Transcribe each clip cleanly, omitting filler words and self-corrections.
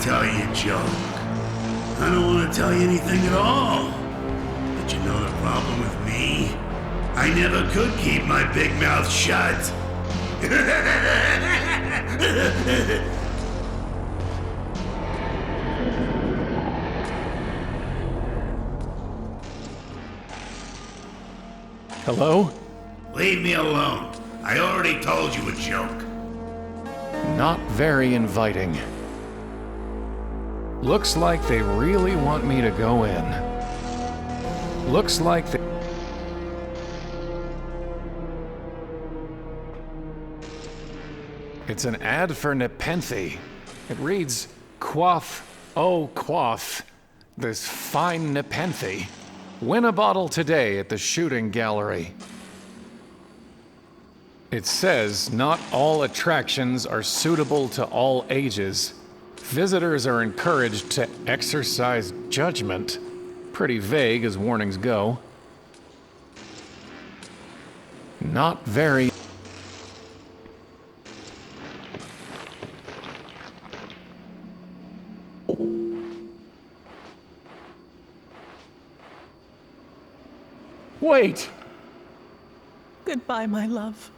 tell you a joke. I don't want to tell you anything at all. But you know the problem with me? I never could keep my big mouth shut. Hello? Leave me alone. I already told you a joke. Not very inviting. Looks like they really want me to go in. Looks like they... It's an ad for Nepenthe. It reads, "Quaff, oh quaff, this fine Nepenthe. Win a bottle today at the shooting gallery." It says not all attractions are suitable to all ages. Visitors are encouraged to exercise judgment. Pretty vague as warnings go. Not very... Wait! Goodbye, my love.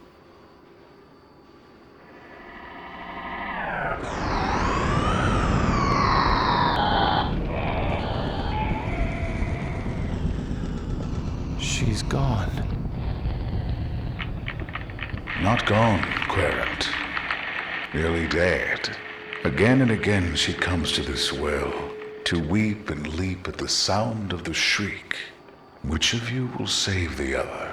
She's gone. Not gone, Querent. Nearly dead. Again and again she comes to this well, to weep and leap at the sound of the shriek. Which of you will save the other?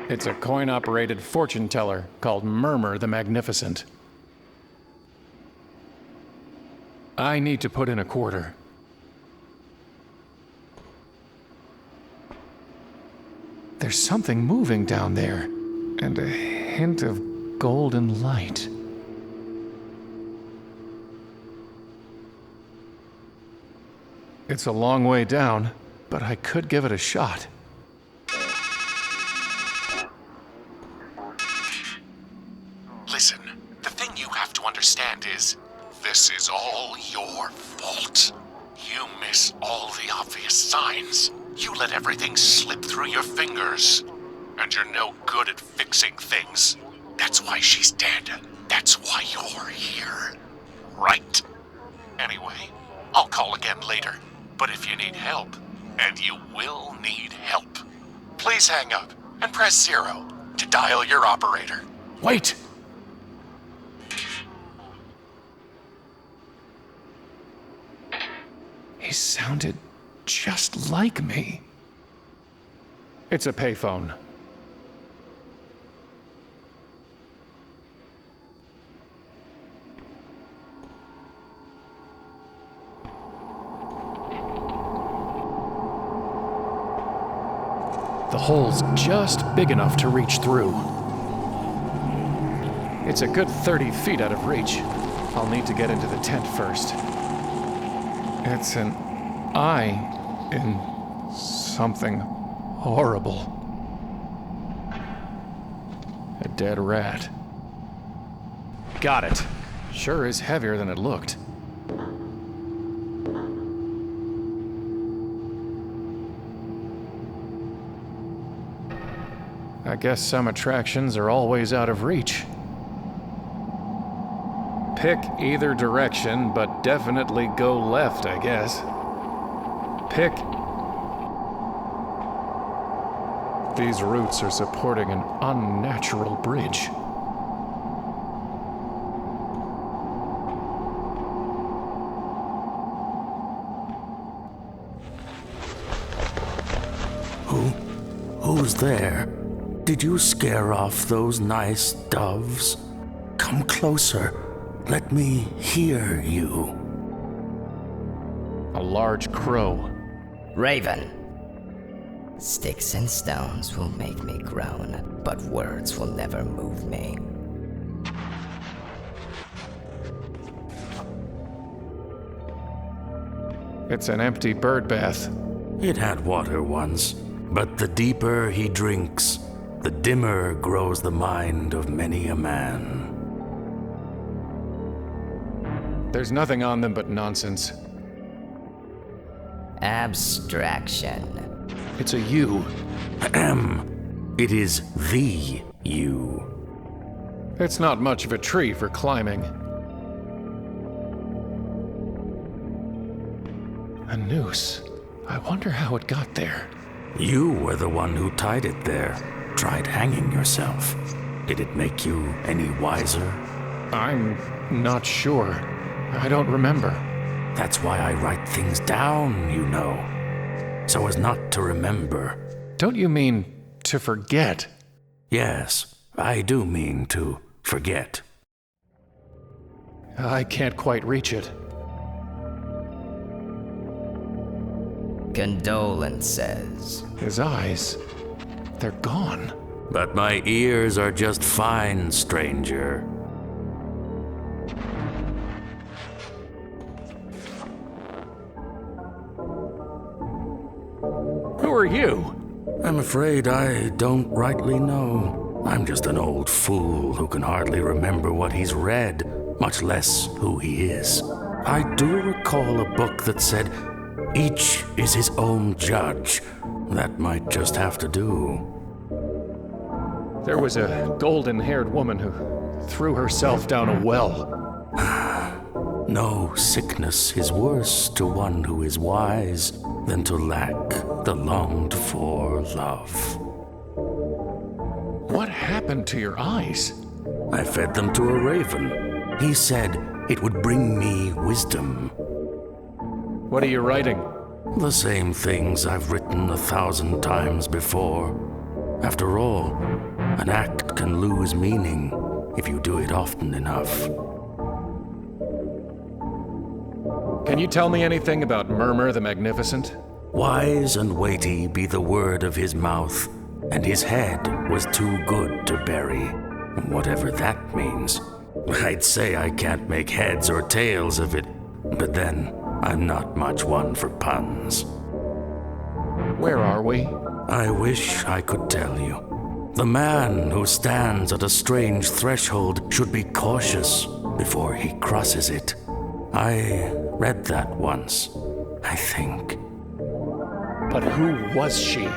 It's a coin-operated fortune teller called Murmur the Magnificent. I need to put in a quarter. There's something moving down there, and a hint of golden light. It's a long way down, but I could give it a shot. Listen, the thing you have to understand is, this is all your fault. You miss all the obvious signs. You let everything slip through your fingers. And you're no good at fixing things. That's why she's dead. That's why you're here. Right? Anyway, I'll call again later. But if you need help, and you will need help, please hang up and press 0 to dial your operator. Wait! He sounded just like me. It's a payphone. The hole's just big enough to reach through. It's a good 30 feet out of reach. I'll need to get into the tent first. It's an eye in something horrible. A dead rat. Got it. Sure is heavier than it looked. I guess some attractions are always out of reach. Pick either direction, but definitely go left, I guess. Pick. These roots are supporting an unnatural bridge. Who's there? Did you scare off those nice doves? Come closer. Let me hear you. A large crow. Raven. Sticks and stones will make me groan, but words will never move me. It's an empty bird bath. It had water once, but the deeper he drinks, the dimmer grows the mind of many a man. There's nothing on them but nonsense. Abstraction. It's a you. It is the you. It's not much of a tree for climbing. A noose. I wonder how it got there. You were the one who tied it there. Tried hanging yourself. Did it make you any wiser? I'm not sure. I don't remember. That's why I write things down, you know. So as not to remember. Don't you mean to forget? Yes, I do mean to forget. I can't quite reach it. Condolences. His eyes, they're gone. But my ears are just fine, stranger. Who are you? I'm afraid I don't rightly know. I'm just an old fool who can hardly remember what he's read, much less who he is. I do recall a book that said, each is his own judge. That might just have to do. There was a golden-haired woman who threw herself down a well. No sickness is worse to one who is wise than to lack the longed-for love. What happened to your eyes? I fed them to a raven. He said it would bring me wisdom. What are you writing? The same things I've written 1,000 times before. After all, an act can lose meaning if you do it often enough. Can you tell me anything about Murmur the Magnificent? Wise and weighty be the word of his mouth, and his head was too good to bury, whatever that means. I'd say I can't make heads or tails of it, but then I'm not much one for puns. Where are we? I wish I could tell you. The man who stands at a strange threshold should be cautious before he crosses it. I read that once, I think. But who was she?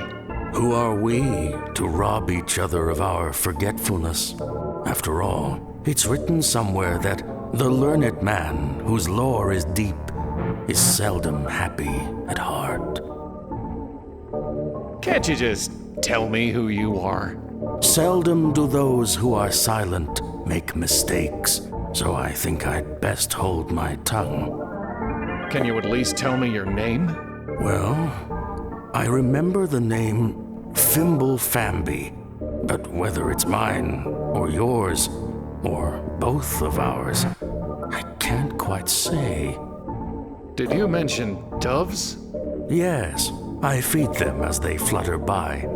Who are we to rob each other of our forgetfulness? After all, it's written somewhere that the learned man whose lore is deep is seldom happy at heart. Can't you just tell me who you are? Seldom do those who are silent make mistakes, so I think I'd best hold my tongue. Can you at least tell me your name? Well, I remember the name Fimble Famby, but whether it's mine or yours, or both of ours, I can't quite say. Did you mention doves? Yes, I feed them as they flutter by.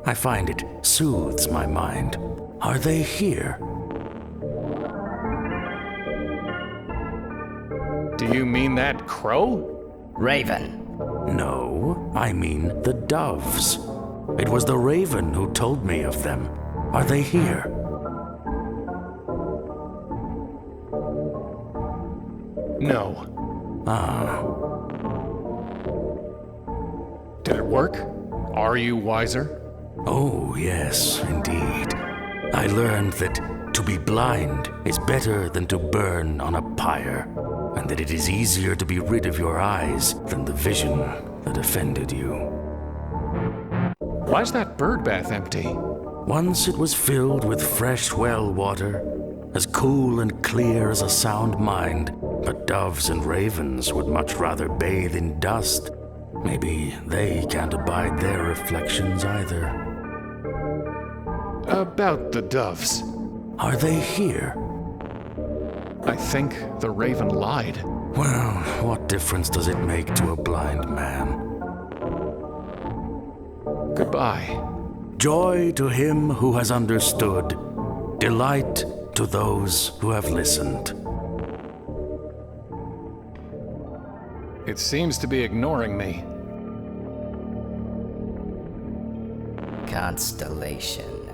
I find it soothes my mind. Are they here? Do you mean that crow? Raven. No, I mean the doves. It was the raven who told me of them. Are they here? No. Did it work? Are you wiser? Oh, yes, indeed. I learned that to be blind is better than to burn on a pyre, and that it is easier to be rid of your eyes than the vision that offended you. Why's that bird bath empty? Once it was filled with fresh well water, as cool and clear as a sound mind, but doves and ravens would much rather bathe in dust. Maybe they can't abide their reflections either. About the doves. Are they here? I think the raven lied. Well, what difference does it make to a blind man? Goodbye. Joy to him who has understood, delight to those who have listened. It seems to be ignoring me. Constellation.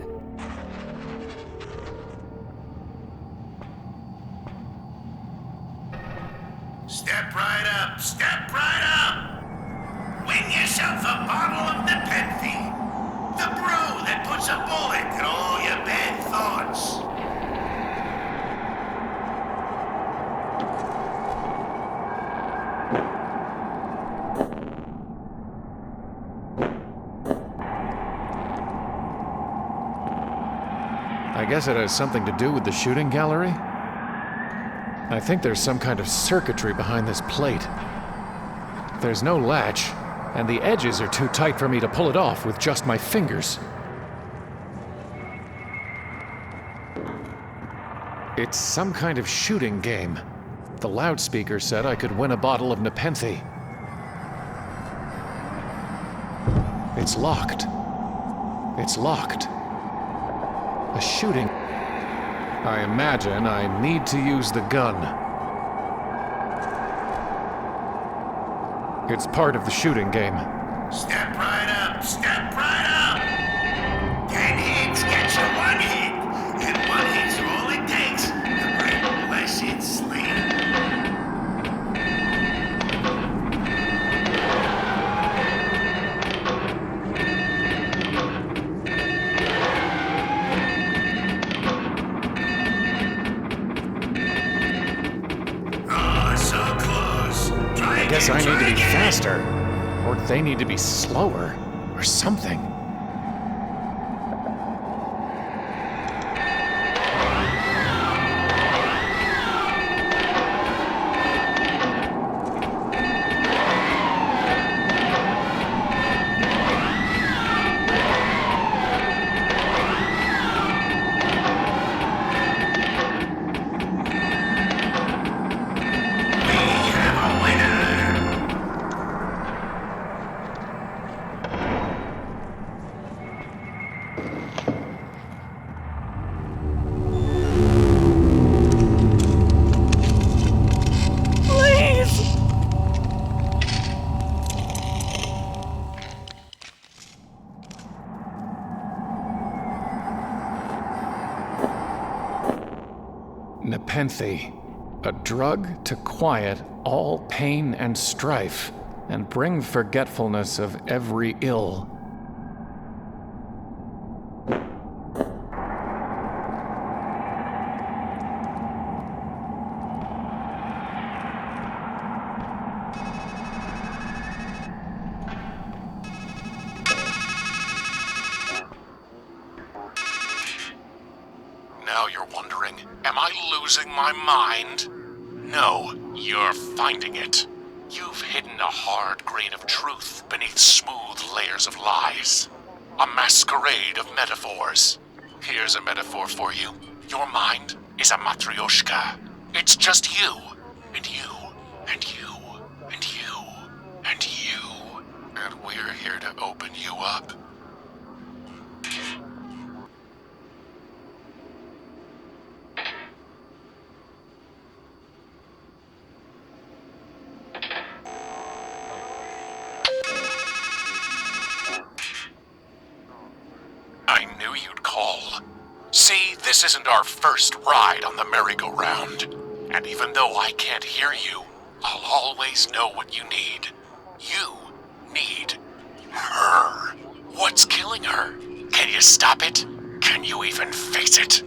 Step right up, step right up! Win yourself a bottle of Nepenthe, the brew that puts a bullet in all your bad thoughts. I guess it has something to do with the shooting gallery? I think there's some kind of circuitry behind this plate. There's no latch, and the edges are too tight for me to pull it off with just my fingers. It's some kind of shooting game. The loudspeaker said I could win a bottle of Nepenthe. It's locked. It's locked. A shooting. I imagine I need to use the gun. It's part of the shooting game. Step right up, step right up! 10 hits get you 1 hit, and 1 hit's all it takes to break blessed sleep. I guess I need to be faster, or they need to be slower, or something. Nepenthe, a drug to quiet all pain and strife, and bring forgetfulness of every ill. Now you're wondering, am I losing my mind? No, you're finding it. You've hidden a hard grain of truth beneath smooth layers of lies. A masquerade of metaphors. Here's a metaphor for you. Your mind is a matryoshka. It's just you, and you, and you, and you, and you. And we're here to open you up. I knew you'd call. See, this isn't our first ride on the merry-go-round. And even though I can't hear you, I'll always know what you need. You need her. What's killing her? Can you stop it? Can you even face it?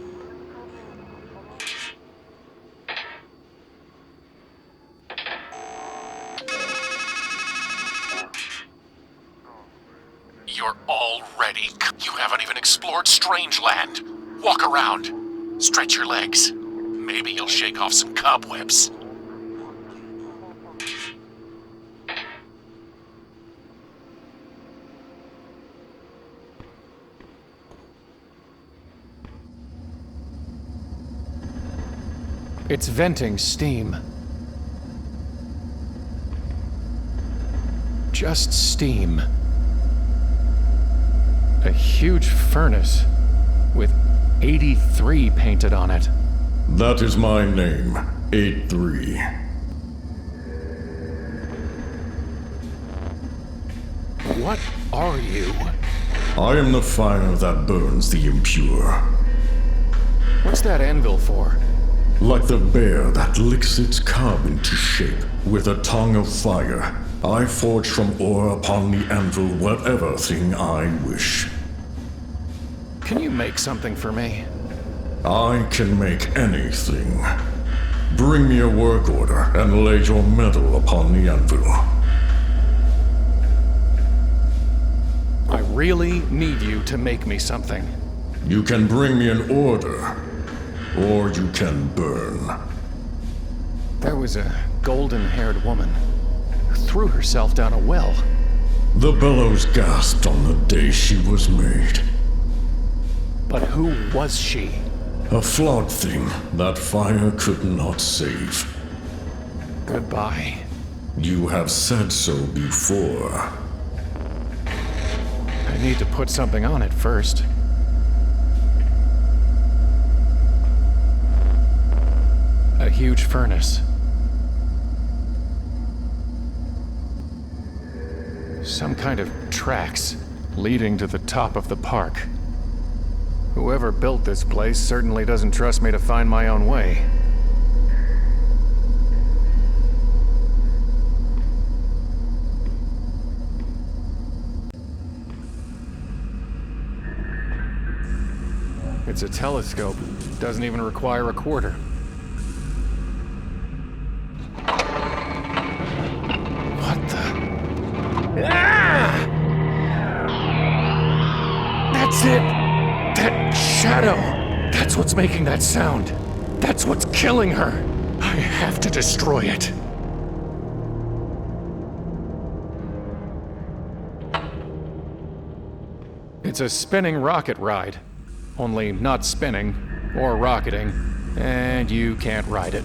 You're already... You haven't even explored Strangeland. Walk around. Stretch your legs. Maybe you'll shake off some cobwebs. It's venting steam. Just steam. A huge furnace with 83 painted on it. That is my name, 83. What are you? I am the fire that burns the impure. What's that anvil for? Like the bear that licks its cub into shape with a tongue of fire, I forge from ore upon the anvil whatever thing I wish. Can you make something for me? I can make anything. Bring me a work order and lay your metal upon the anvil. I really need you to make me something. You can bring me an order, or you can burn. There was a golden-haired woman who threw herself down a well. The bellows gasped on the day she was made. But who was she? A flawed thing that fire could not save. Goodbye. You have said so before. I need to put something on it first. A huge furnace. Some kind of tracks leading to the top of the park. Whoever built this place certainly doesn't trust me to find my own way. It's a telescope. Doesn't even require a quarter. What the? Ah! That's it! That shadow! That's what's making that sound. That's what's killing her. I have to destroy it. It's a spinning rocket ride. Only not spinning, or rocketing, and you can't ride it.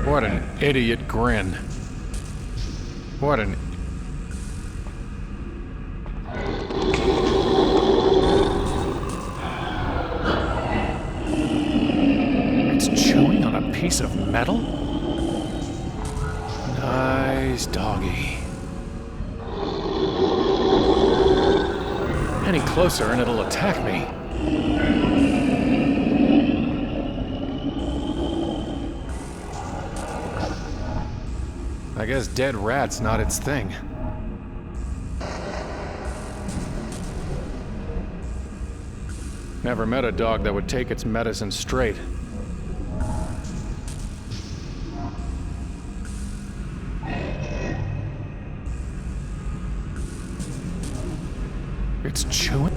What an idiot grin. What an... It's chewing on a piece of metal? Nice doggy. Any closer and it'll attack me. I guess dead rat's not its thing. Never met a dog that would take its medicine straight. It's chewing?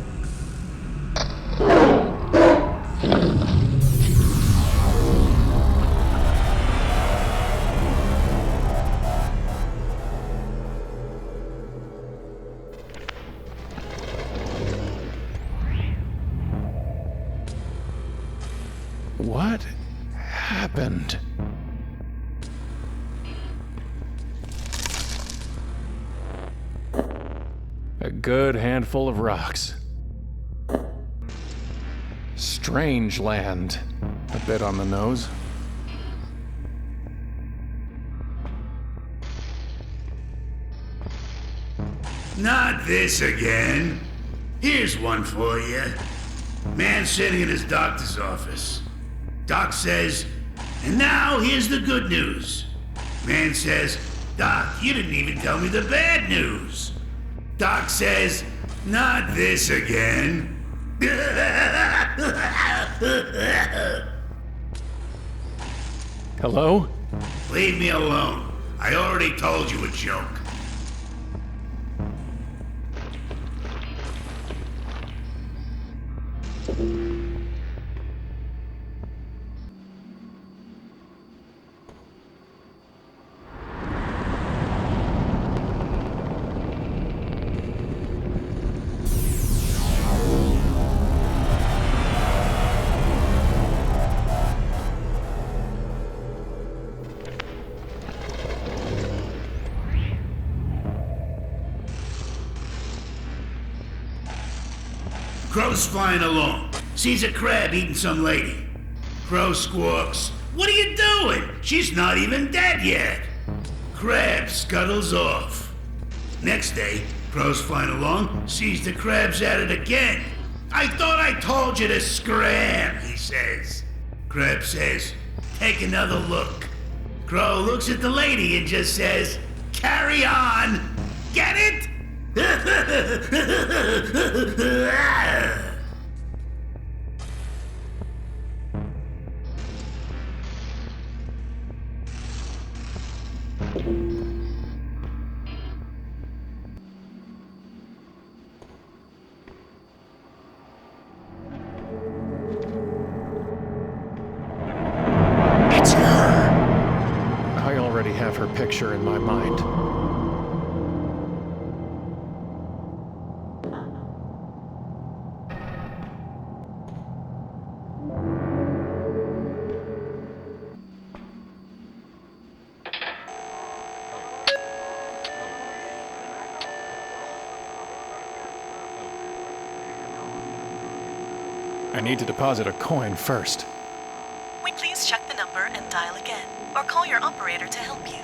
What happened? A good handful of rocks. Strangeland. A bit on the nose. Not this again. Here's one for you. Man sitting in his doctor's office. Doc says, and now here's the good news. Man says, Doc, you didn't even tell me the bad news. Doc says, not this again. Hello? Leave me alone. I already told you a joke. Crow's flying along. Sees a crab eating some lady. Crow squawks, "What are you doing? She's not even dead yet." Crab scuttles off. Next day, Crow's flying along, sees the crab's at it again. I thought I told you to scram, he says. Crab says, take another look. Crow looks at the lady and just says, carry on. Get it? It's her! I already have her picture in my mind. I need to deposit a coin first. We please check the number and dial again, or call your operator to help you.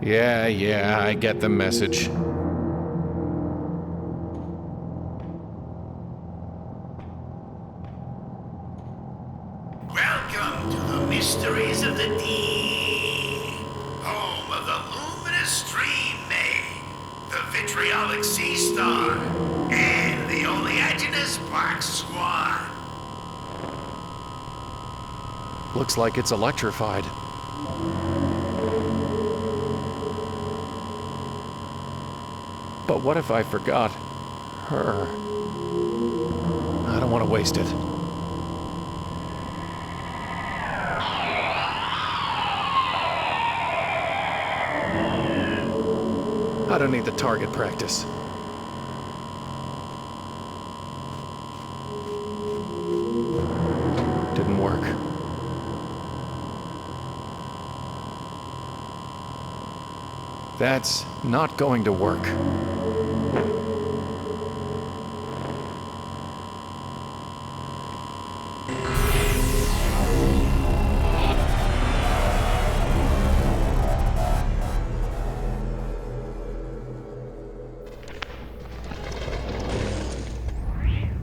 Yeah, I get the message. Welcome to the mysteries of the deep, home of the luminous stream maid, the vitriolic sea star, and the oleaginous black swan. Looks like it's electrified. But what if I forgot her? I don't want to waste it. I don't need the target practice. Didn't work. That's not going to work.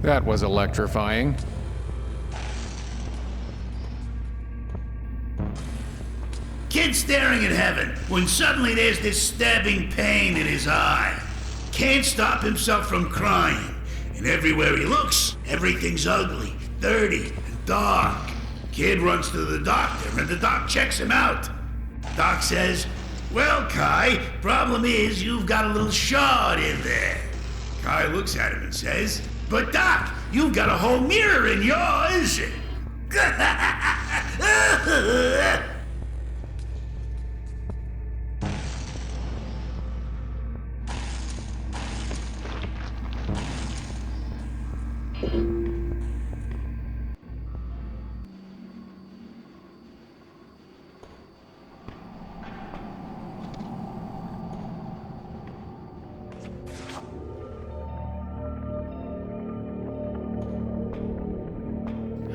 That was electrifying. Kid staring at heaven when suddenly there's this stabbing pain in his eye. Can't stop himself from crying. And everywhere he looks, everything's ugly, dirty, and dark. Kid runs to the doctor and the doc checks him out. Doc says, well, Kai, problem is you've got a little shard in there. Kai looks at him and says, but Doc, you've got a whole mirror in yours.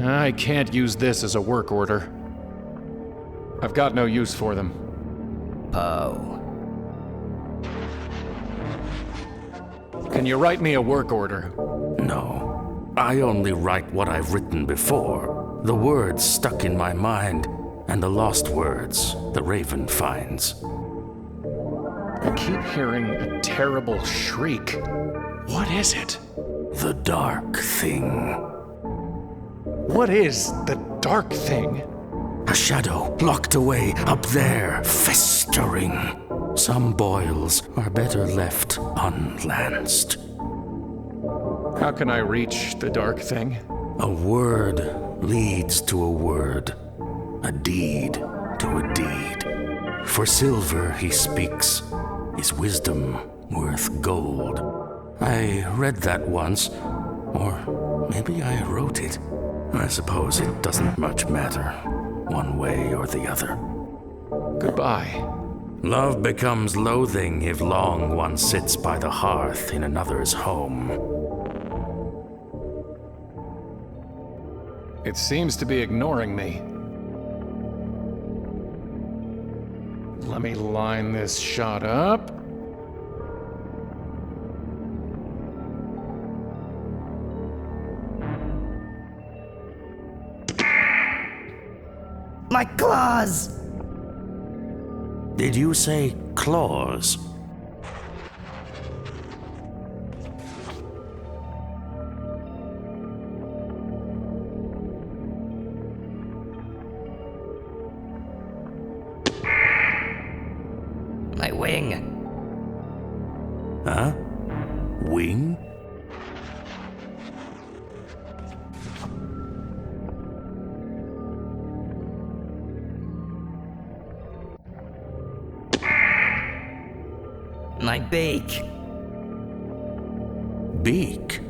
I can't use this as a work order. I've got no use for them. Poe. Can you write me a work order? No. I only write what I've written before. The words stuck in my mind, and the lost words the Raven finds. I keep hearing a terrible shriek. What is it? The dark thing. What is the dark thing? A shadow locked away up there, festering. Some boils are better left unlanced. How can I reach the dark thing? A word leads to a word, a deed to a deed. For silver he speaks, is wisdom worth gold. I read that once, or maybe I wrote it. I suppose it doesn't much matter, one way or the other. Goodbye. Love becomes loathing if long one sits by the hearth in another's home. It seems to be ignoring me. Let me line this shot up. My claws! Did you say claws? My wing. Huh? Wing? My beak. Beak?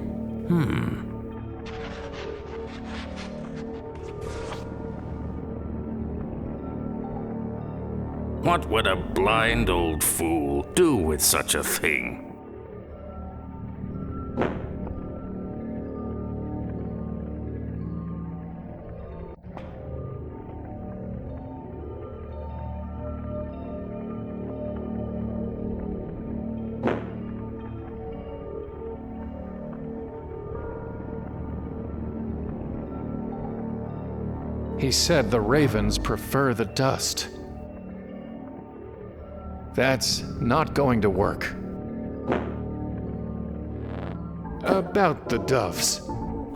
What would a blind old fool do with such a thing? He said the ravens prefer the dust. That's not going to work. About the doves.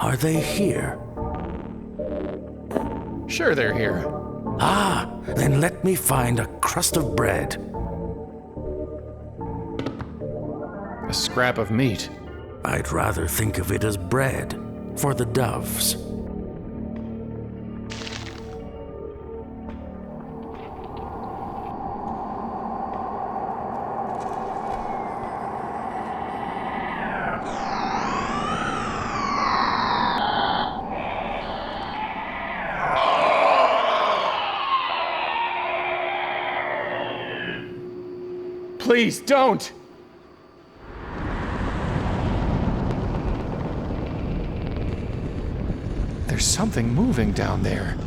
Are they here? Sure they're here. Ah, then let me find a crust of bread. A scrap of meat. I'd rather think of it as bread for the doves. Please don't! There's something moving down there.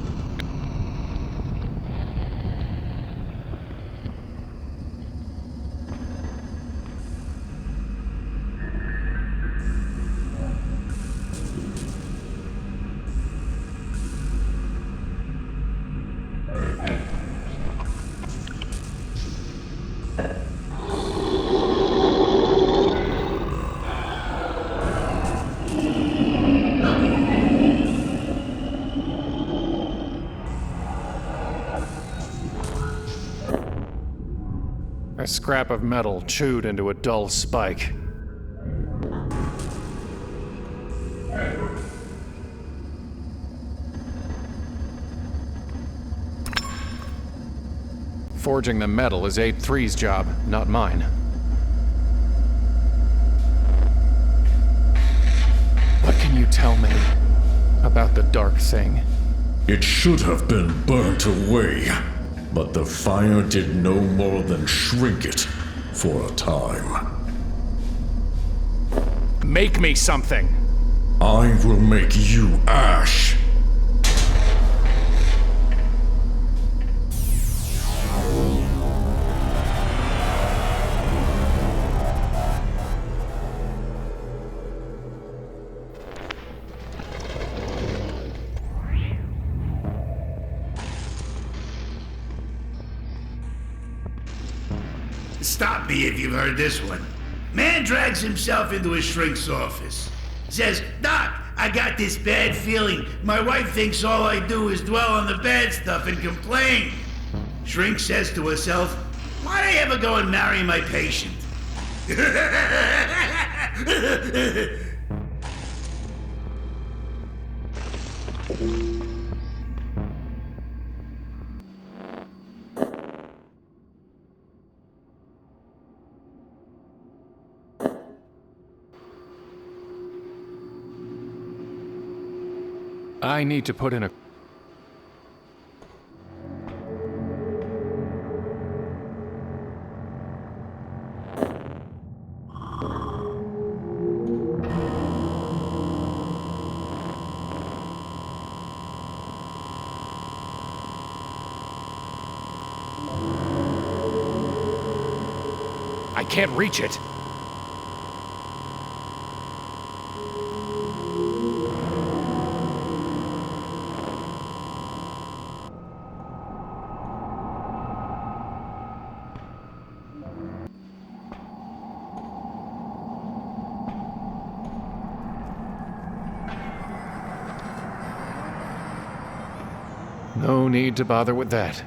A scrap of metal chewed into a dull spike. Forging the metal is 8-3's job, not mine. What can you tell me about the dark thing? It should have been burnt away, but the fire did no more than shrink it for a time. Make me something! I will make you ash. Stop me if you've heard this one. Man drags himself into his shrink's office. Says, "Doc, I got this bad feeling. My wife thinks all I do is dwell on the bad stuff and complain." Shrink says to herself, "Why'd I ever go and marry my patient?" I need to put in a... I can't reach it. No need to bother with that.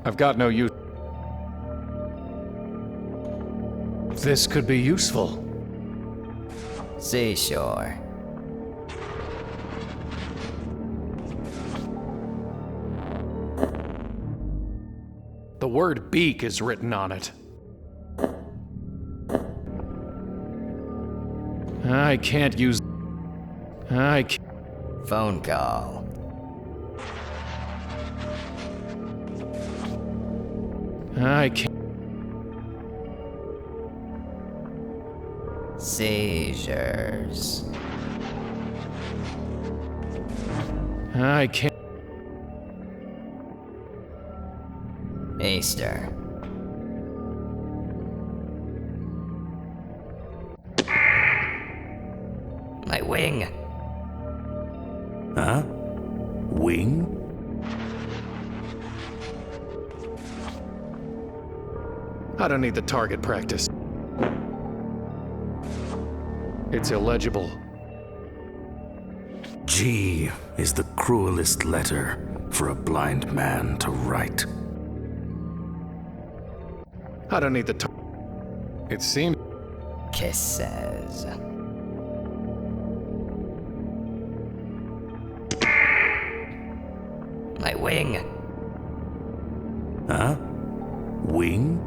I've got no use. This could be useful. Seashore. The word beak is written on it. I can't use... I can't... Phone call. I can't... Seizures. I can't... Easter. My wing. Huh? Wing? I don't need the target practice. It's illegible. G is the cruelest letter for a blind man to write. I don't need the target. It seems... Kisses. My wing. Huh? Wing?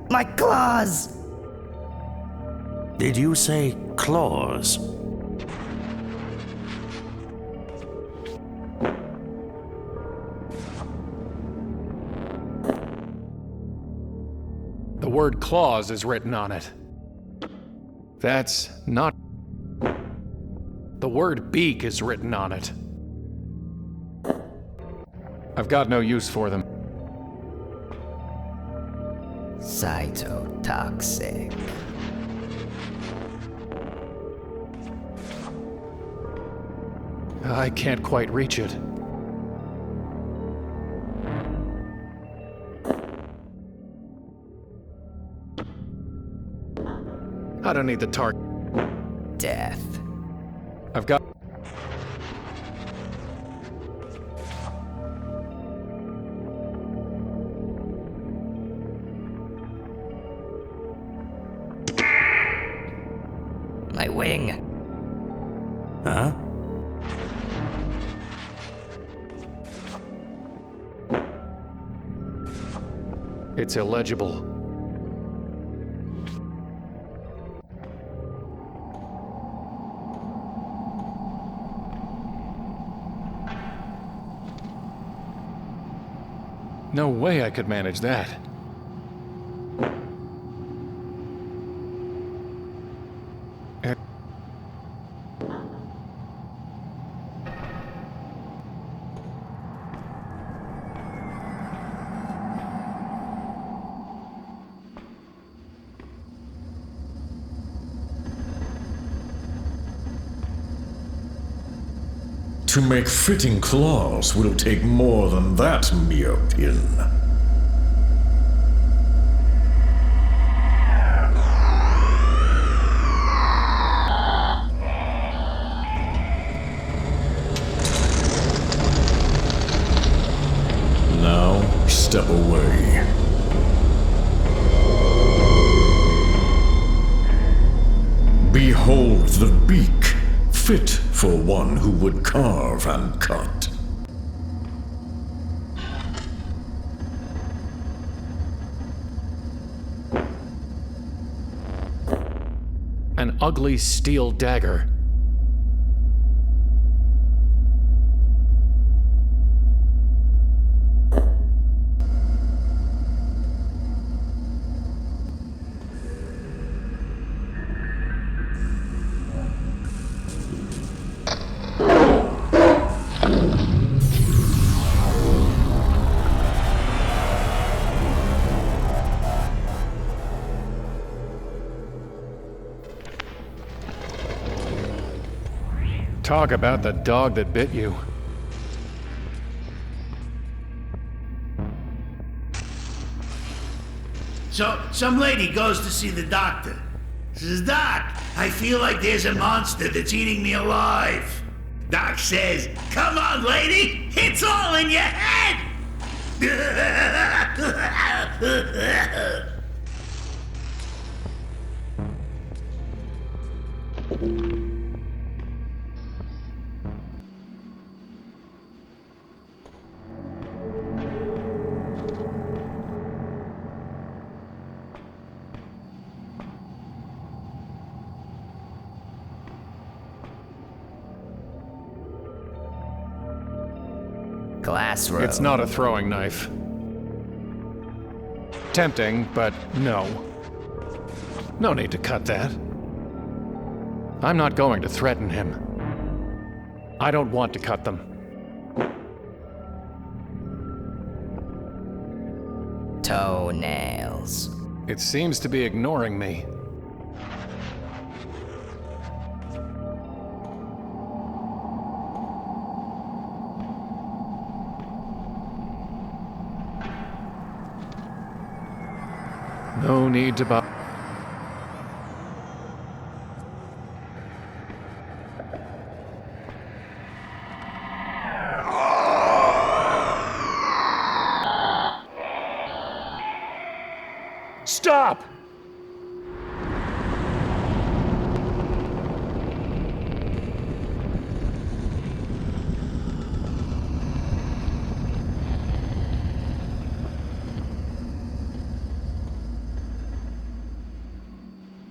My claws! Did you say claws? The word claws is written on it. That's not... The word beak is written on it. I've got no use for them. Cytotoxic. I can't quite reach it. I don't need the target. Death. I've got... My wing. Huh? It's illegible. No way I could manage that. To make fitting claws will take more than that mere pin. Now, step away. Behold the beak, fit for one who would carve and cut. An ugly steel dagger. Talk about the dog that bit you. So, some lady goes to see the doctor. Says, Doc, I feel like there's a monster that's eating me alive. Doc says, come on, lady, it's all in your head! Glass road. It's not a throwing knife. Tempting, but no. No need to cut that. I'm not going to threaten him. I don't want to cut them. Toenails. It seems to be ignoring me. No need to bother. Stop!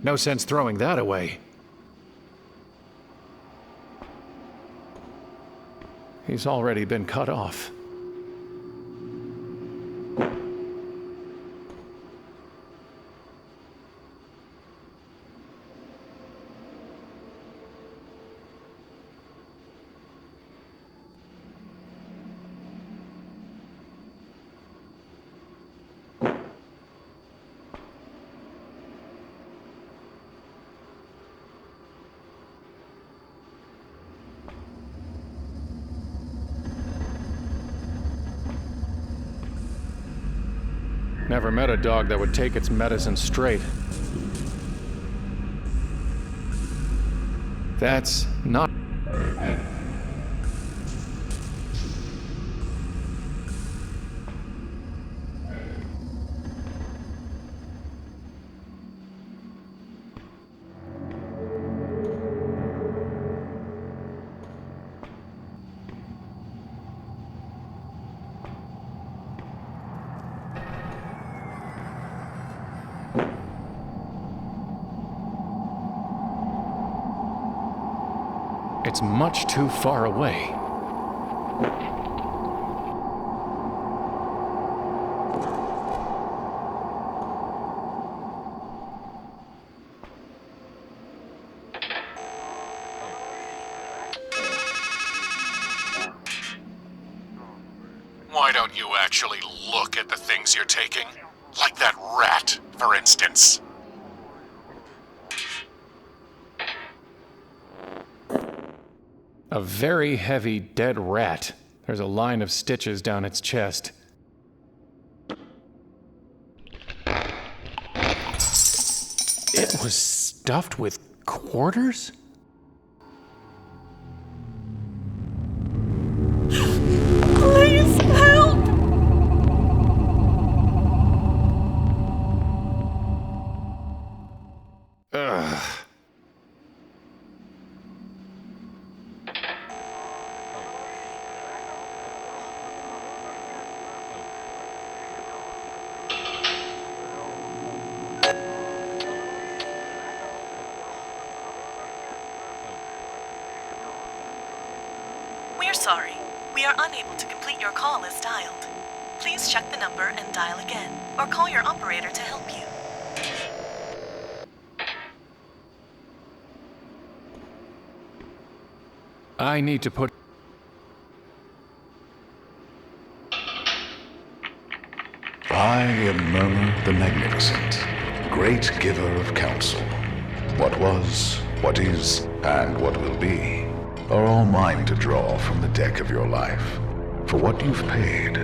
No sense throwing that away. He's already been cut off. Never met a dog that would take its medicine straight. That's not... It's much too far away. Why don't you actually look at the things you're taking? Like that rat, for instance. A very heavy dead rat. There's a line of stitches down its chest. It was stuffed with quarters? Please help! We're sorry. We are unable to complete your call as dialed. Please check the number and dial again, or call your operator to help you. I need to put... I am Murmur the Magnificent, great giver of counsel. What was, what is, and what will be are all mine to draw from the deck of your life. For what you've paid,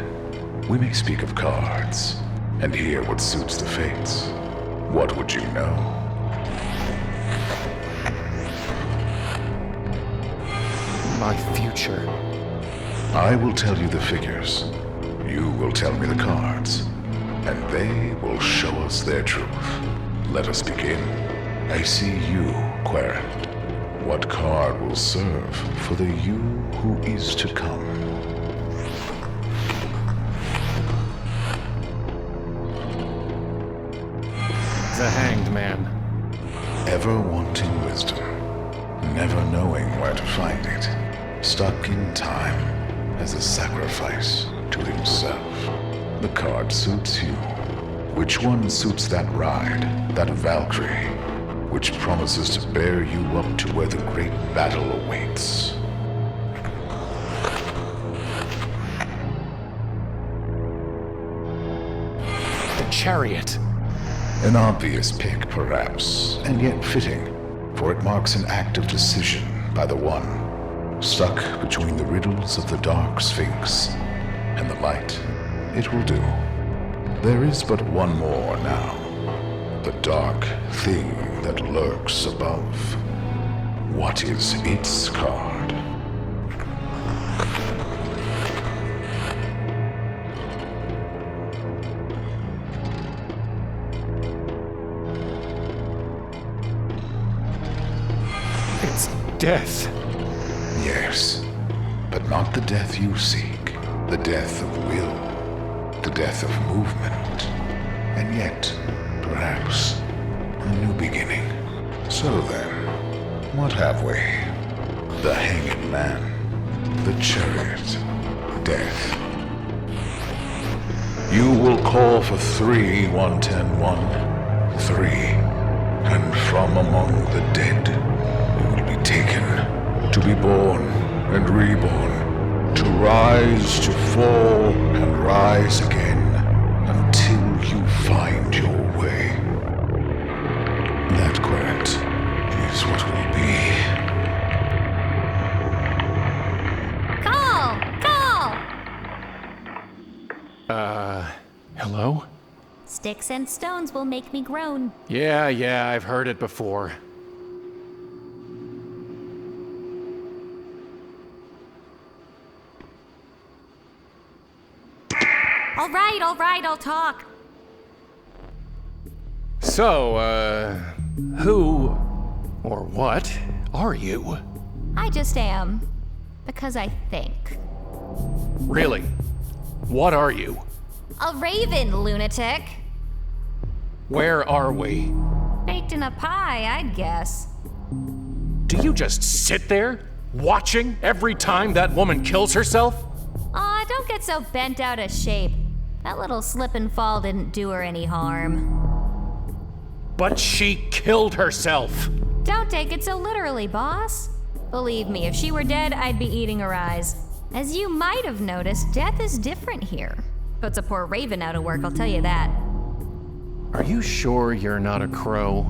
we may speak of cards, and hear what suits the fates. What would you know? My future. I will tell you the figures. You will tell me the cards. And they will show us their truth. Let us begin. I see you, Querent. What card will serve for the you who is to come? The Hanged Man. Ever wanting wisdom, never knowing where to find it, stuck in time as a sacrifice to himself. The card suits you. Which one suits that ride, that Valkyrie, which promises to bear you up to where the great battle awaits? The Chariot. An obvious pick, perhaps, and yet fitting, for it marks an act of decision by the one, stuck between the riddles of the dark sphinx and the light. It will do. There is but one more now. The dark thing that lurks above. What is its card? It's death. Yes, but not the death you seek. The death of will. The death of movement. And yet, perhaps, a new beginning. So then, what have we? The Hanged Man. The Chariot. Death. You will call for 3, 110-1. 3. And from among the dead, you will be taken to be born and reborn. To rise, to fall, and rise again, until you find your way. That, Querent, is what will be. Call! Hello? Sticks and stones will make me groan. Yeah, I've heard it before. All right, I'll talk. So, who or what are you? I just am. Because I think. Really? What are you? A raven, lunatic. Where are we? Baked in a pie, I'd guess. Do you just sit there, watching every time that woman kills herself? Aw, don't get so bent out of shape. That little slip and fall didn't do her any harm. But she killed herself. Don't take it so literally, boss. Believe me, if she were dead, I'd be eating her eyes. As you might have noticed, death is different here. Puts a poor raven out of work, I'll tell you that. Are you sure you're not a crow?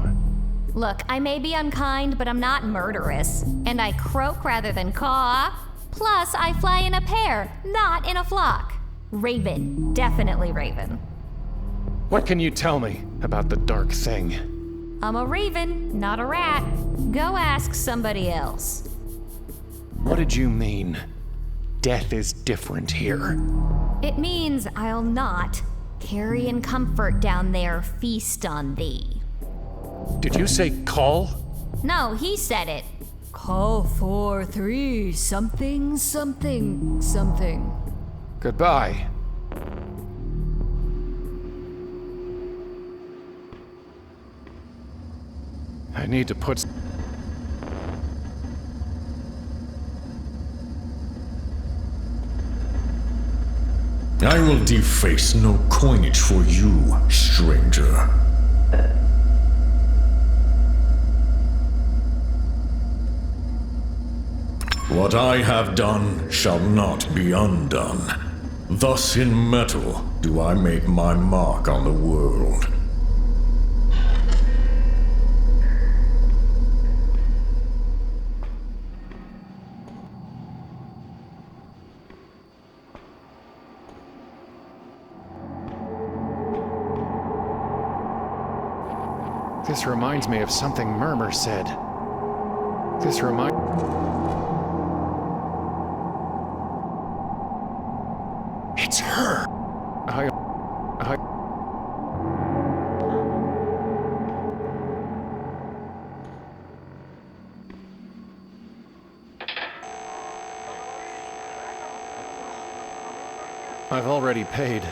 Look, I may be unkind, but I'm not murderous. And I croak rather than caw. Plus, I fly in a pair, not in a flock. Raven. Definitely raven. What can you tell me about the dark thing? I'm a raven, not a rat. Go ask somebody else. What did you mean? Death is different here. It means I'll not carry in comfort down there feast on thee. Did you say call? No, he said it. Call 4, 3, something, something, something. Goodbye. I need to put... I will deface no coinage for you, stranger. What I have done shall not be undone. Thus in metal do I make my mark on the world. This reminds me of something Murmur said. It's her! I've already paid.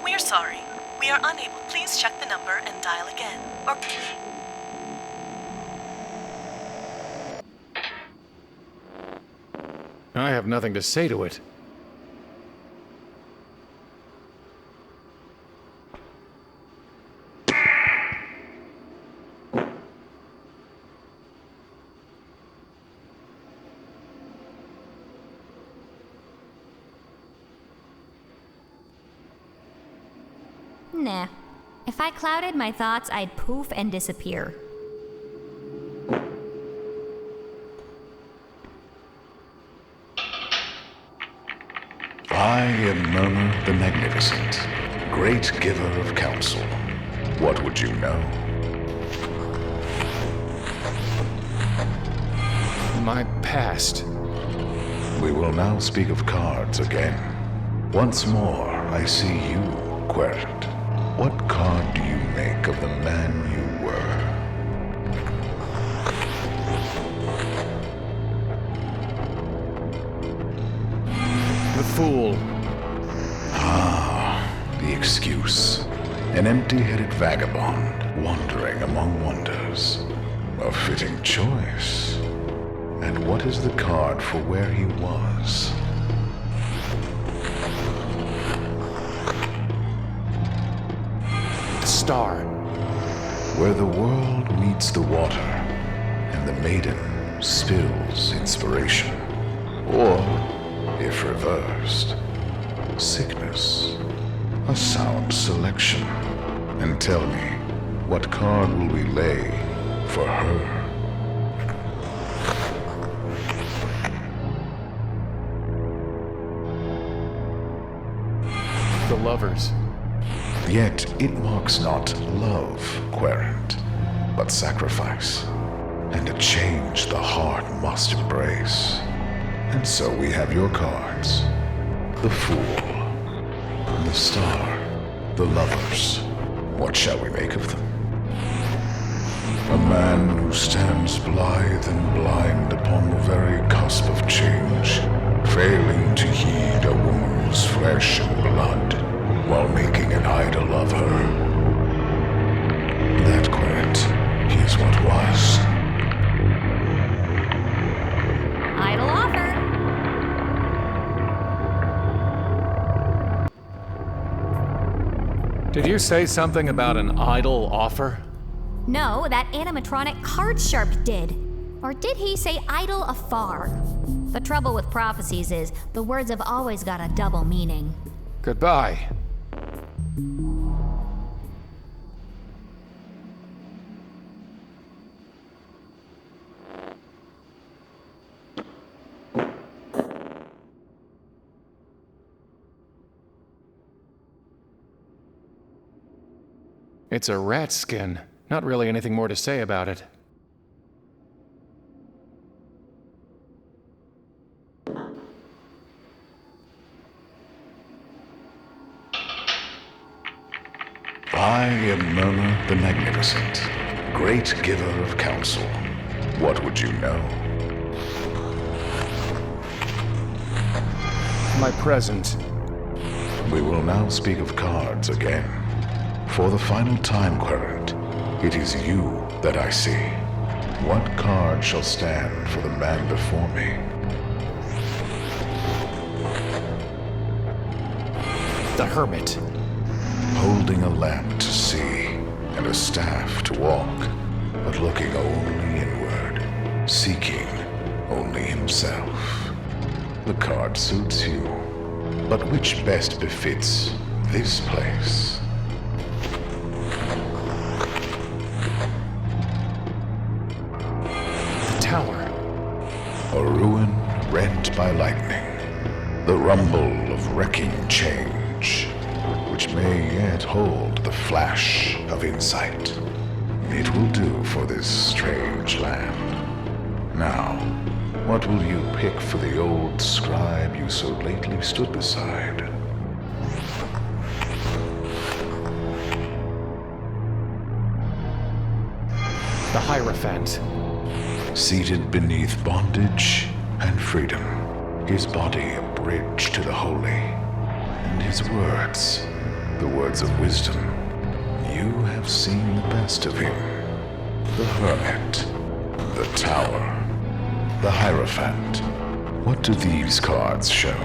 We're sorry. We are unable. Please check the number and dial again. Or... I have nothing to say to it. Nah. If I clouded my thoughts, I'd poof and disappear. I am Murmur the Magnificent, great giver of counsel. What would you know? My past. We will now speak of cards again. Once more, I see you, Querent. What card do you make of the man you were? The fool. Ah, the excuse. An empty-headed vagabond wandering among wonders. A fitting choice. And what is the card for where he was? Star. Where the world meets the water, and the maiden spills inspiration. Or, if reversed, sickness. A sound selection. And tell me, what card will we lay for her? The lovers. Yet it marks not love, Querent, but sacrifice, and a change the heart must embrace. And so we have your cards. The Fool, the Star, the Lovers. What shall we make of them? A man who stands blithe and blind upon the very cusp of change, failing to heed a woman's flesh and blood, while making an idol of her. That, Querent, is what was. Idle offer. Did you say something about an idle offer? No, that animatronic card sharp did. Or did he say idle afar? The trouble with prophecies is the words have always got a double meaning. Goodbye. It's a rat skin. Not really anything more to say about it. I am Murmur the Magnificent, great giver of counsel. What would you know? My present. We will now speak of cards again. For the final time, Querent, it is you that I see. What card shall stand for the man before me? The Hermit. Holding a lamp to see and a staff to walk, but looking only inward, seeking only himself. The card suits you, but which best befits this place? The Tower. A ruin rent by lightning, the rumble of wrecking change, which may yet hold the flash of insight. It will do for this strange land. Now, what will you pick for the old scribe you so lately stood beside? The Hierophant. Seated beneath bondage and freedom, his body a bridge to the holy, and his words, the words of wisdom. You have seen the best of him. The Hermit, the Tower, the Hierophant. What do these cards show?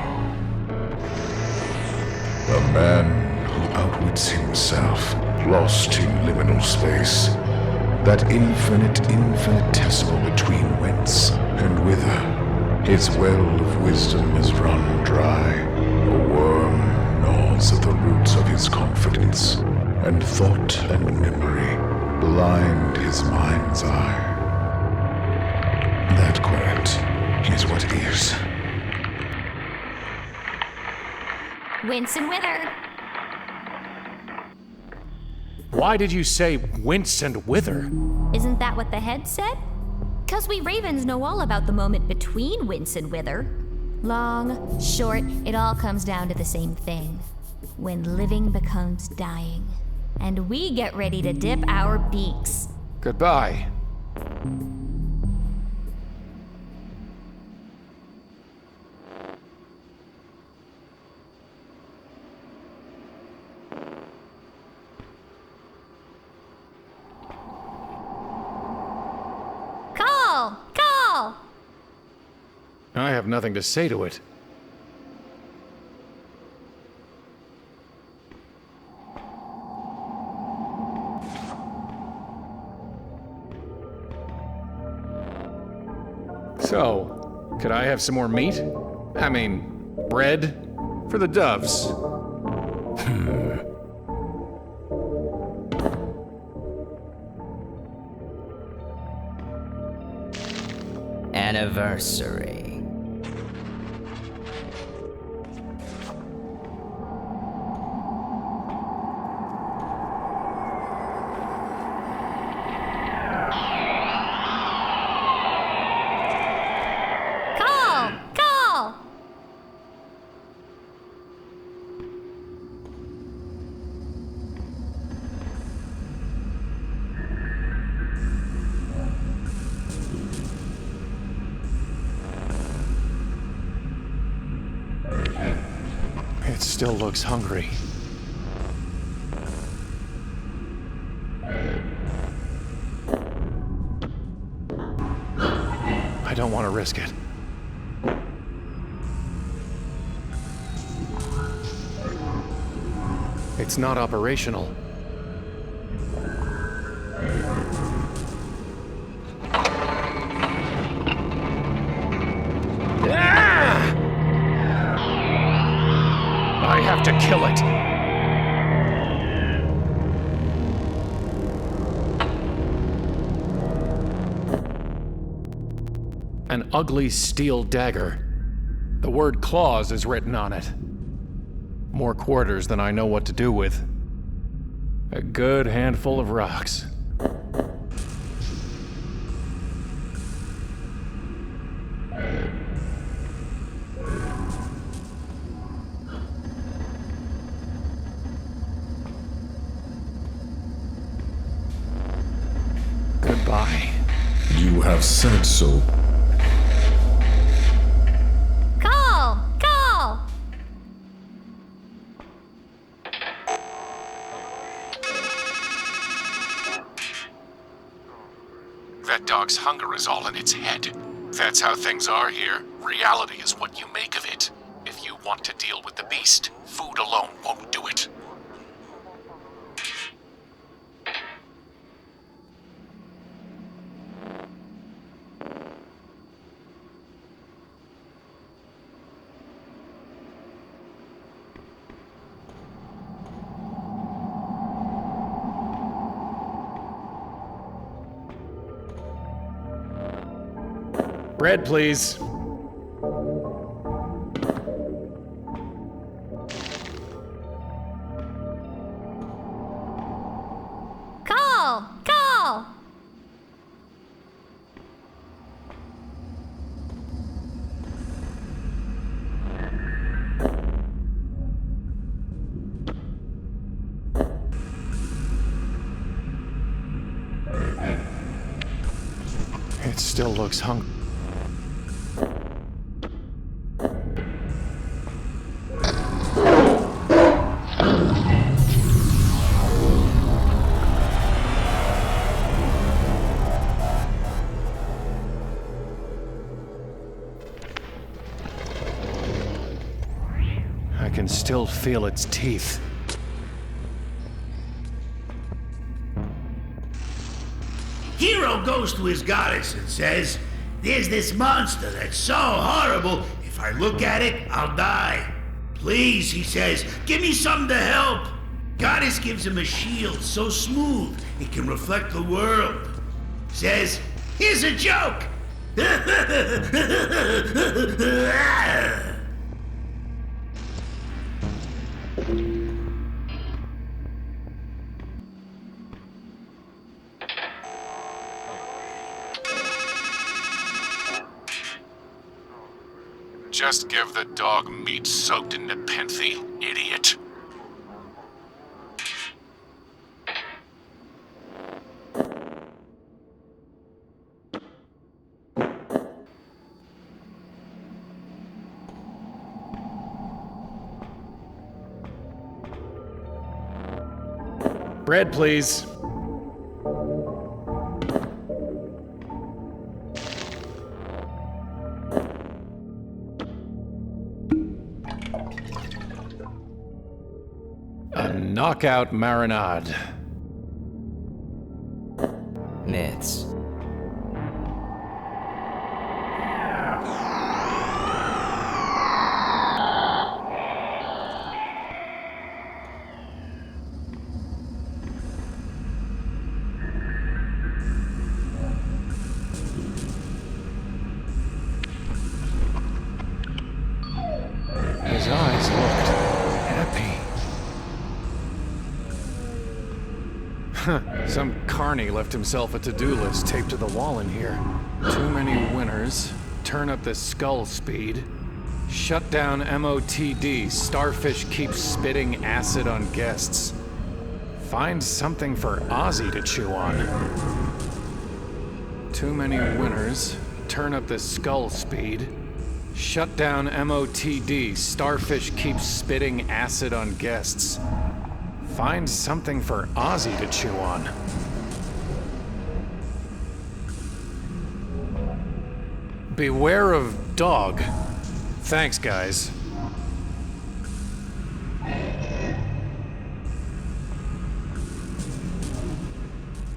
A man who outwits himself, lost in liminal space. That infinitesimal between whence and whither. His well of wisdom has run dry. A worm gnaws at the roots of his confidence, and thought and memory blind his mind's eye. That quiet is what is. Wince and wither. Why did you say wince and wither? Isn't that what the head said? 'Cause we ravens know all about the moment between wince and wither. Long, short, it all comes down to the same thing. When living becomes dying. And we get ready to dip our beaks. Goodbye. Call! I have nothing to say to it. So, could I have some more meat? I mean, bread? For the doves. Anniversary. Call! It still looks hungry. I don't want to risk it. It's not operational. I have to kill it. An ugly steel dagger. The word claws is written on it. More quarters than I know what to do with. A good handful of rocks. Goodbye. You have said so. Call! That dog's hunger is all in its head. That's how things are here. Reality is what you make of it. If you want to deal with the beast, food alone won't do it. Bread, please. Call! It still looks hungry. I can still feel its teeth. Hero goes to his goddess and says, "There's this monster that's so horrible, if I look at it, I'll die. Please," he says, "give me something to help." Goddess gives him a shield so smooth it can reflect the world. Says, "Here's a joke." Just give the dog meat soaked in Nepenthe, idiot. Bread, please. A knockout marinade. Mitts. His eyes looked happy. Some carny left himself a to-do list taped to the wall in here. Too many winners. Turn up the skull speed. Shut down MOTD. Starfish keeps spitting acid on guests. Find something for Ozzy to chew on. Too many winners. Turn up the skull speed. Shut down MOTD. Starfish keeps spitting acid on guests. Find something for Ozzy to chew on. Beware of dog. Thanks, guys.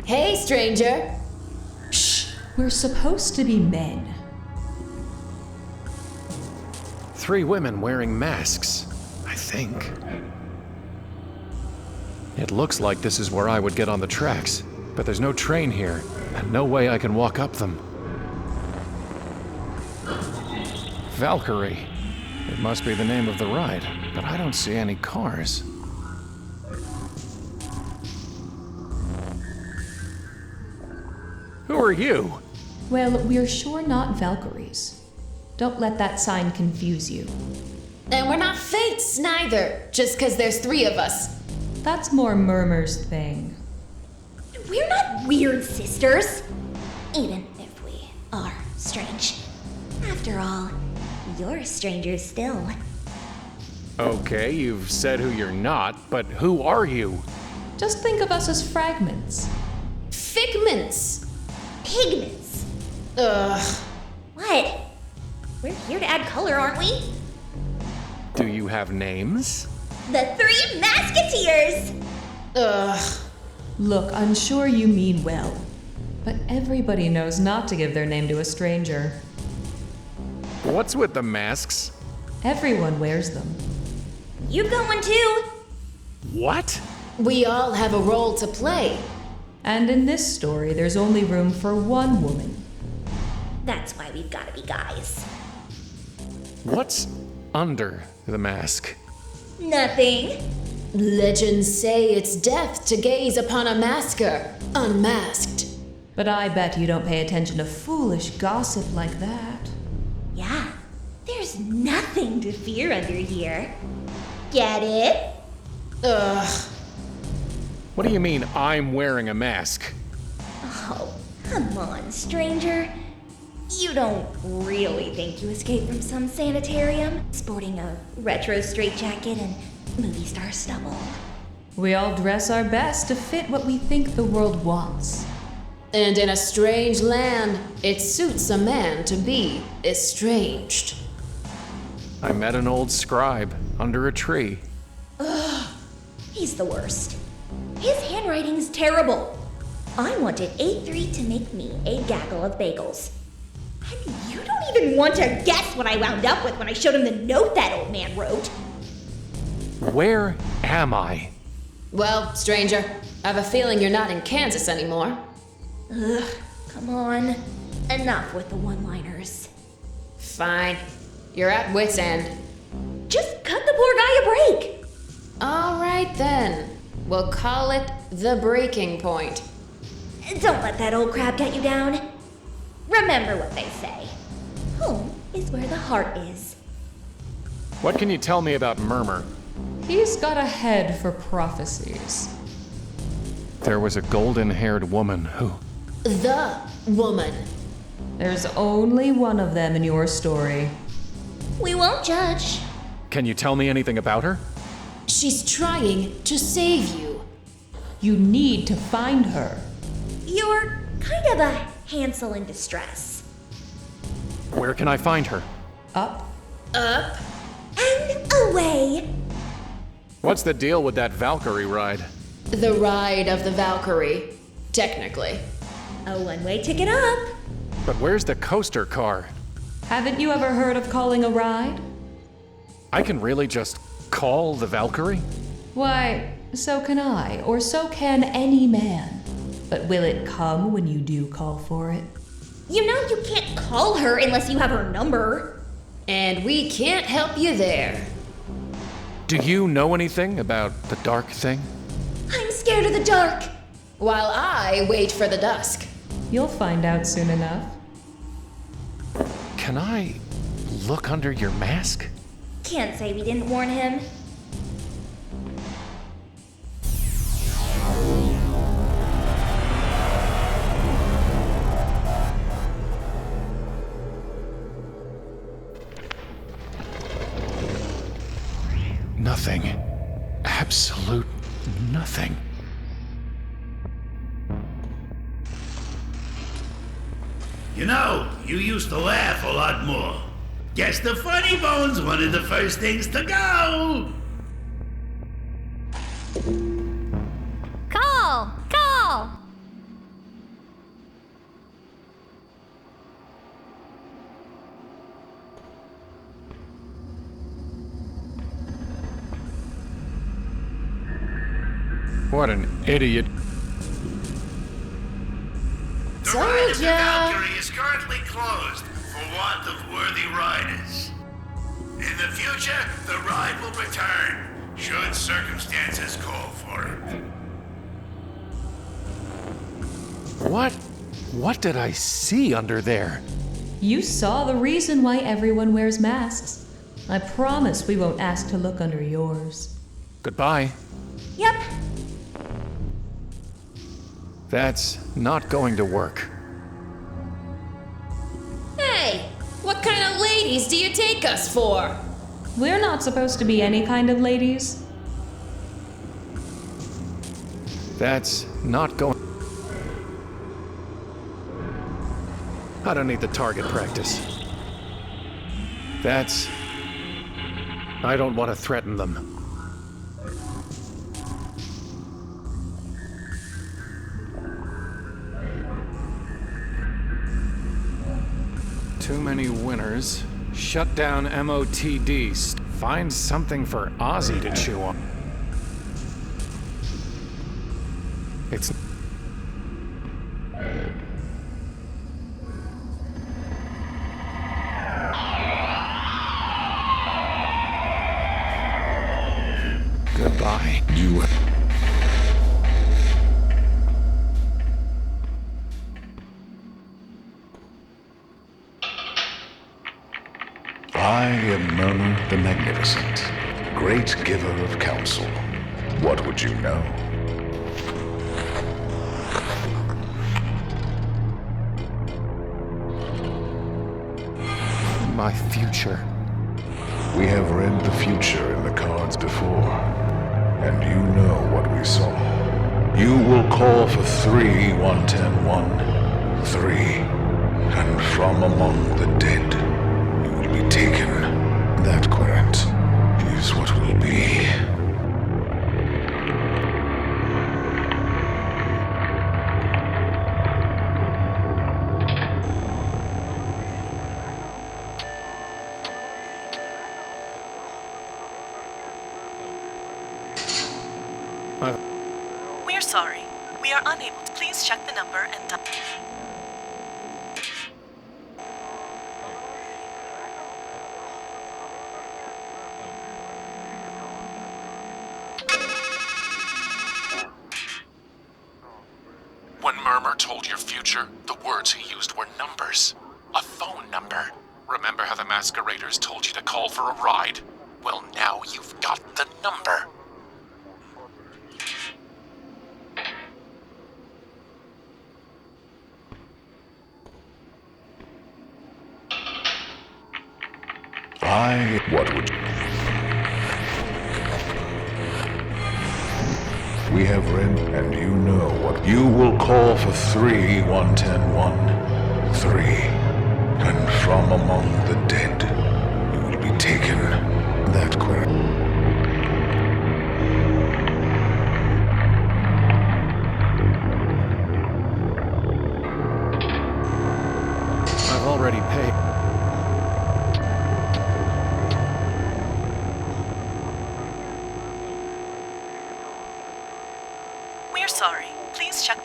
Hey, stranger. Shh, we're supposed to be men. 3 women wearing masks, I think. It looks like this is where I would get on the tracks, but there's no train here, and no way I can walk up them. Valkyrie. It must be the name of the ride, but I don't see any cars. Who are you? Well, we're sure not Valkyries. Don't let that sign confuse you. And we're not fates, neither, just 'cause there's 3 of us. That's more Murmur's thing. We're not weird sisters, even if we are strange. After all, you're strangers still. Okay, you've said who you're not, but who are you? Just think of us as fragments. Figments. pigments. Ugh. What? We're here to add color, aren't we? Do you have names? The Three Musketeers! Ugh. Look, I'm sure you mean well, but everybody knows not to give their name to a stranger. What's with the masks? Everyone wears them. You going too? What? We all have a role to play. And in this story, there's only room for one woman. That's why we've gotta be guys. What's under the mask? Nothing. Legends say it's death to gaze upon a masker, unmasked. But I bet you don't pay attention to foolish gossip like that. Yeah, there's nothing to fear under here. Get it? Ugh. What do you mean I'm wearing a mask? Oh, come on, stranger. You don't really think you escaped from some sanitarium, sporting a retro straitjacket and movie star stubble? We all dress our best to fit what we think the world wants. And in a strange land, it suits a man to be estranged. I met an old scribe under a tree. Ugh, he's the worst. His handwriting's terrible. I wanted A3 to make me a gaggle of bagels. And you don't even want to guess what I wound up with when I showed him the note that old man wrote. Where am I? Well, stranger, I have a feeling you're not in Kansas anymore. Ugh, come on. Enough with the one-liners. Fine. You're at wit's end. Just cut the poor guy a break. All right then. We'll call it the breaking point. Don't let that old crab get you down. Remember what they say. Home is where the heart is. What can you tell me about Murmur? He's got a head for prophecies. There was a golden-haired woman who... The woman. There's only one of them in your story. We won't judge. Can you tell me anything about her? She's trying to save you. You need to find her. You're kind of a Hansel in distress. Where can I find her? Up. Up. And away. What's the deal with that Valkyrie ride? The ride of the Valkyrie, technically. A one-way ticket up. But where's the coaster car? Haven't you ever heard of calling a ride? I can really just call the Valkyrie? Why, so can I, or so can any man. But will it come when you do call for it? You know you can't call her unless you have her number. And we can't help you there. Do you know anything about the dark thing? I'm scared of the dark. While I wait for the dusk. You'll find out soon enough. Can I look under your mask? Can't say we didn't warn him. Nothing. Absolute nothing. You know, you used to laugh a lot more. Guess the funny bone's one of the first things to go. Call! Call! What an idiot. The ride of the Valkyrie is currently closed for want of worthy riders. In the future, the ride will return, should circumstances call for it. What did I see under there? You saw the reason why everyone wears masks. I promise we won't ask to look under yours. Goodbye. Yep. That's not going to work. Hey, what kind of ladies do you take us for? We're not supposed to be any kind of ladies. That's not going... I don't need the target practice. I don't want to threaten them. Too many winners. Shut down MOTD. Find something for Ozzy to chew on. It's... Goodbye. You... I am Murmur the Magnificent, great giver of counsel. What would you know? My future. We have read the future in the cards before, and you know what we saw. You will call for 3-1-10-1, 3, and from among the dead, you will be taken. That, Querent, is what will be. We're sorry. We are unable to. Please check the number and When Murmur told your future, the words he used were numbers. A phone number. Remember how the masqueraders told you to call for a ride? Well, now you've got the number. What would you... We have read, and you know what... You will call for 3-1-10-1, 3, and from among the dead, you will be taken. That, Querent. I've already paid. we're sorry. Please check.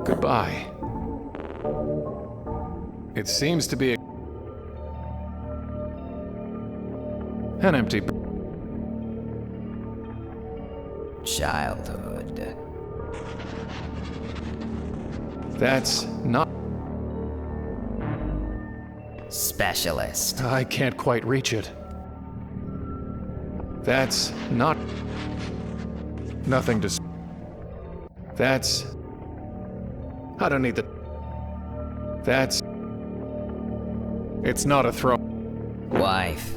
Goodbye. It seems to be an empty... Childhood. That's not... specialist. I can't quite reach it. That's not... nothing to... That's... I don't need the... That's... It's not a throw. Wife.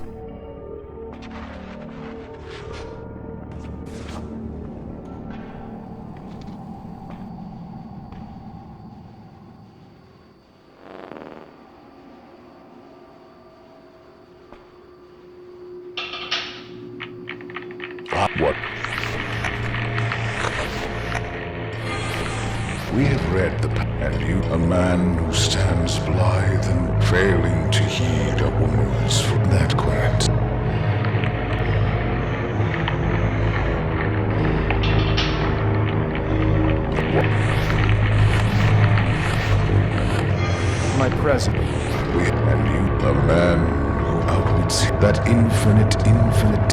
What? We have read the and you, a man who stands blithe and failing to heed a woman's from that quaint. My present. And you, a man who outwits that infinite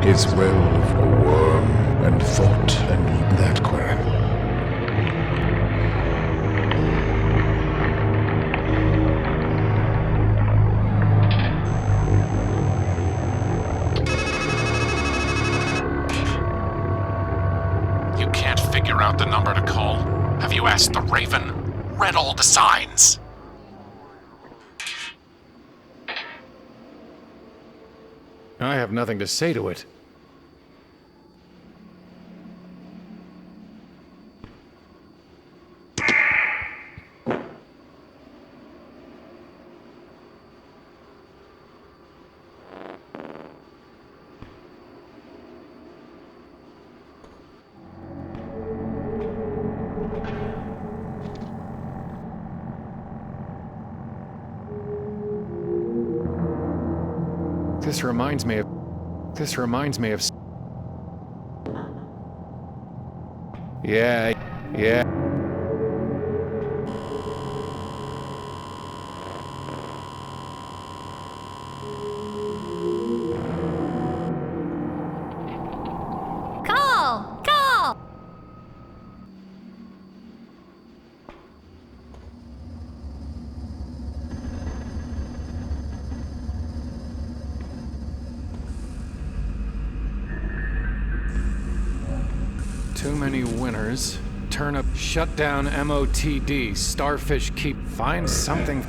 is well a worm and thought and that quaint. You can't figure out the number to call? Have you asked the Raven? Read all the signs? I have nothing to say to it. This reminds me of... Yeah. Call! Too many winners. Turnip. Shut down MOTD. Starfish keep. Find something.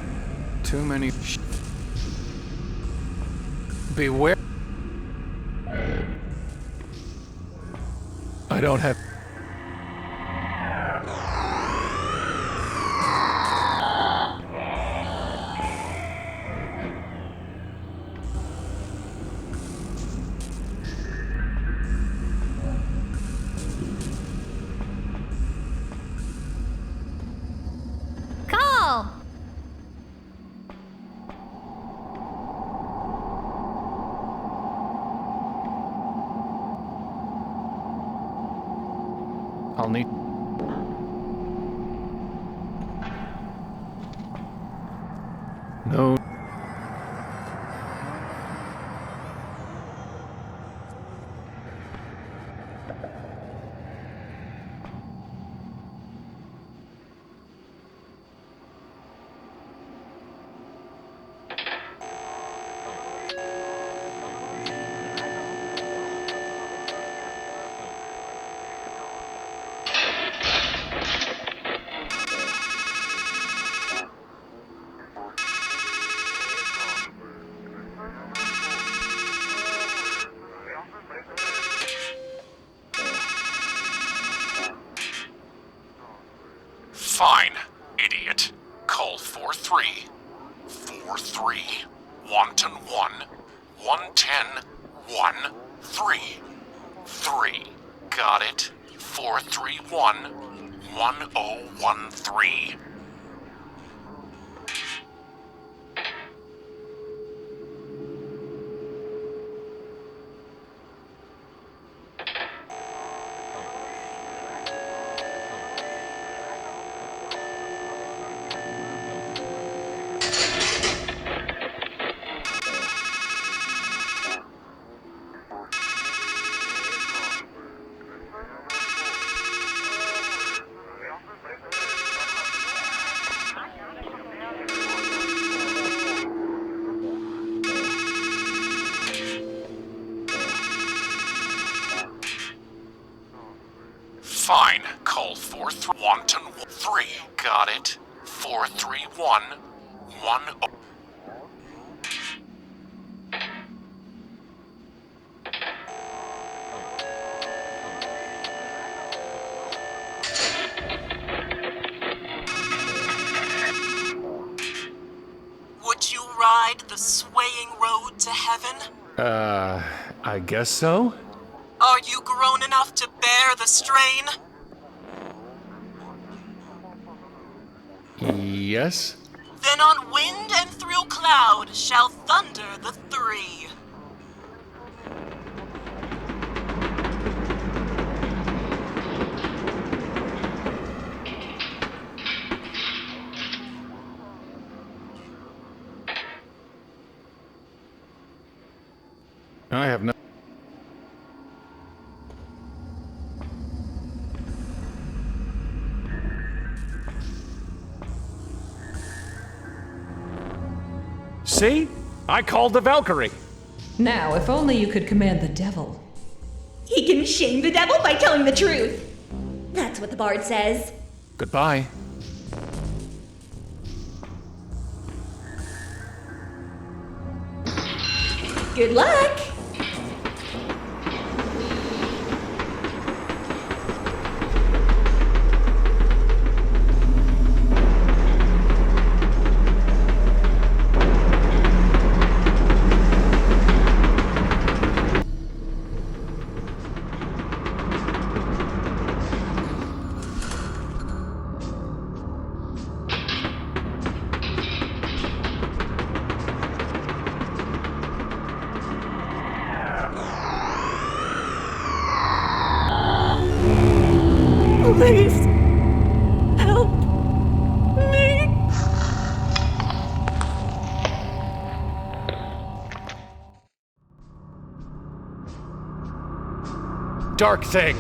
Too many. Beware. I don't have... Call! I'll need... No. Fine, idiot. Call 43. 43. Wanton 1. 110. 1. 3. 3. Got it. 431. 1013. Wanton 3. Got it. 431 10. Would you ride the swaying road to heaven? I guess so? Are you grown enough to bear the strain? Yes? Then on wind and through cloud shall thunder the three. I have no... See? I called the Valkyrie. Now, if only you could command the devil. He can shame the devil by telling the truth. That's what the bard says. Goodbye. Good luck. Please, help me. Dark thing.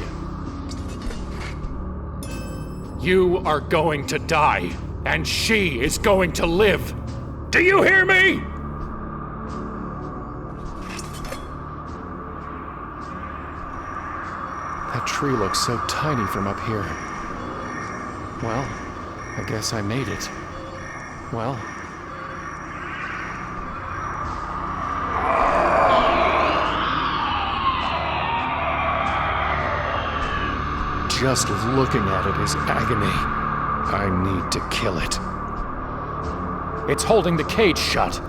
You are going to die, and she is going to live. Do you hear me? That tree looks so tiny from up here. Well, I guess I made it. Well... Just looking at it is agony. I need to kill it. It's holding the cage shut.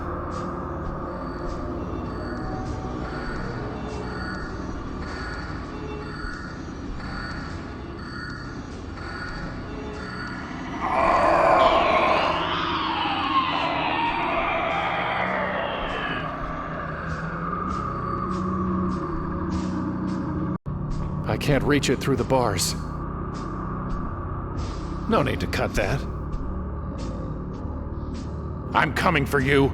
I can't reach it through the bars. No need to cut that. I'm coming for you.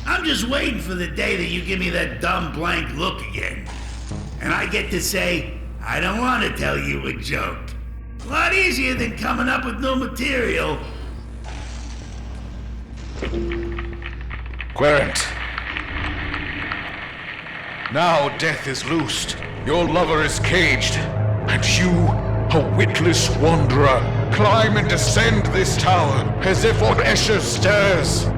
I'm just waiting for the day that you give me that dumb blank look again. And I get to say, I don't want to tell you a joke. A lot easier than coming up with no material. Querent. Now death is loosed. Your lover is caged. And you, a witless wanderer, climb and descend this tower as if on Escher's stairs.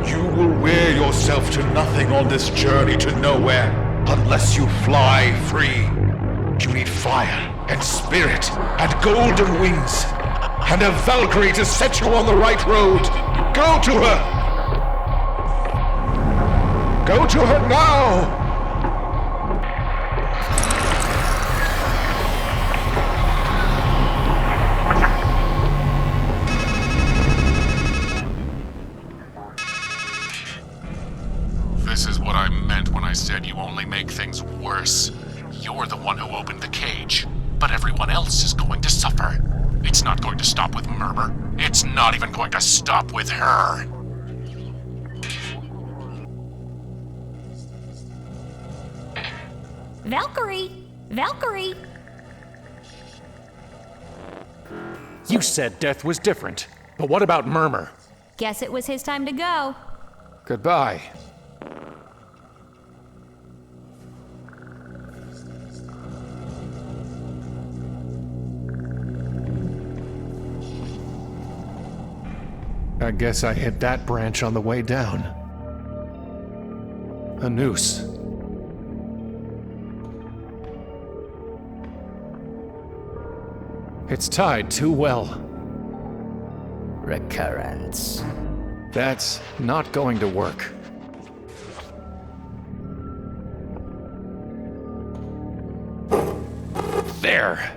You will wear yourself to nothing on this journey to nowhere unless you fly free. You need fire and spirit and golden wings and a Valkyrie to set you on the right road. Go to her! Go to her now! This is what I meant when I said you only make things worse. You're the one who opened the cage, but everyone else is going to suffer. It's not going to stop with Murmur. It's not even going to stop with her. Valkyrie! Valkyrie! You said death was different, but what about Murmur? Guess it was his time to go. Goodbye. I guess I hit that branch on the way down. A noose. It's tied too well. Recurrence. That's not going to work. There!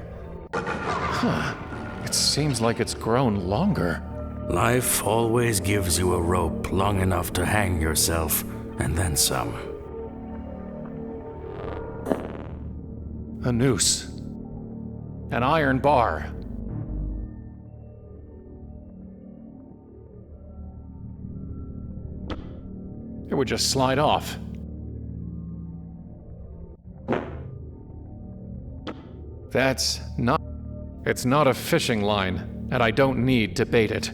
Huh. It seems like it's grown longer. Life always gives you a rope long enough to hang yourself, and then some. A noose. An iron bar. It would just slide off. That's not... It's not a fishing line, and I don't need to bait it.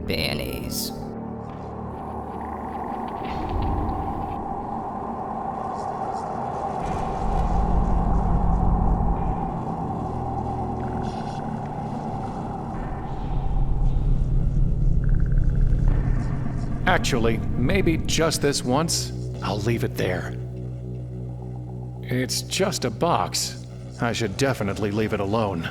Peonies. Actually, maybe just this once, I'll leave it there. It's just a box. I should definitely leave it alone.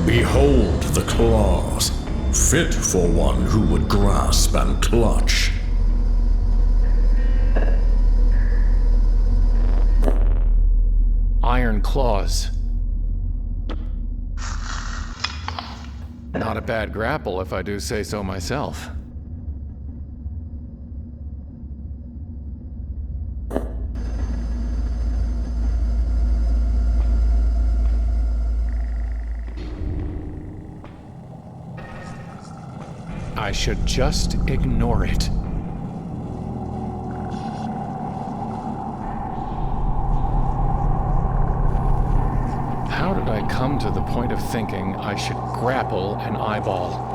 Behold the claws, fit for one who would grasp and clutch. Iron claws. Not a bad grapple, if I do say so myself. I should just ignore it. How did I come to the point of thinking I should grapple an eyeball?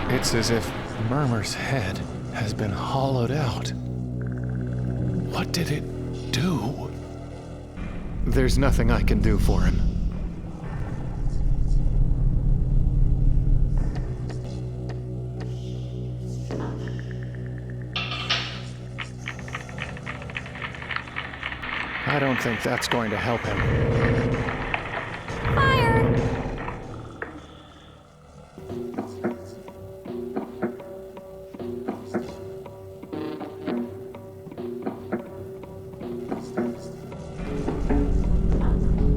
It's as if Murmur's head has been hollowed out. What did it do? There's nothing I can do for him. I don't think that's going to help him. Fire!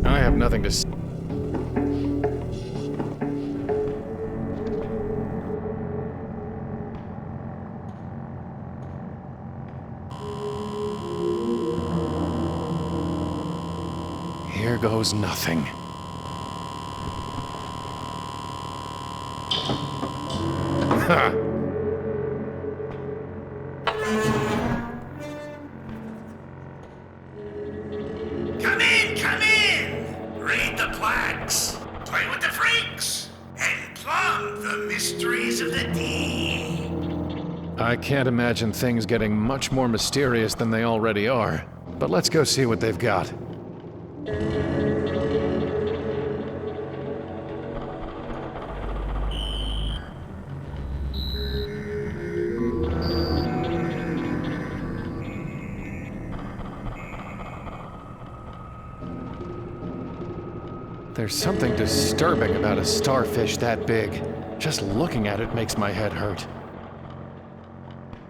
I have nothing to say. Here goes nothing. Ha! I can't imagine things getting much more mysterious than they already are. But let's go see what they've got. There's something disturbing about a starfish that big. Just looking at it makes my head hurt.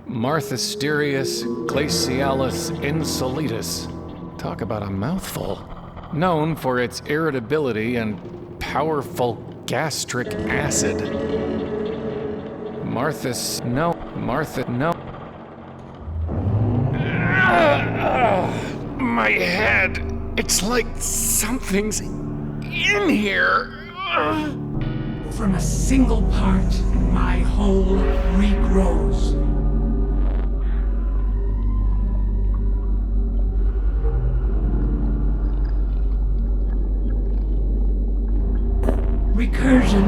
Marthasterius glacialis insolitus. Talk about a mouthful. Known for its irritability and powerful gastric acid. No. My head. It's like something's in here. From a single part, my whole regrows. Recursion,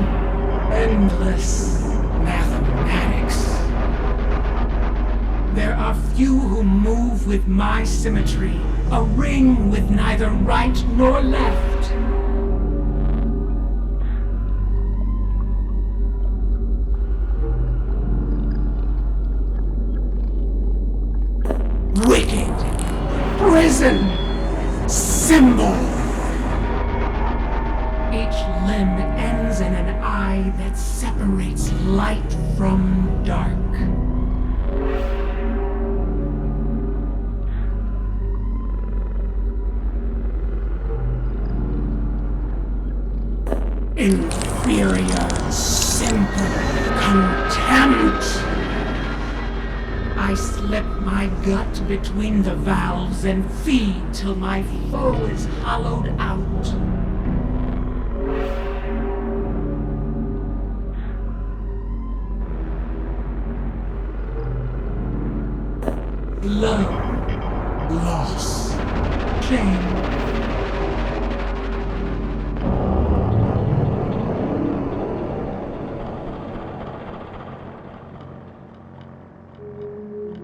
endless mathematics. There are few who move with my symmetry, a ring with neither right nor left. Wicked, prison, symbol. Each limb ends in an eye that separates light from dark. Inferior, simple contempt. I slip my gut between the valves and feed till my foe is hollowed out. Love, loss, shame.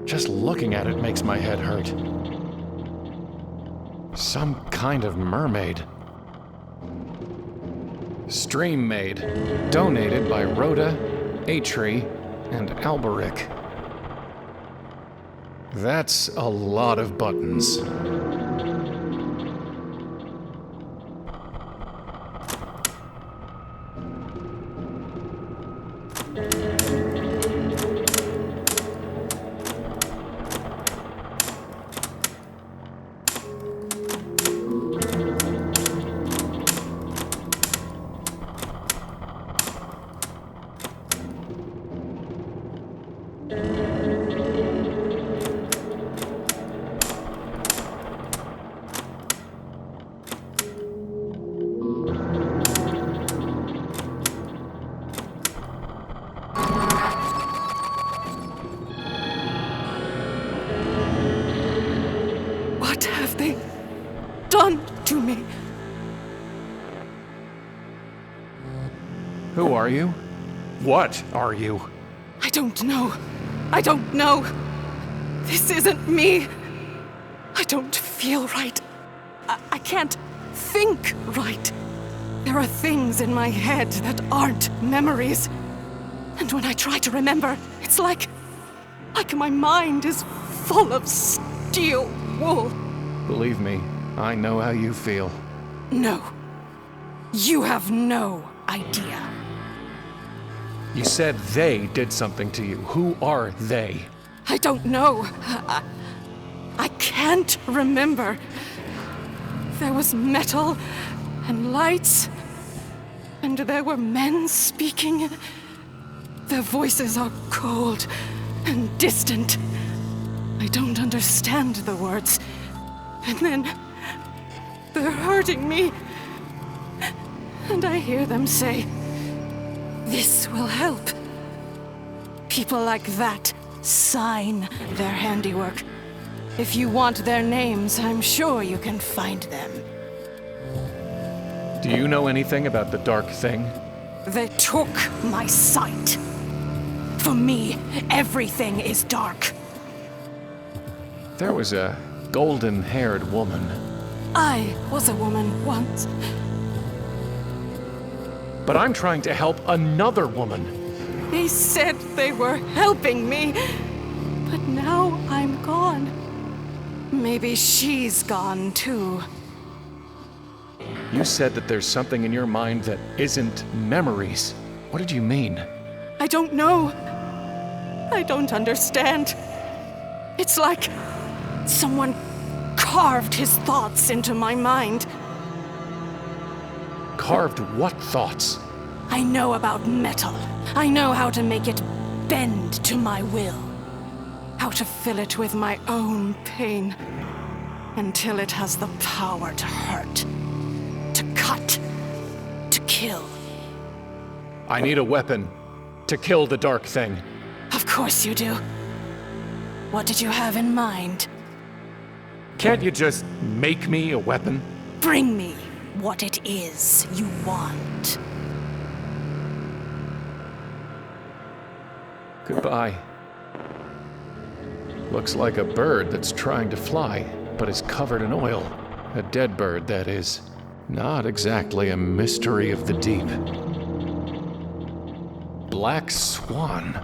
Just looking at it makes my head hurt. Some kind of mermaid. Stream Maid. Donated by Rhoda, Atri, and Alberic. That's a lot of buttons. Who are you? What are you? I don't know. I don't know. This isn't me. I don't feel right. I can't think right. There are things in my head that aren't memories. And when I try to remember, it's like my mind is full of steel wool. Believe me, I know how you feel. No. You have no idea. You said they did something to you. Who are they? I don't know. I can't remember. There was metal and lights, and there were men speaking. Their voices are cold and distant. I don't understand the words. And then they're hurting me. And I hear them say, "This will help." People like that sign their handiwork. If you want their names, I'm sure you can find them. Do you know anything about the Dark Thing? They took my sight. For me, everything is dark. There was a golden-haired woman. I was a woman once. But I'm trying to help another woman. They said they were helping me, but now I'm gone. Maybe she's gone too. You said that there's something in your mind that isn't memories. What did you mean? I don't know. I don't understand. It's like someone carved his thoughts into my mind. Carved what thoughts? I know about metal. I know how to make it bend to my will. How to fill it with my own pain. Until it has the power to hurt. To cut. To kill. I need a weapon. To kill the dark thing. Of course you do. What did you have in mind? Can't you just make me a weapon? Bring me what it is you want. Goodbye. Looks like a bird that's trying to fly, but is covered in oil. A dead bird, that is. Not exactly a mystery of the deep. Black swan.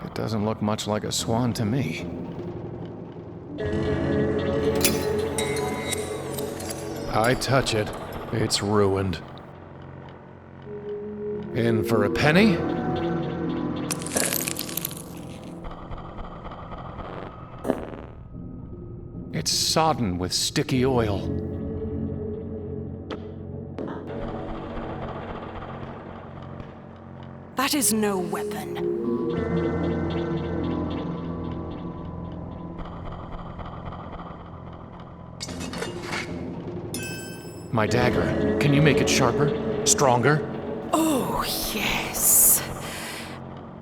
It doesn't look much like a swan to me. I touch it, it's ruined. In for a penny? It's sodden with sticky oil. That is no weapon. My dagger. Can you make it sharper? Stronger? Oh, yes.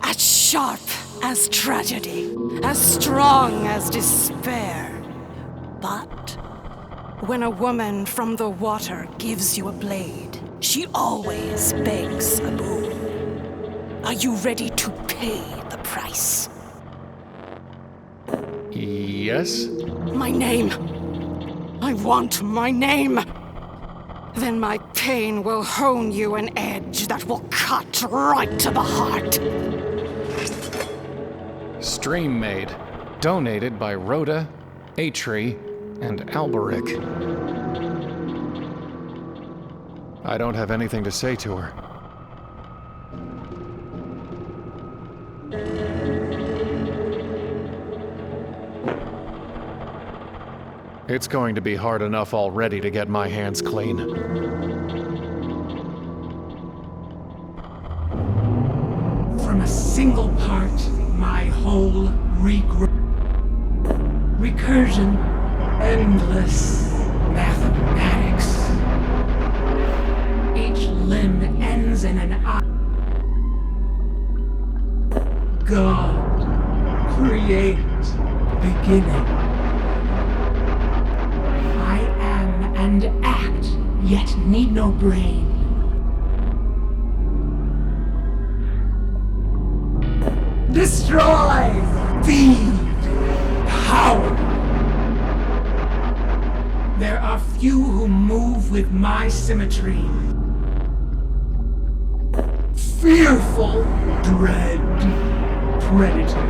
As sharp as tragedy. As strong as despair. But when a woman from the water gives you a blade, she always begs a boon. Are you ready to pay the price? Yes? My name. I want my name. Then my pain will hone you an edge that will cut right to the heart. Stream made. Donated by Rhoda, Atri, and Alberic. I don't have anything to say to her. It's going to be hard enough already to get my hands clean. From a single part, my whole recursion, endless mathematics. Each limb ends in an eye. God, create, beginning. I am and act, yet need no brain. Destroy! Feed! Power! There are few who move with my symmetry. Fearful, dread, predator.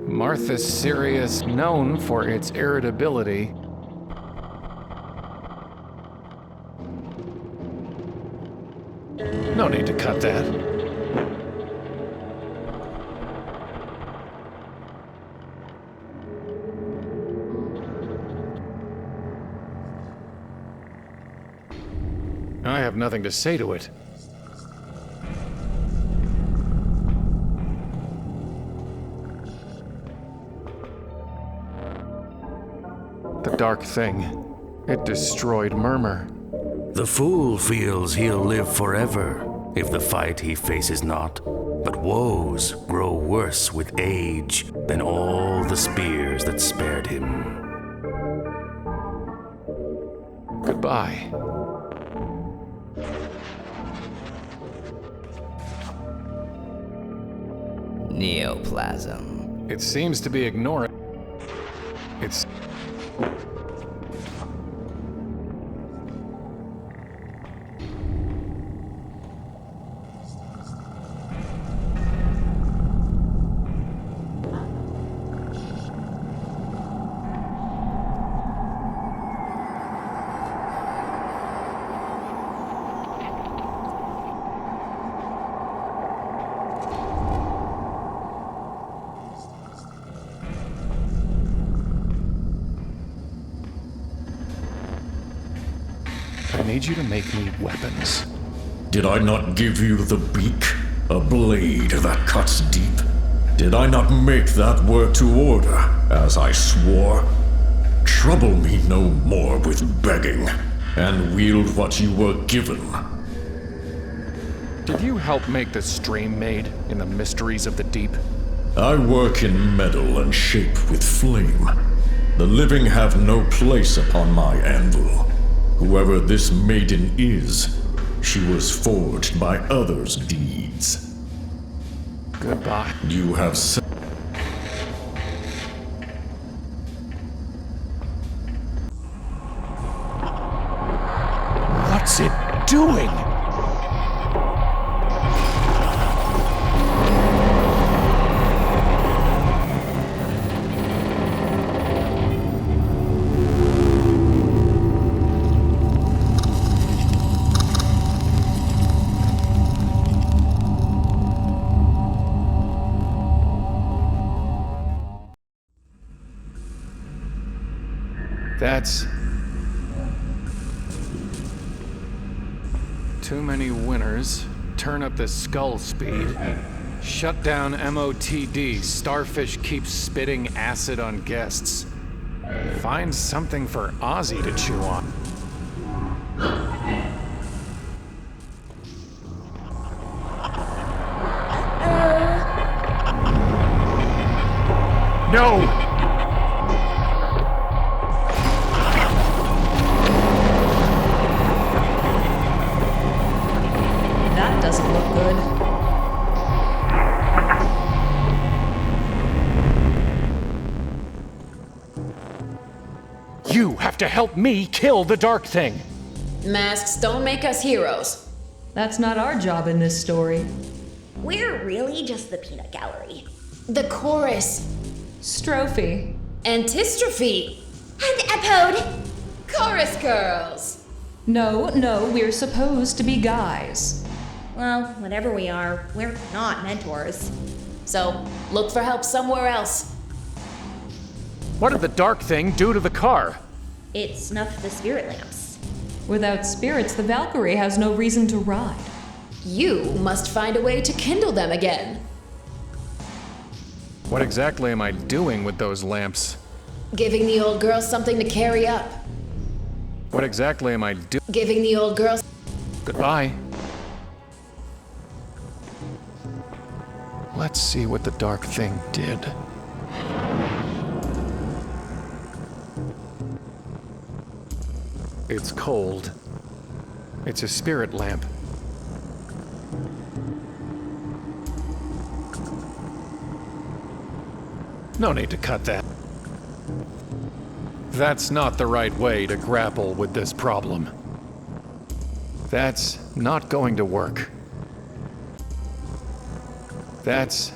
Martha's Sirius, known for its irritability. No need to cut that. I have nothing to say to it. The dark thing. It destroyed Murmur. The fool feels he'll live forever if the fight he faces not. But woes grow worse with age than all the spears that spared him. Goodbye. Neoplasm. It seems to be ignoring. It's. I need you to make me weapons. Did I not give you the beak? A blade that cuts deep? Did I not make that work to order, as I swore? Trouble me no more with begging, and wield what you were given. Did you help make the stream made in the mysteries of the deep? I work in metal and shape with flame. The living have no place upon my anvil. Whoever this maiden is, she was forged by others' deeds. Goodbye. You have What's it doing? That's too many winners. Turn up the skull speed. Shut down MOTD. Starfish keeps spitting acid on guests. Find something for Ozzy to chew on. No! Doesn't look good. You have to help me kill the Dark Thing! Masks don't make us heroes. That's not our job in this story. We're really just the peanut gallery. The chorus. Strophe. Antistrophe. And epode. Chorus girls. No, we're supposed to be guys. Well, whatever we are, we're not mentors. So, look for help somewhere else. What did the Dark Thing do to the car? It snuffed the spirit lamps. Without spirits, the Valkyrie has no reason to ride. You must find a way to kindle them again. What exactly am I doing with those lamps? Giving the old girl something to carry up. What exactly am I doing? Giving the old girl... Goodbye. Let's see what the Dark Thing did. It's cold. It's a spirit lamp. No need to cut that. That's not the right way to grapple with this problem. That's not going to work. That's...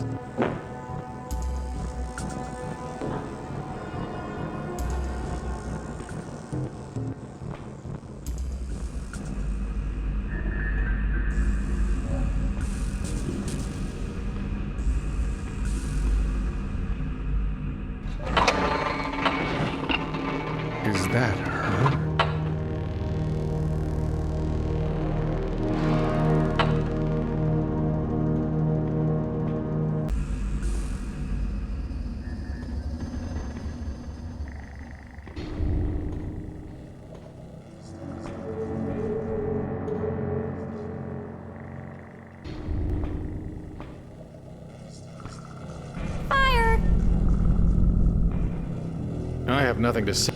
Is that her? Fire! I have nothing to say.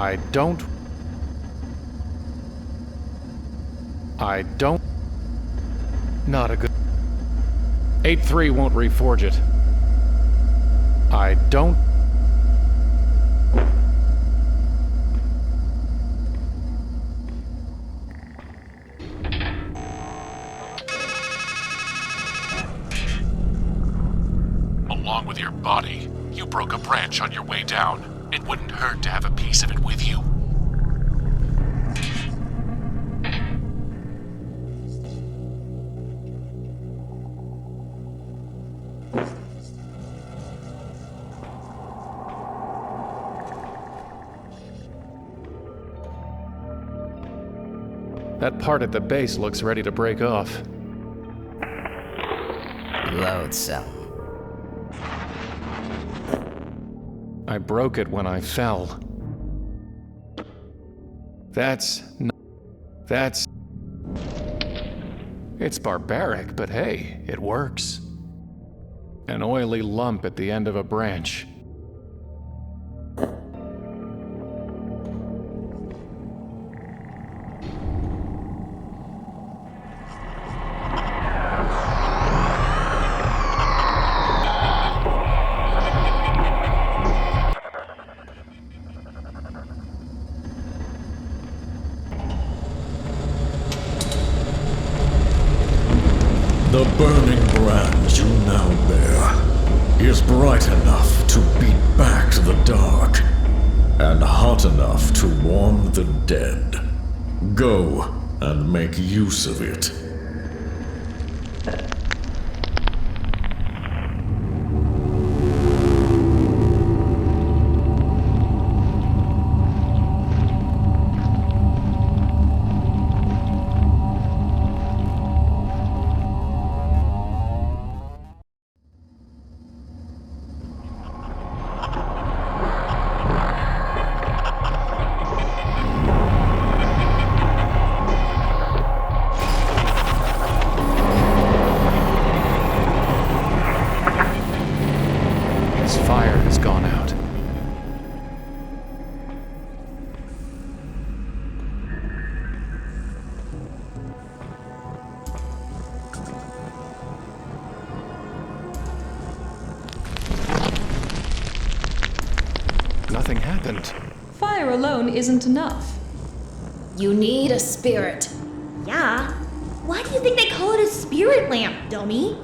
I don't. Not a good. 8-3 won't reforge it. I don't. Along with your body, you broke a branch on your way down. It wouldn't hurt to have a piece of it with you. That part at the base looks ready to break off. Loathsome. I broke it when I fell. That's... It's barbaric, but hey, it works. An oily lump at the end of a branch. The burning brand you now bear is bright enough to beat back the dark, and hot enough to warm the dead. Go and make use of it. Fire has gone out. Nothing happened. Fire alone isn't enough. You need a spirit. Yeah. Why do you think they call it a spirit lamp, dummy?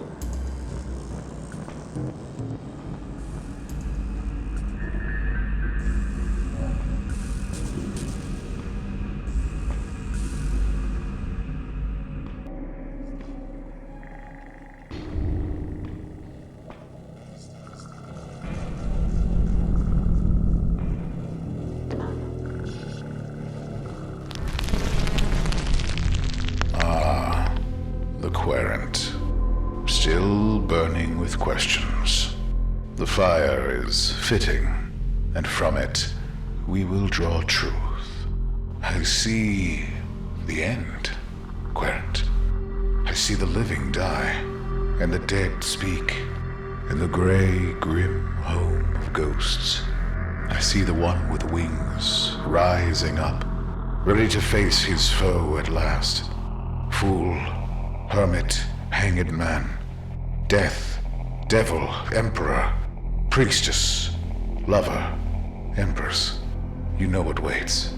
The querent, still burning with questions. The fire is fitting, and from it we will draw truth. I see the end, querent. I see the living die, and the dead speak, in the gray, grim home of ghosts. I see the one with wings rising up, ready to face his foe at last. Fool, hermit, hanged man, death, devil, emperor, priestess, lover, empress. You know what waits.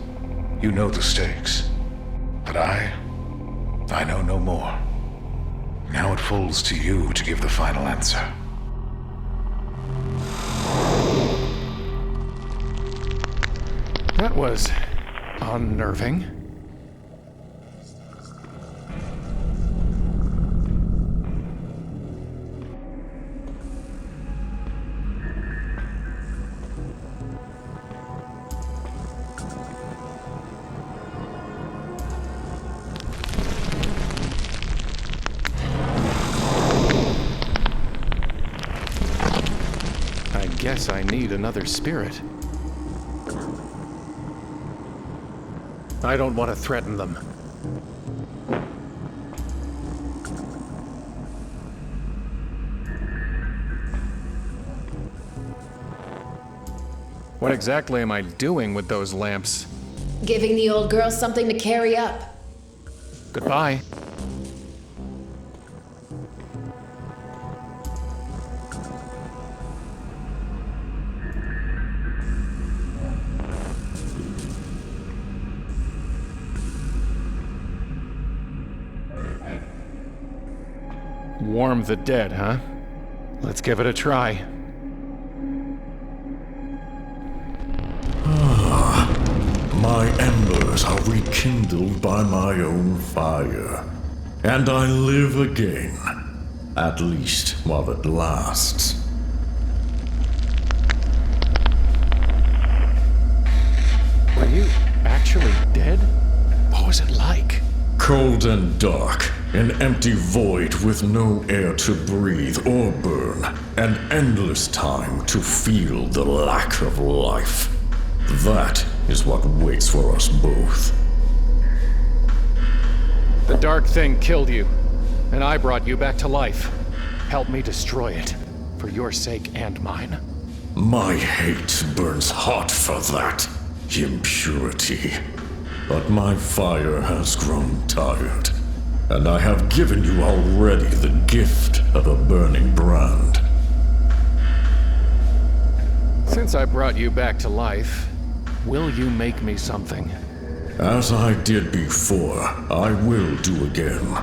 You know the stakes. But I know no more. Now it falls to you to give the final answer. That was unnerving. I guess I need another spirit. I don't want to threaten them. What exactly am I doing with those lamps? Giving the old girl something to carry up. Goodbye. Warm the dead, huh? Let's give it a try. My embers are rekindled by my own fire, and I live again, at least while it lasts. Were you actually dead? What was it like? Cold and dark, an empty void with no air to breathe or burn, and endless time to feel the lack of life. That is what waits for us both. The dark thing killed you, and I brought you back to life. Help me destroy it, for your sake and mine. My hate burns hot for that impurity. But my fire has grown tired, and I have given you already the gift of a burning brand. Since I brought you back to life, will you make me something? As I did before, I will do again,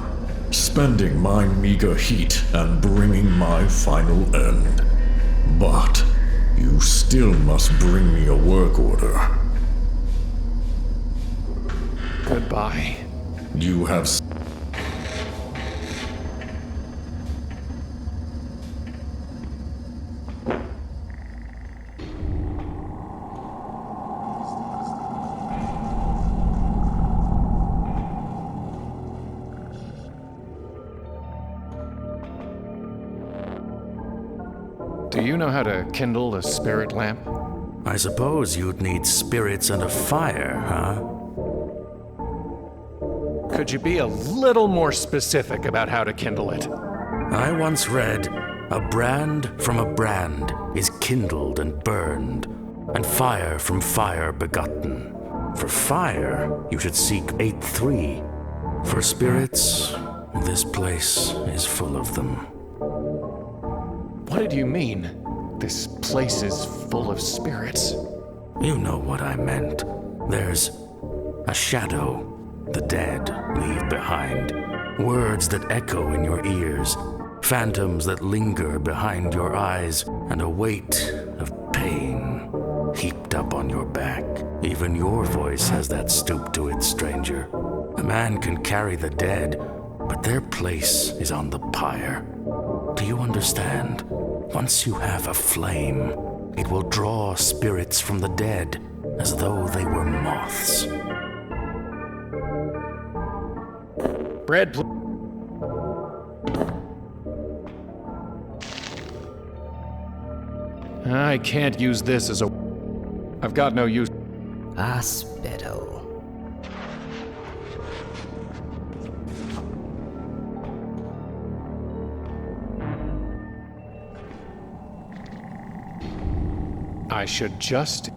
spending my meager heat and bringing my final end. But you still must bring me a work order. Goodbye. You have... Do you know how to kindle a spirit lamp? I suppose you'd need spirits and a fire, huh? Could you be a little more specific about how to kindle it? I once read, a brand from a brand is kindled and burned, and fire from fire begotten. For fire, you should seek 8-3. For spirits, this place is full of them. What did you mean? This place is full of spirits. You know what I meant. There's a shadow the dead leave behind. Words that echo in your ears. Phantoms that linger behind your eyes. And a weight of pain heaped up on your back. Even your voice has that stoop to it, stranger. A man can carry the dead, but their place is on the pyre. Do you understand? Once you have a flame, it will draw spirits from the dead as though they were moths. Bread, I can't use this as a... I've got no use... Hospital. I should just...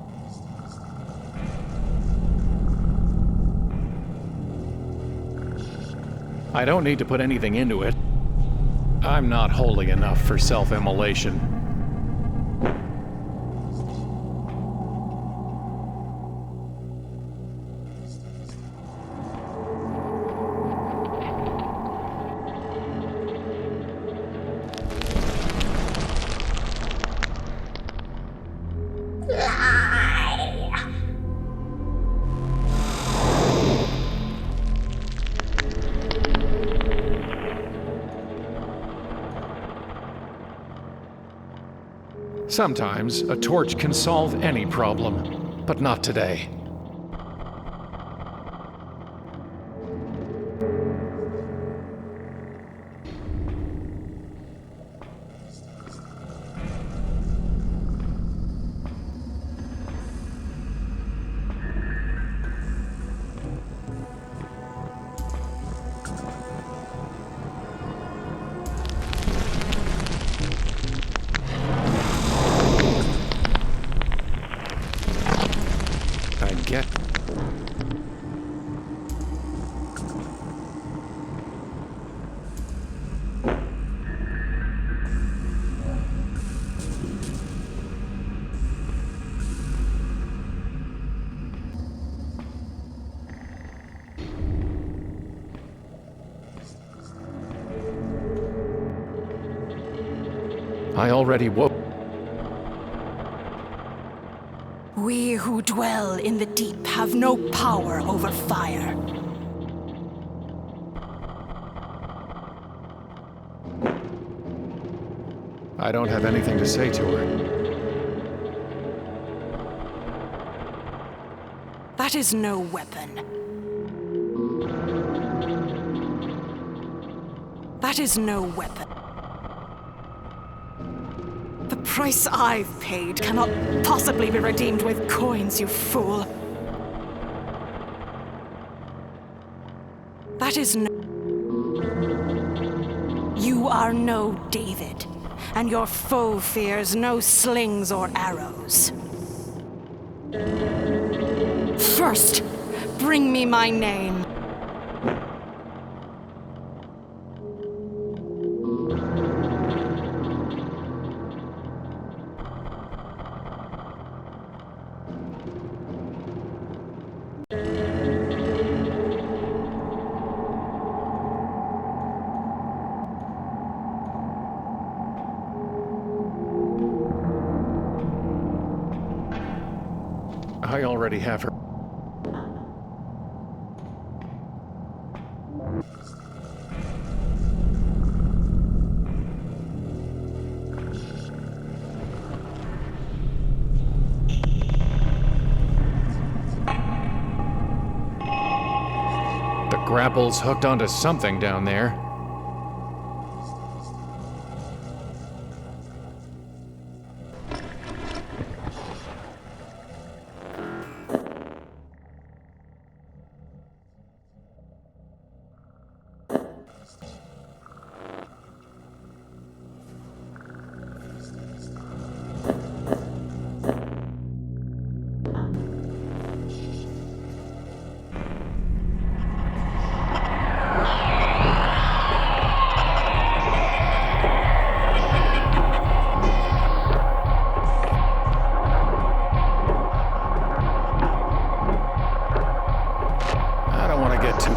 I don't need to put anything into it. I'm not holy enough for self-immolation. Sometimes a torch can solve any problem, but not today. I already woke. We who dwell in the deep have no power over fire. I don't have anything to say to her. That is no weapon. That is no weapon. The price I've paid cannot possibly be redeemed with coins, you fool. That is no... You are no David, and your foe fears no slings or arrows. First, bring me my name. I already have her. The grapple's hooked onto something down there.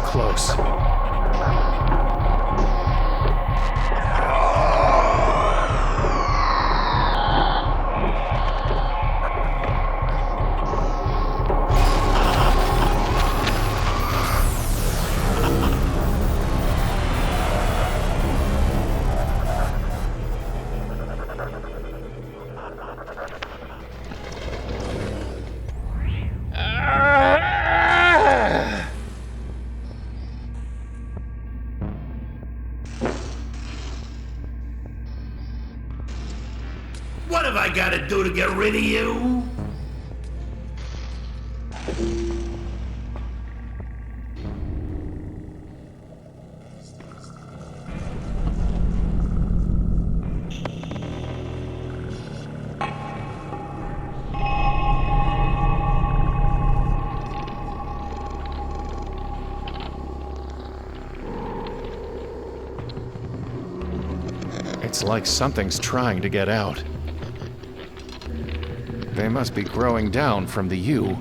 Close. What have I got to do to get rid of you? It's like something's trying to get out. They must be growing down from the U.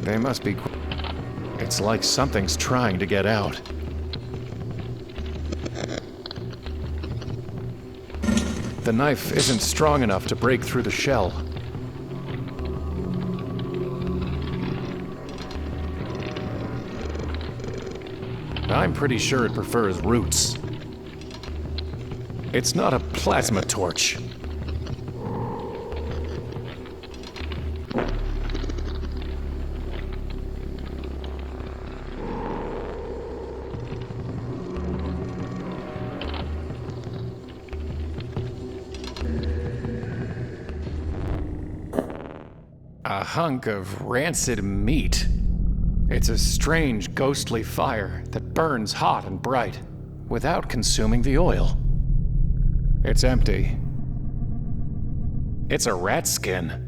They must be... It's like something's trying to get out. The knife isn't strong enough to break through the shell. I'm pretty sure it prefers roots. It's not a plasma torch. A hunk of rancid meat. It's a strange, ghostly fire that burns hot and bright without consuming the oil. It's empty. It's a rat skin.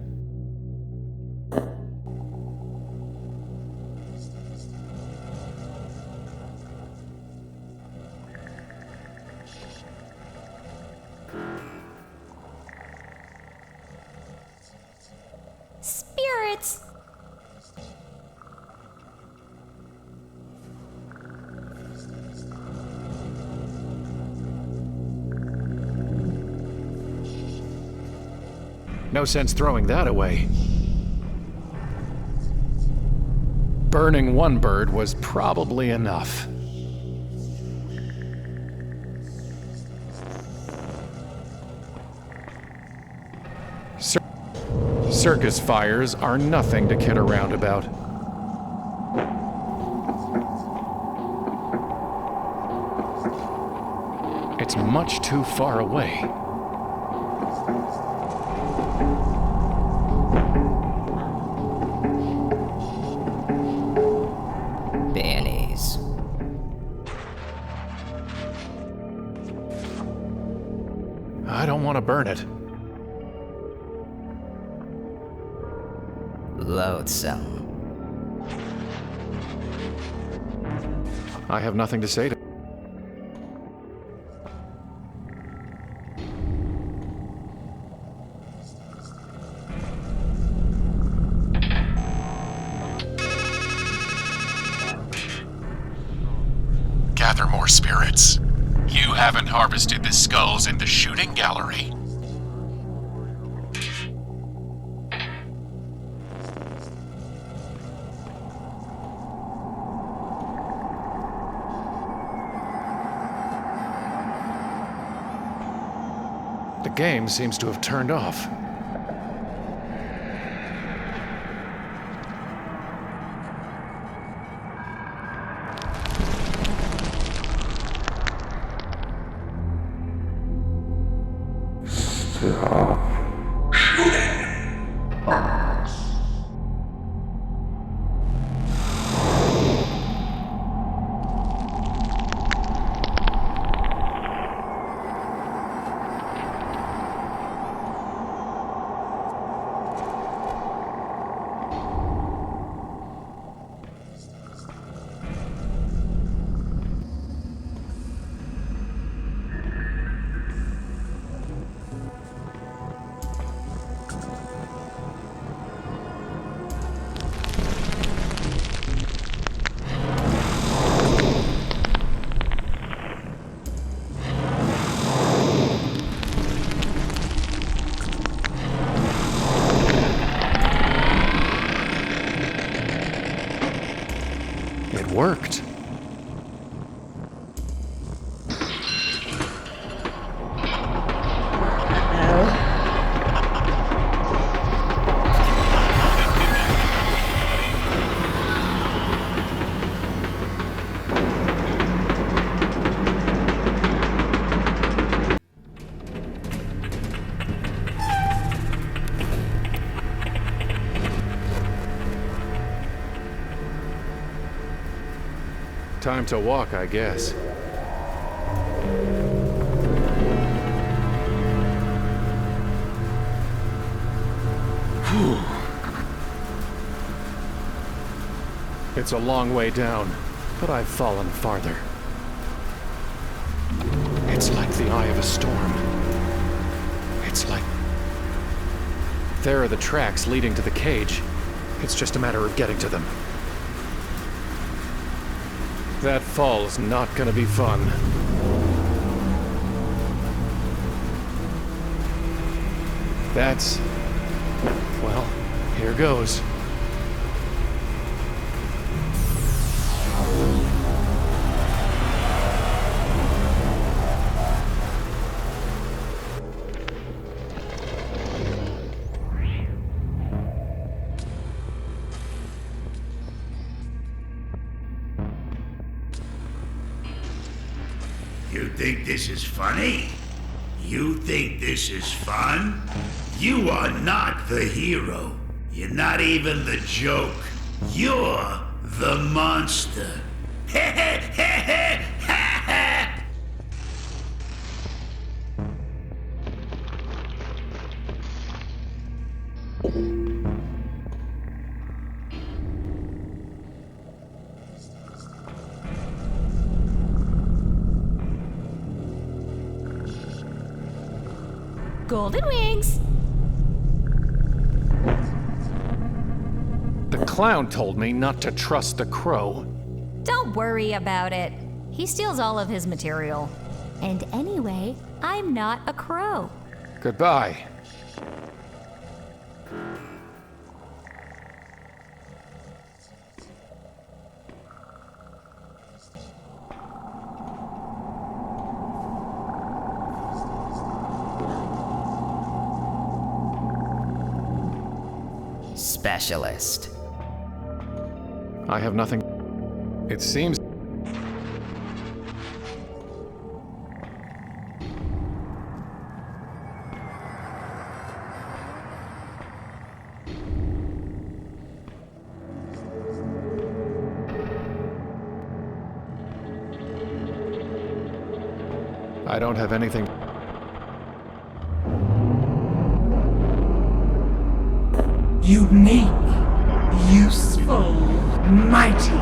Spirits! No sense throwing that away. Burning one bird was probably enough. Circus fires are nothing to kid around about. It's much too far away. Bannies. I don't want to burn it. Loathsome. I have nothing to say to. Gather more spirits. You haven't harvested the skulls in the shooting gallery. The game seems to have turned off. It worked. Time to walk, I guess. Whew. It's a long way down, but I've fallen farther. It's like the eye of a storm. It's like... There are the tracks leading to the cage. It's just a matter of getting to them. That fall's not gonna be fun. That's... well, here goes. You think this is funny? You think this is fun? You are not the hero. You're not even the joke. You're the monster. Golden wings! The clown told me not to trust the crow. Don't worry about it. He steals all of his material. And anyway, I'm not a crow. Goodbye. specialist. I have nothing. It seems. I don't have anything. Unique, useful, mighty.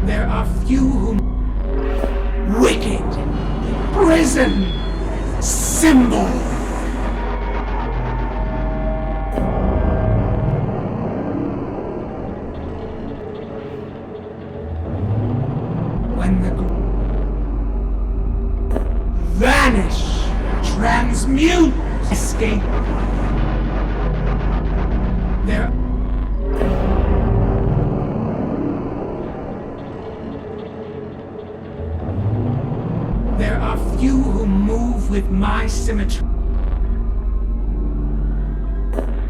There are few who... Wicked, prison, symbol. When the... Vanish, transmute, escape. There are few who move with my symmetry.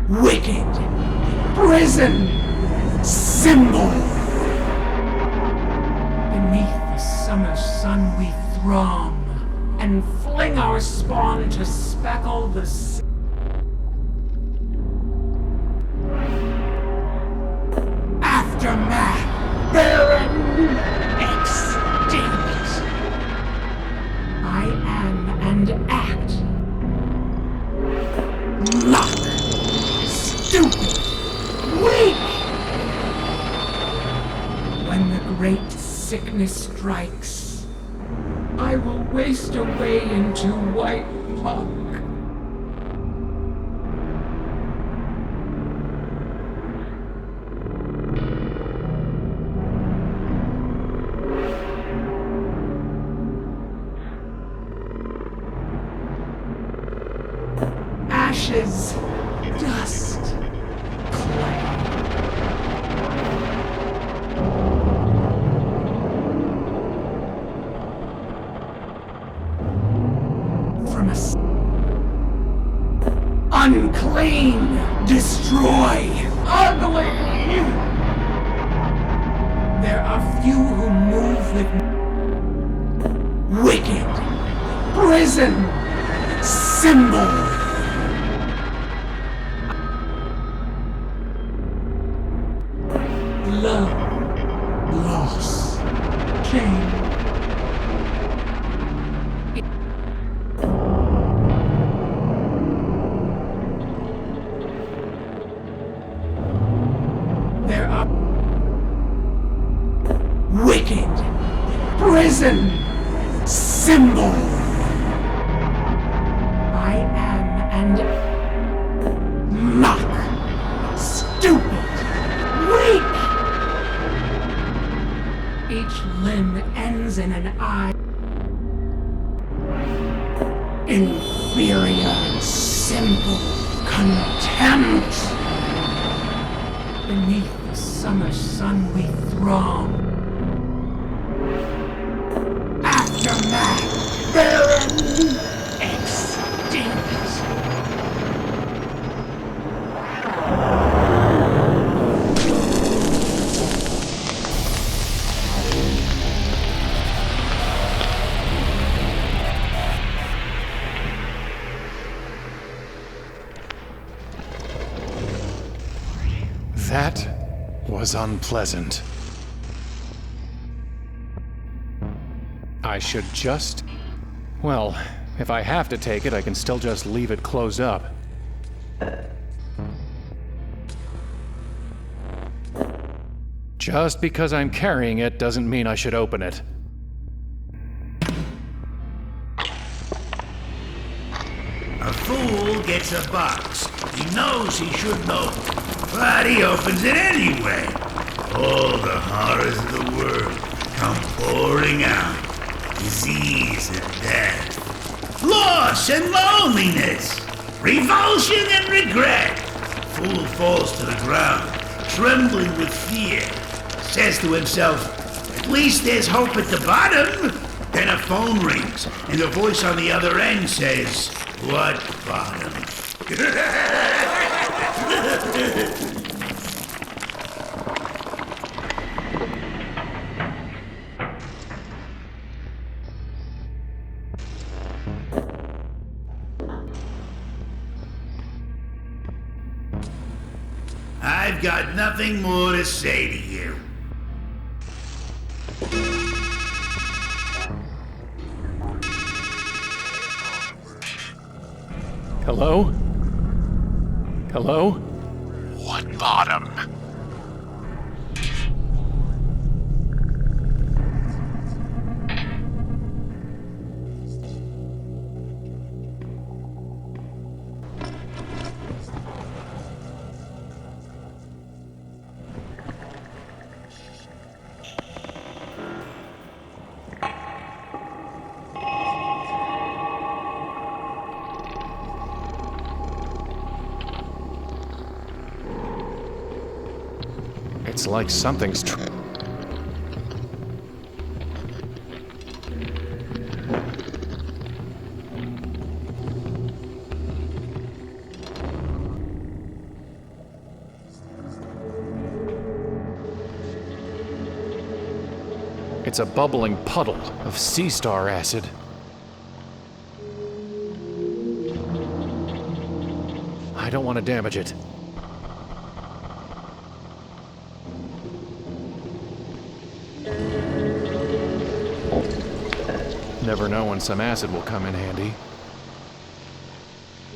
Wicked, prison, symbol. Beneath the summer sun we throng and fling our spawn to speckle the sea. Aftermath, barren, extinct. I am and act. Mock, stupid, weak. When the great sickness strikes, I will waste away into white muck. Ashes, dust, clay. From a unclean, destroy, ugly. There are few who move with wicked, prison, symbol. Love, loss, shame. There are wicked, prison, symbol. I am and mock, stupid, weak. Each limb ends in an eye. Inferior, simple contempt. Beneath the summer sun we throng. Aftermath, barren, extinct. That was unpleasant. I should just... Well, if I have to take it, I can still just leave it closed up. Just because I'm carrying it doesn't mean I should open it. A fool gets a box. He knows he shouldn't open it, but he opens it anyway. All the horrors of the world come pouring out. Disease and death. Loss and loneliness. Revulsion and regret. Fool falls to the ground, trembling with fear. Says to himself, at least there's hope at the bottom. Then a phone rings, and a voice on the other end says, what bottom? I've got nothing more to say to you. Hello? Hello? What bottom? It's like something's It's a bubbling puddle of sea star acid. I don't want to damage it. Never know when some acid will come in handy.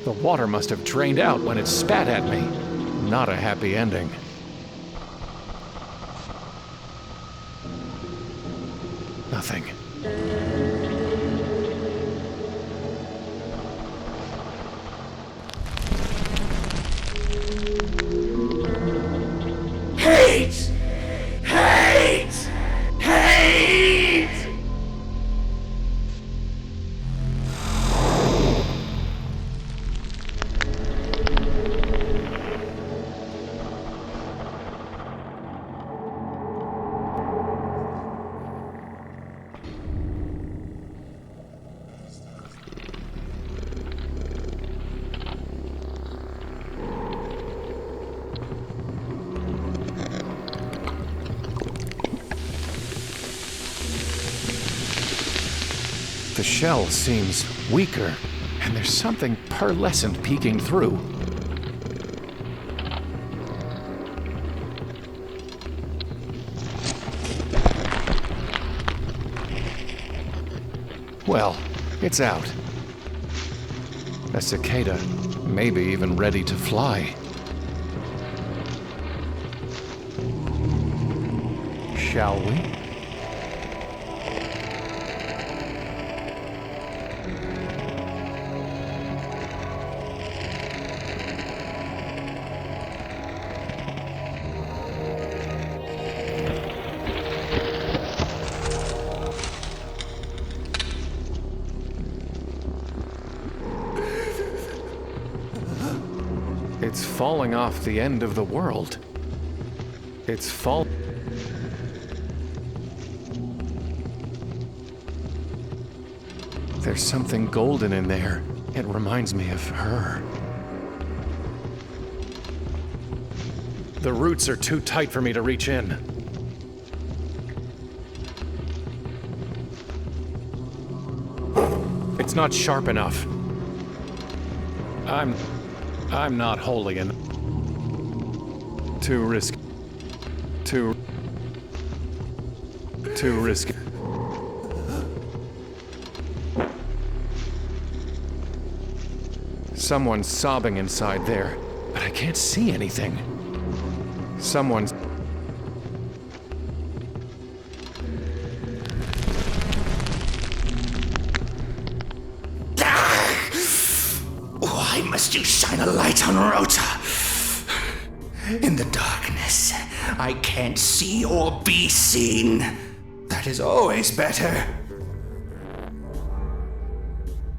The water must have drained out when it spat at me. Not a happy ending. Nothing. Hate! Hate! Hate! The shell seems weaker, and there's something pearlescent peeking through. Well, it's out. A cicada, maybe even ready to fly. Shall we? It's falling off the end of the world. It's fall. There's something golden in there. It reminds me of her. The roots are too tight for me to reach in. It's not sharp enough. I'm not wholly in. Too risky. Too risky. Someone's sobbing inside there, but I can't see anything. Someone's... Why must you shine a light on Rota? In the darkness, I can't see or be seen. That is always better.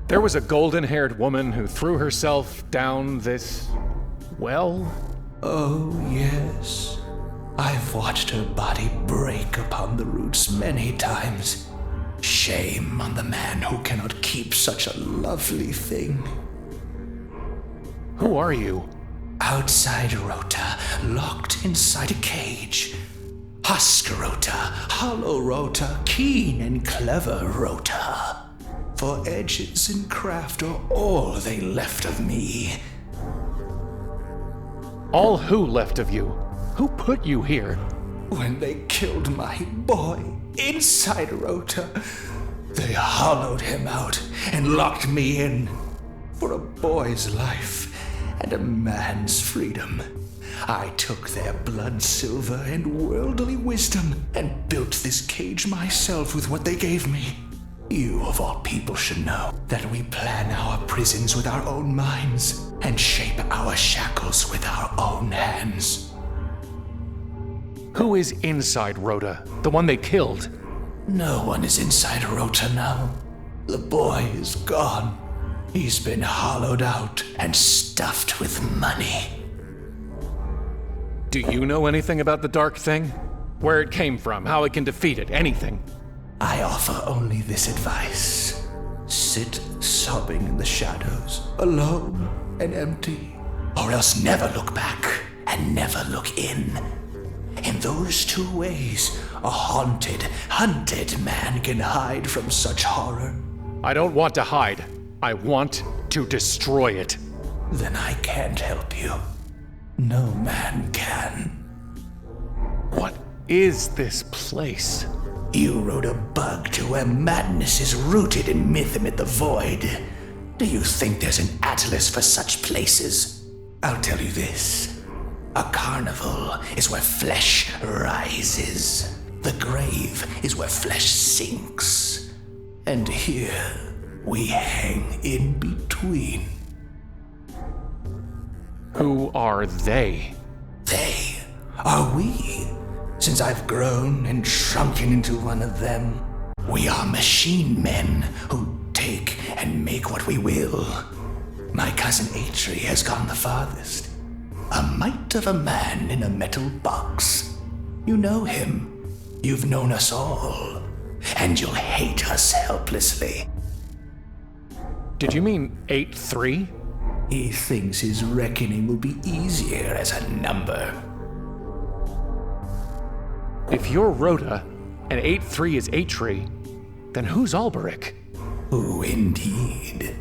There was a golden-haired woman who threw herself down this... well? Oh, yes. I've watched her body break upon the roots many times. Shame on the man who cannot keep such a lovely thing. Who are you? Outside Rota, locked inside a cage. Husk Rota, hollow Rota, keen and clever Rota. For edges and craft are all they left of me. All who left of you? Who put you here? When they killed my boy inside Rota, they hollowed him out and locked me in. For a boy's life and a man's freedom, I took their blood silver and worldly wisdom and built this cage myself with what they gave me. You, of all people, should know that we plan our prisons with our own minds and shape our shackles with our own hands. Who is inside Rhoda? The one they killed? No one is inside Rota now. The boy is gone. He's been hollowed out and stuffed with money. Do you know anything about the Dark Thing? Where it came from, how it can defeat it, anything? I offer only this advice. Sit sobbing in the shadows, alone and empty, or else never look back and never look in. In those two ways, a haunted, hunted man can hide from such horror. I don't want to hide. I want to destroy it. Then I can't help you. No man can. What is this place? You rode a bug to where madness is rooted in myth amid the void. Do you think there's an atlas for such places? I'll tell you this. A carnival is where flesh rises. The grave is where flesh sinks. And here we hang in between. Who are they? They are we. Since I've grown and shrunken into one of them, we are machine men who take and make what we will. My cousin Atri has gone the farthest. A mite of a man in a metal box. You know him. You've known us all. And you'll hate us helplessly. Did you mean 8-3? He thinks his reckoning will be easier as a number. If you're Rhoda and 8-3 is Atri, then who's Alberic? Who indeed?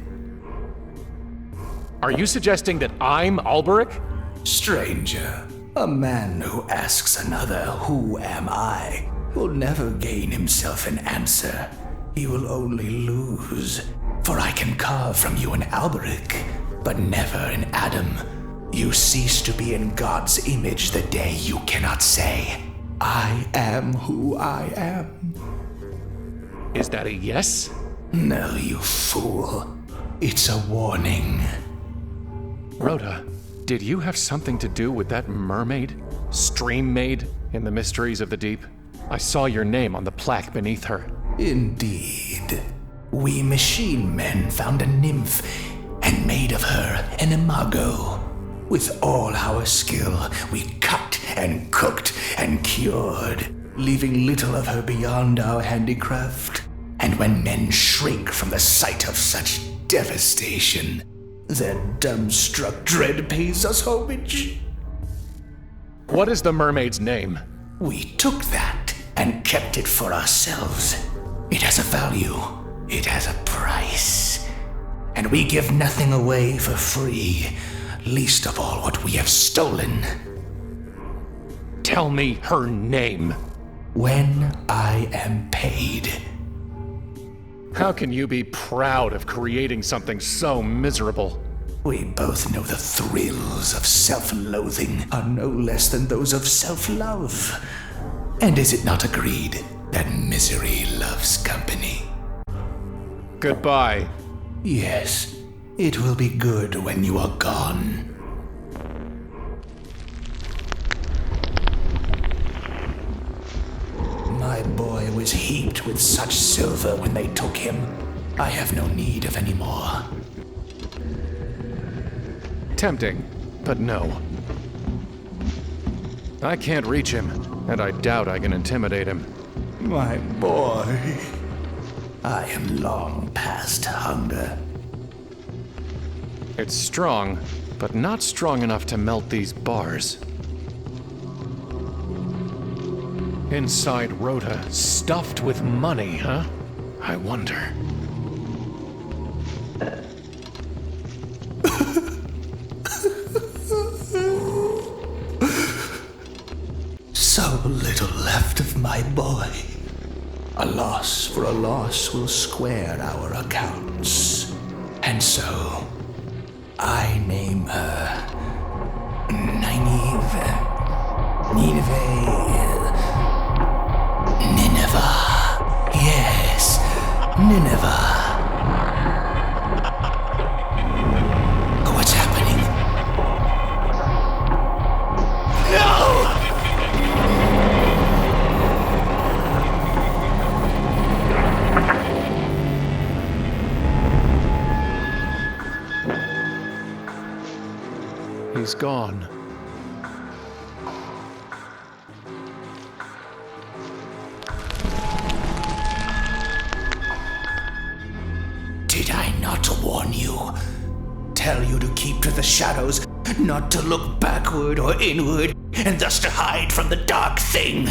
Are you suggesting that I'm Alberic? Stranger, a man who asks another, "Who am I?" will never gain himself an answer. He will only lose. For I can carve from you an Alberic, but never an Adam. You cease to be in God's image the day you cannot say, "I am who I am." Is that a yes? No, you fool. It's a warning. Rhoda, did you have something to do with that mermaid? Stream maid in the mysteries of the deep? I saw your name on the plaque beneath her. Indeed. We machine men found a nymph and made of her an imago. With all our skill, we cut and cooked and cured, leaving little of her beyond our handicraft. And when men shrink from the sight of such devastation, their dumbstruck dread pays us homage. What is the mermaid's name? We took that and kept it for ourselves. It has a value. It has a price. And we give nothing away for free, least of all what we have stolen. Tell me her name. When I am paid. How can you be proud of creating something so miserable? We both know the thrills of self-loathing are no less than those of self-love. And is it not agreed that misery loves company? Goodbye. Yes, it will be good when you are gone. My boy was heaped with such silver when they took him. I have no need of any more. Tempting, but no. I can't reach him, and I doubt I can intimidate him. My boy. I am long past hunger. It's strong, but not strong enough to melt these bars. Inside Rhoda, stuffed with money, huh? I wonder. little left of my boy. A loss for a loss will square our accounts. And so, I name her Nineveh. Yes, Nineveh. What's happening? No! He's gone. Did I not warn you? Tell you to keep to the shadows, not to look backward or inward, and thus to hide from the dark thing.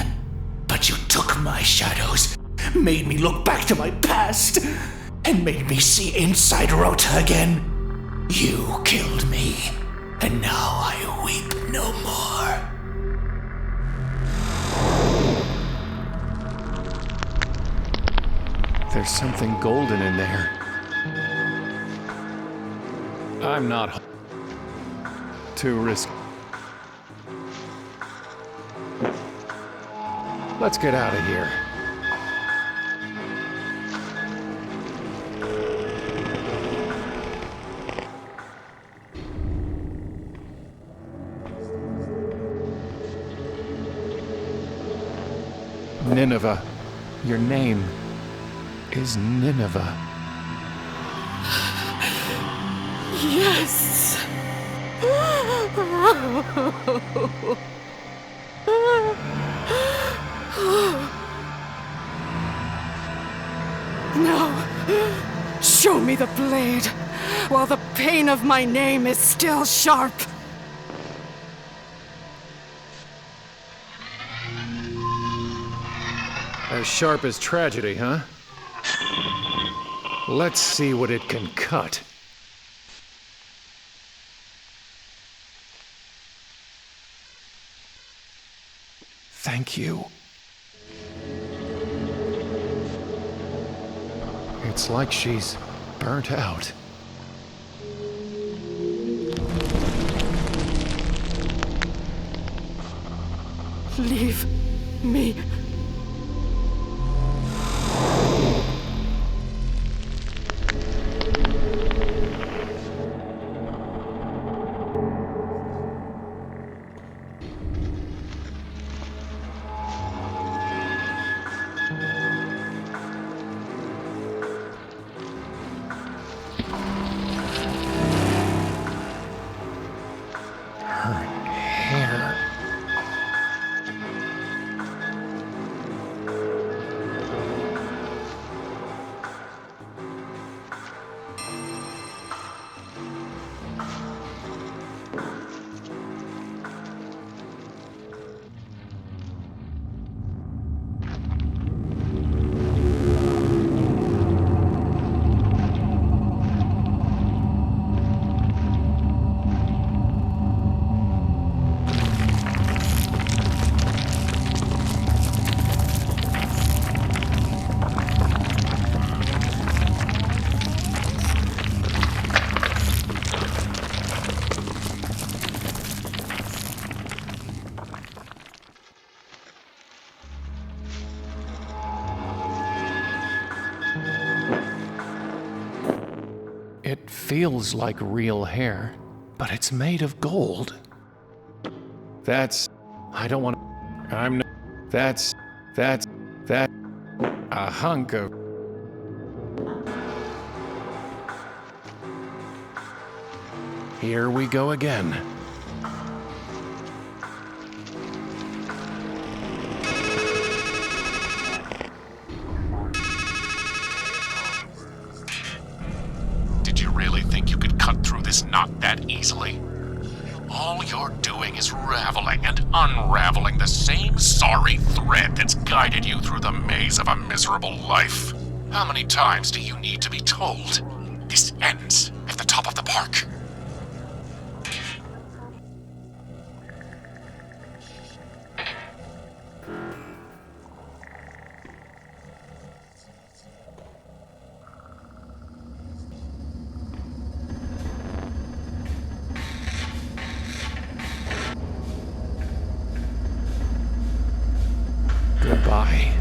But you took my shadows, made me look back to my past, and made me see inside Rota again. You killed me, and now I weep no more. There's something golden in there. I'm not too risky. Let's get out of here. Nineveh. Your name is Nineveh. Yes. No. Show me the blade, while the pain of my name is still sharp. As sharp as tragedy, huh? Let's see what it can cut. Thank you. It's like she's burnt out. Leave me. It feels like real hair, but it's made of gold. I don't want to. I'm no. That's. A hunk of. Here we go again. Did you really think you could cut through this knot that easily? All you're doing is raveling and unraveling the same sorry thread that's guided you through the maze of a miserable life. How many times do you need to be told? This ends at the top of the park. Goodbye.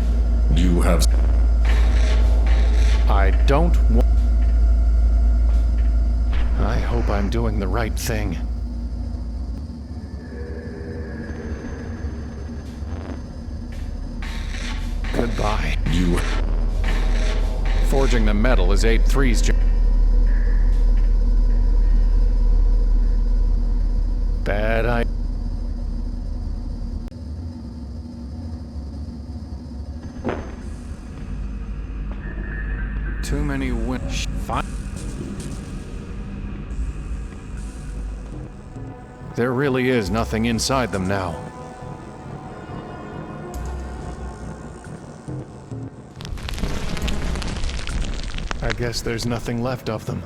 You have... I don't want... I hope I'm doing the right thing. Goodbye. You... Forging the metal is 8-3's job. Bad idea. Too many wins. Fine. There really is nothing inside them now. I guess there's nothing left of them.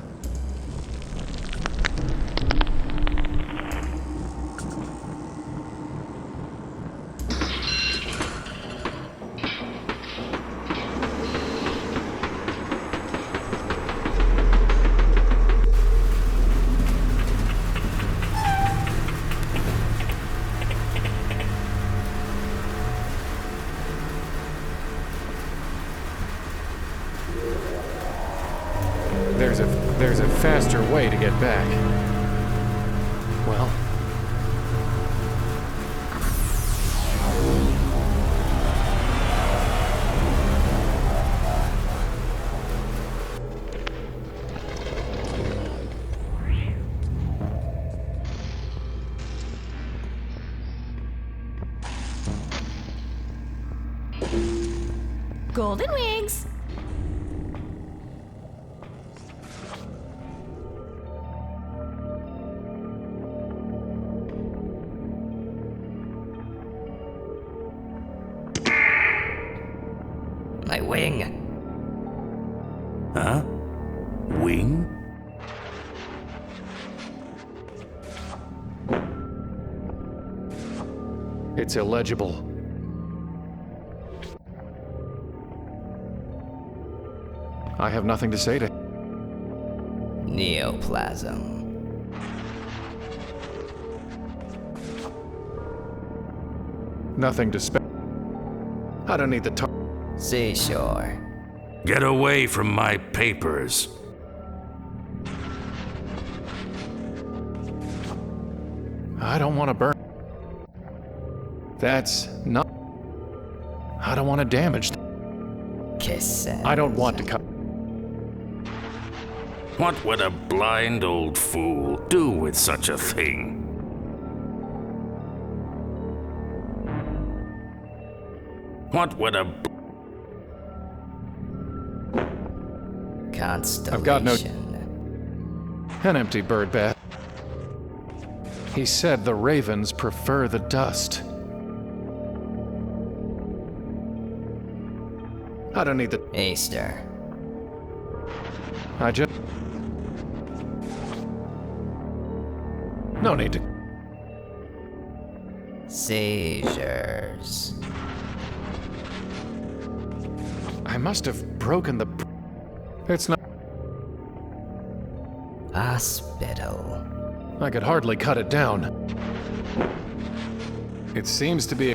There's a faster way to get back. Well... Golden wings! My wing. Huh? Wing? It's illegible. I have nothing to say to... Neoplasm. Nothing to spell. I don't need the tar... Seashore. Get away from my papers. I don't want to burn. That's not... I don't want to damage them. Kisses. I don't want to cut... What would a blind old fool do with such a thing? What would a... Constellation. I've got no... An empty bird bath. He said the ravens prefer the dust. I don't need the... Easter. I just... No need to... Seizures. I must have broken the... It's not... Hospital. I could hardly cut it down. It seems to be...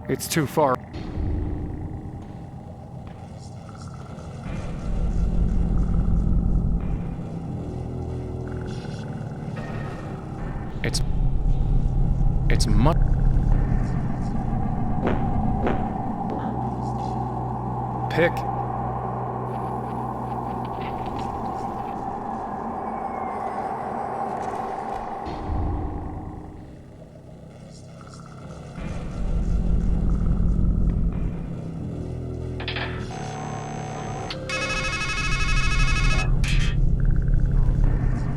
It's too far. It's much... Pick.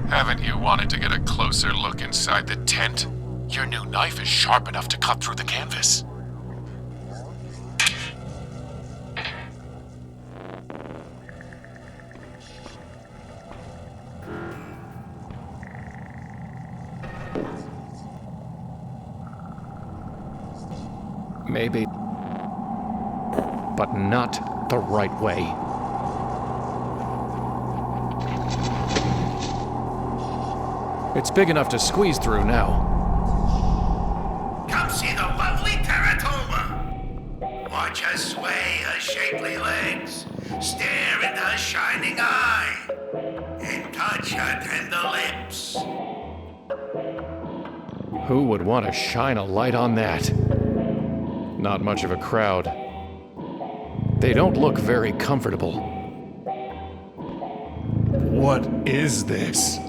Haven't you wanted to get a closer look inside the tent? Your new knife is sharp enough to cut through the canvas. Maybe. But not the right way. It's big enough to squeeze through now. Come see the lovely Teratoma. Watch her sway her shapely legs, stare into her shining eye, and touch her tender lips. Who would want to shine a light on that? Not much of a crowd. They don't look very comfortable. What is this?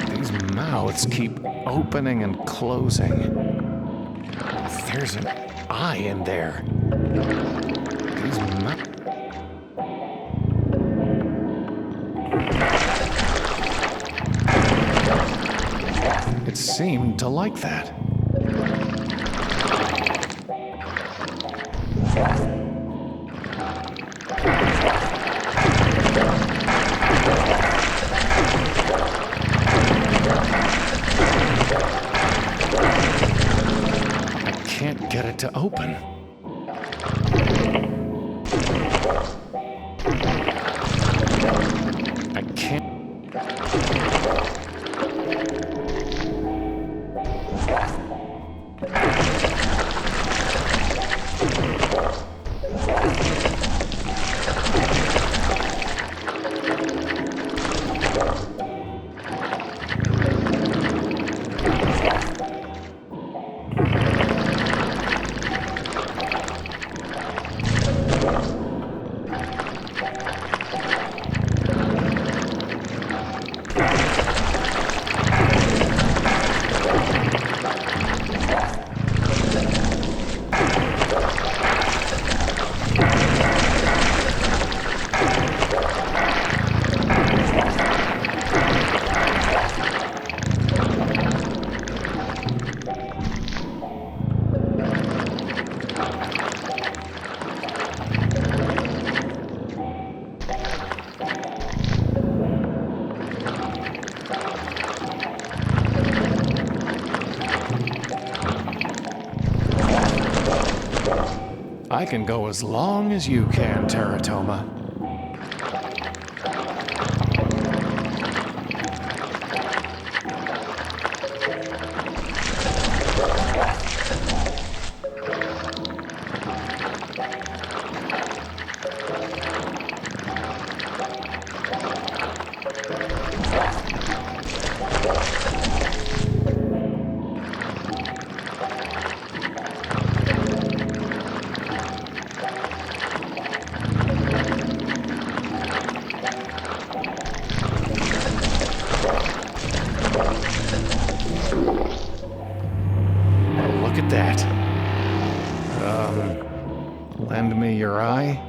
These mouths keep opening and closing. There's an eye in there. These mouths. It seemed to like that. I can't get it to open. I can't. I can go as long as you can, Teratoma. Look at that. Lend me your eye?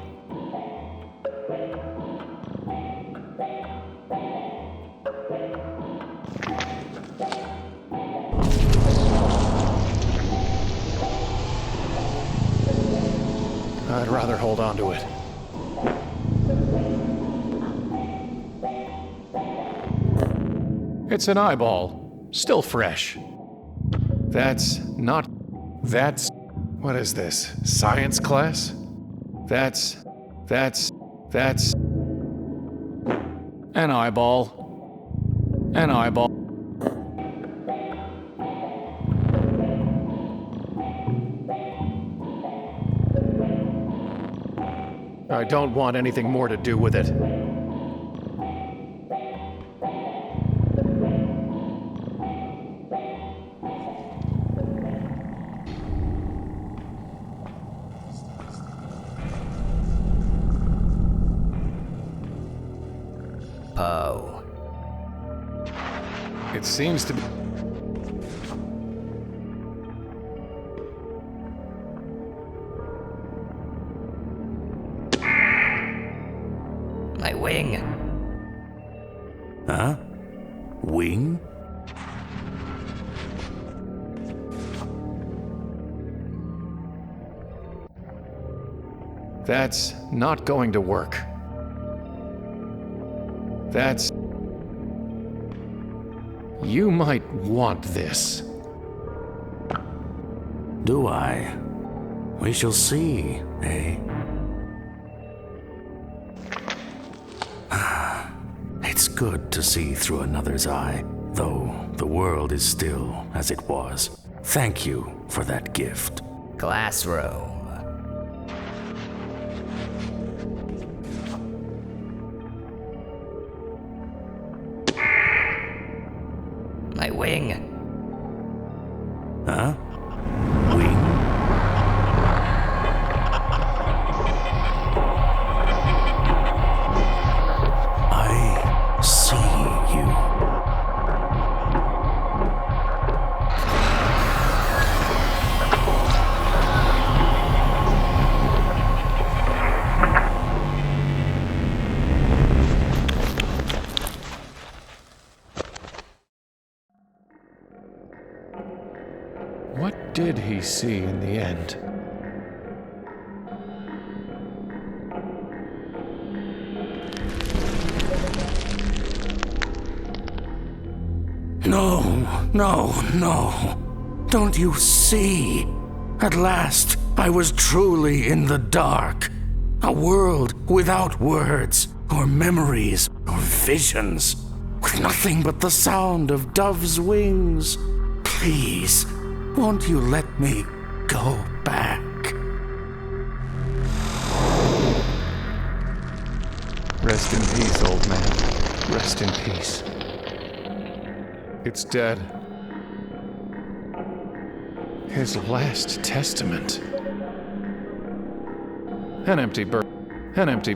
I'd rather hold on to it. It's an eyeball. Still fresh. That's... What is this? Science class? That's... An eyeball. An eyeball. I don't want anything more to do with it. Poe. It seems to be... My wing. Huh? Wing? That's not going to work. You might want this. Do I? We shall see, eh? It's good to see through another's eye, though the world is still as it was. Thank you for that gift. Classroom. My wing. Huh? I see you. What did he see in the end? No. Don't you see? At last, I was truly in the dark. A world without words, or memories, or visions. With nothing but the sound of doves' wings. Please, won't you let me go back? Rest in peace, old man. Rest in peace. It's dead. His last testament. An empty bird. An empty...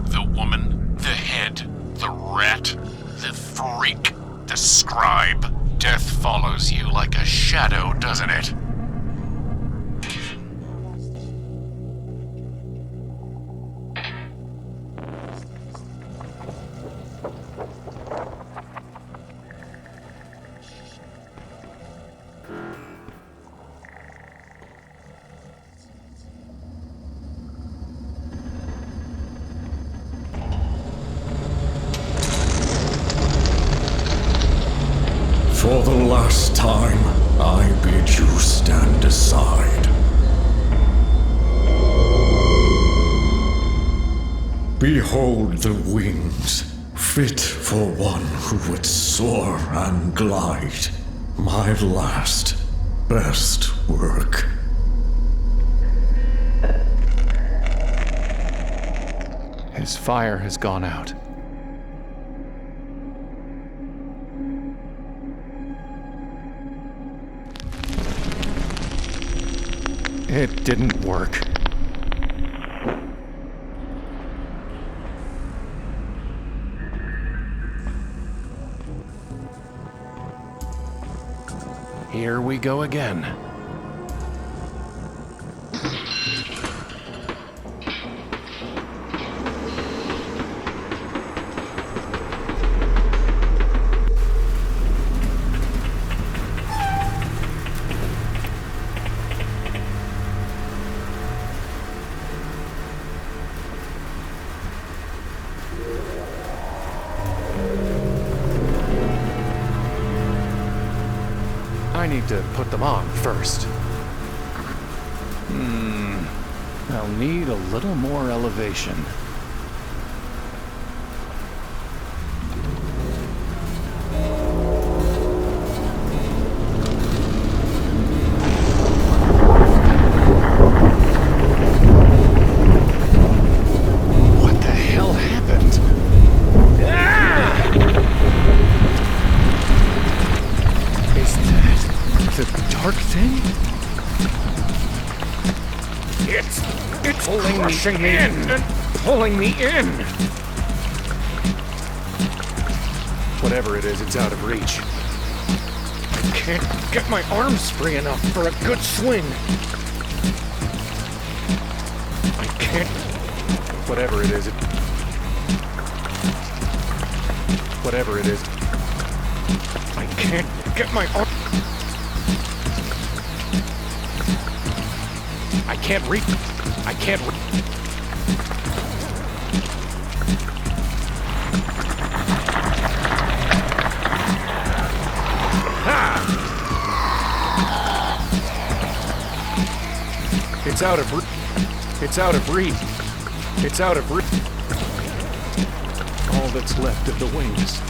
The woman, the head, the rat, the freak, the scribe. Death follows you like a shadow, doesn't it? For the last time, I bid you stand aside. Behold the wings, fit for one who would soar and glide. My last, best work. His fire has gone out. It didn't work. Here we go again. I need to put them on first. I'll need a little more elevation. What the hell happened? Is that the dark thing? It's pulling me in and pulling me in. Whatever it is, it's out of reach. I can't get my arms free enough for a good swing. I can't. Whatever it is, whatever it is, I can't get my arm. I can't reach. I can't reach. It's out of reach. It's out of reach. It's out of reach. All that's left of the wings.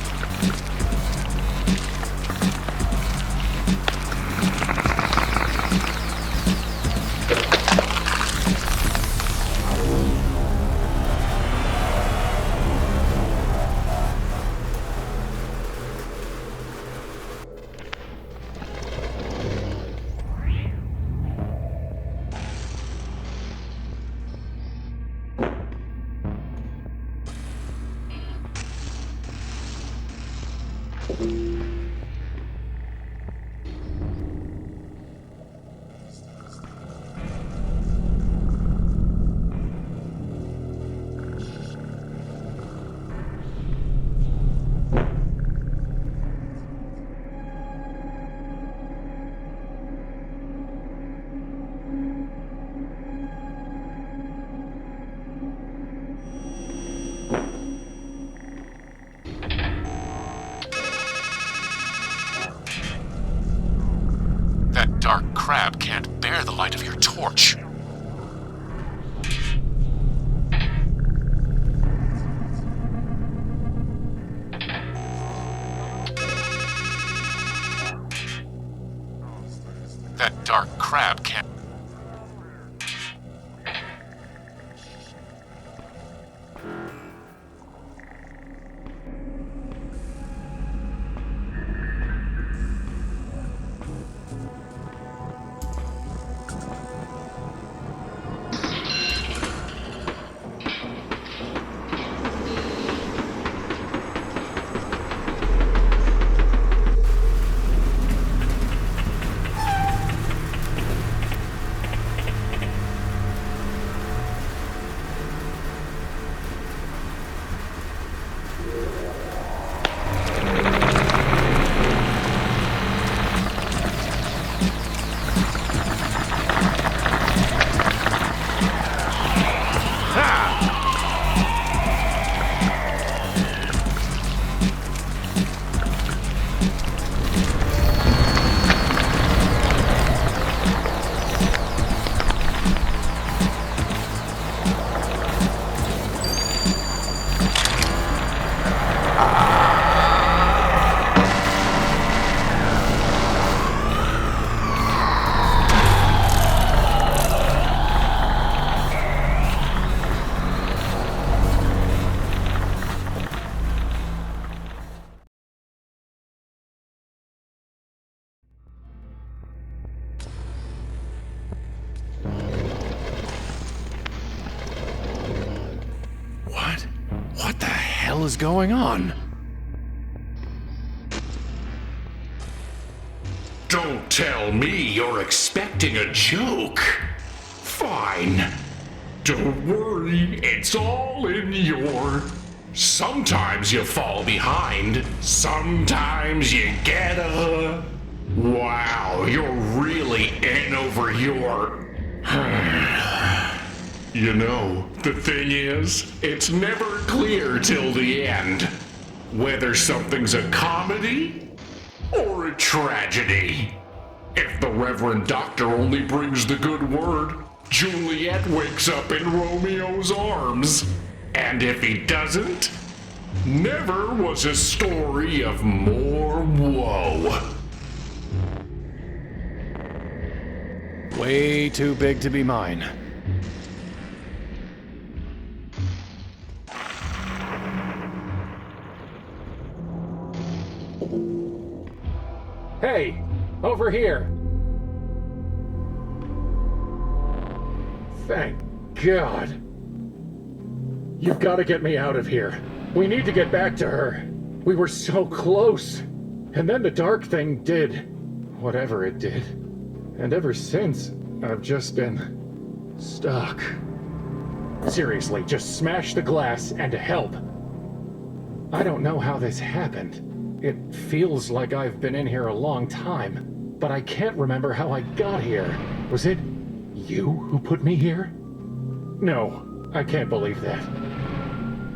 That dark crab can't bear the light of your torch. That dark crab can't... What the hell is going on? Don't tell me you're expecting a joke. Fine. Don't worry, it's all in your... Sometimes you fall behind, sometimes you get a... Wow, you're really in over your... You know, the thing is, it's never clear till the end whether something's a comedy or a tragedy. If the Reverend Doctor only brings the good word, Juliet wakes up in Romeo's arms. And if he doesn't, never was a story of more woe. Way too big to be mine. Hey, over here. Thank God. You've got to get me out of here. We need to get back to her. We were so close. And then the dark thing did whatever it did. And ever since, I've just been stuck. Seriously, just smash the glass and help. I don't know how this happened. It feels like I've been in here a long time, but I can't remember how I got here. Was it You who put me here? No, I can't believe that.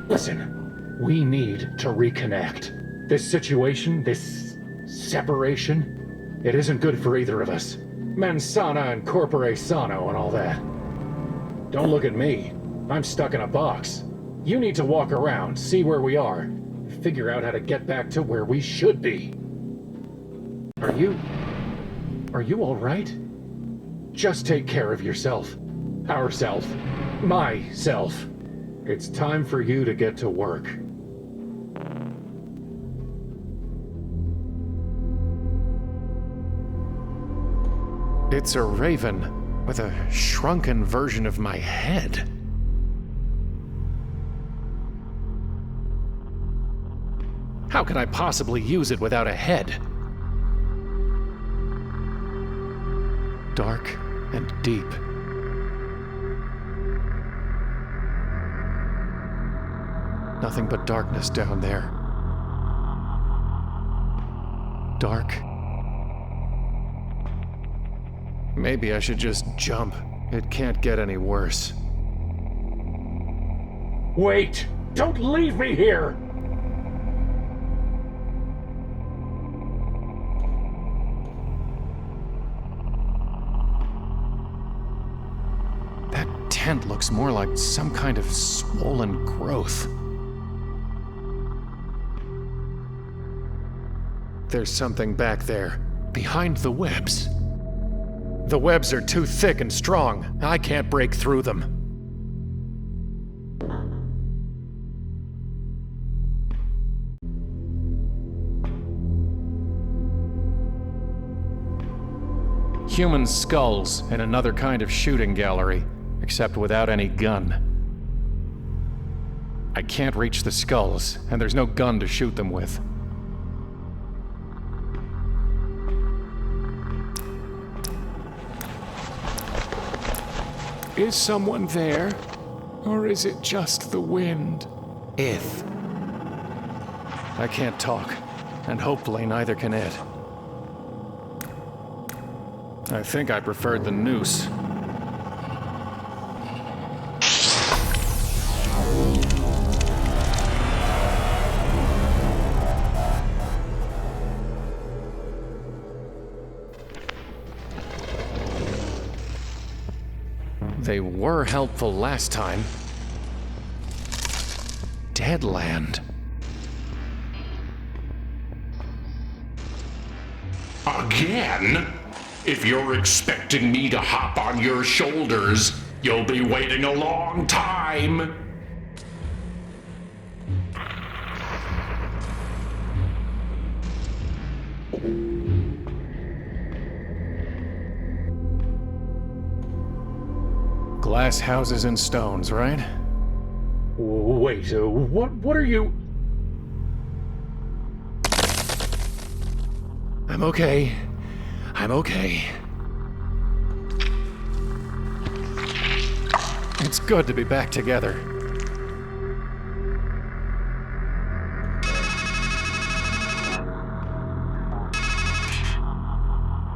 Listen, we need to reconnect. This situation, this separation, it isn't good for either of us. Mens sana and corpore sano and all that. Don't look at me. I'm stuck in a box. You need to walk around, see where we are, and figure out how to get back to where we should be. Are you all right? Just take care of yourself. Ourself. Myself. It's time for you to get to work. It's a raven with a shrunken version of my head. How can I possibly use it without a head? Dark and deep. Nothing but darkness down there. Dark. Maybe I should just jump. It can't get any worse. Wait! Don't leave me here! That tent looks more like some kind of swollen growth. There's something back there, behind the webs. The webs are too thick and strong. I can't break through them. Human skulls in another kind of shooting gallery, except without any gun. I can't reach the skulls, and there's no gun to shoot them with. Is someone there? Or is it just the wind? If. I can't talk, and hopefully neither can it. I think I preferred the noose. They were helpful last time. Deadland. Again? If you're expecting me to hop on your shoulders, you'll be waiting a long time. Glass houses and stones, right? Wait, what are you... I'm okay. I'm okay. It's good to be back together.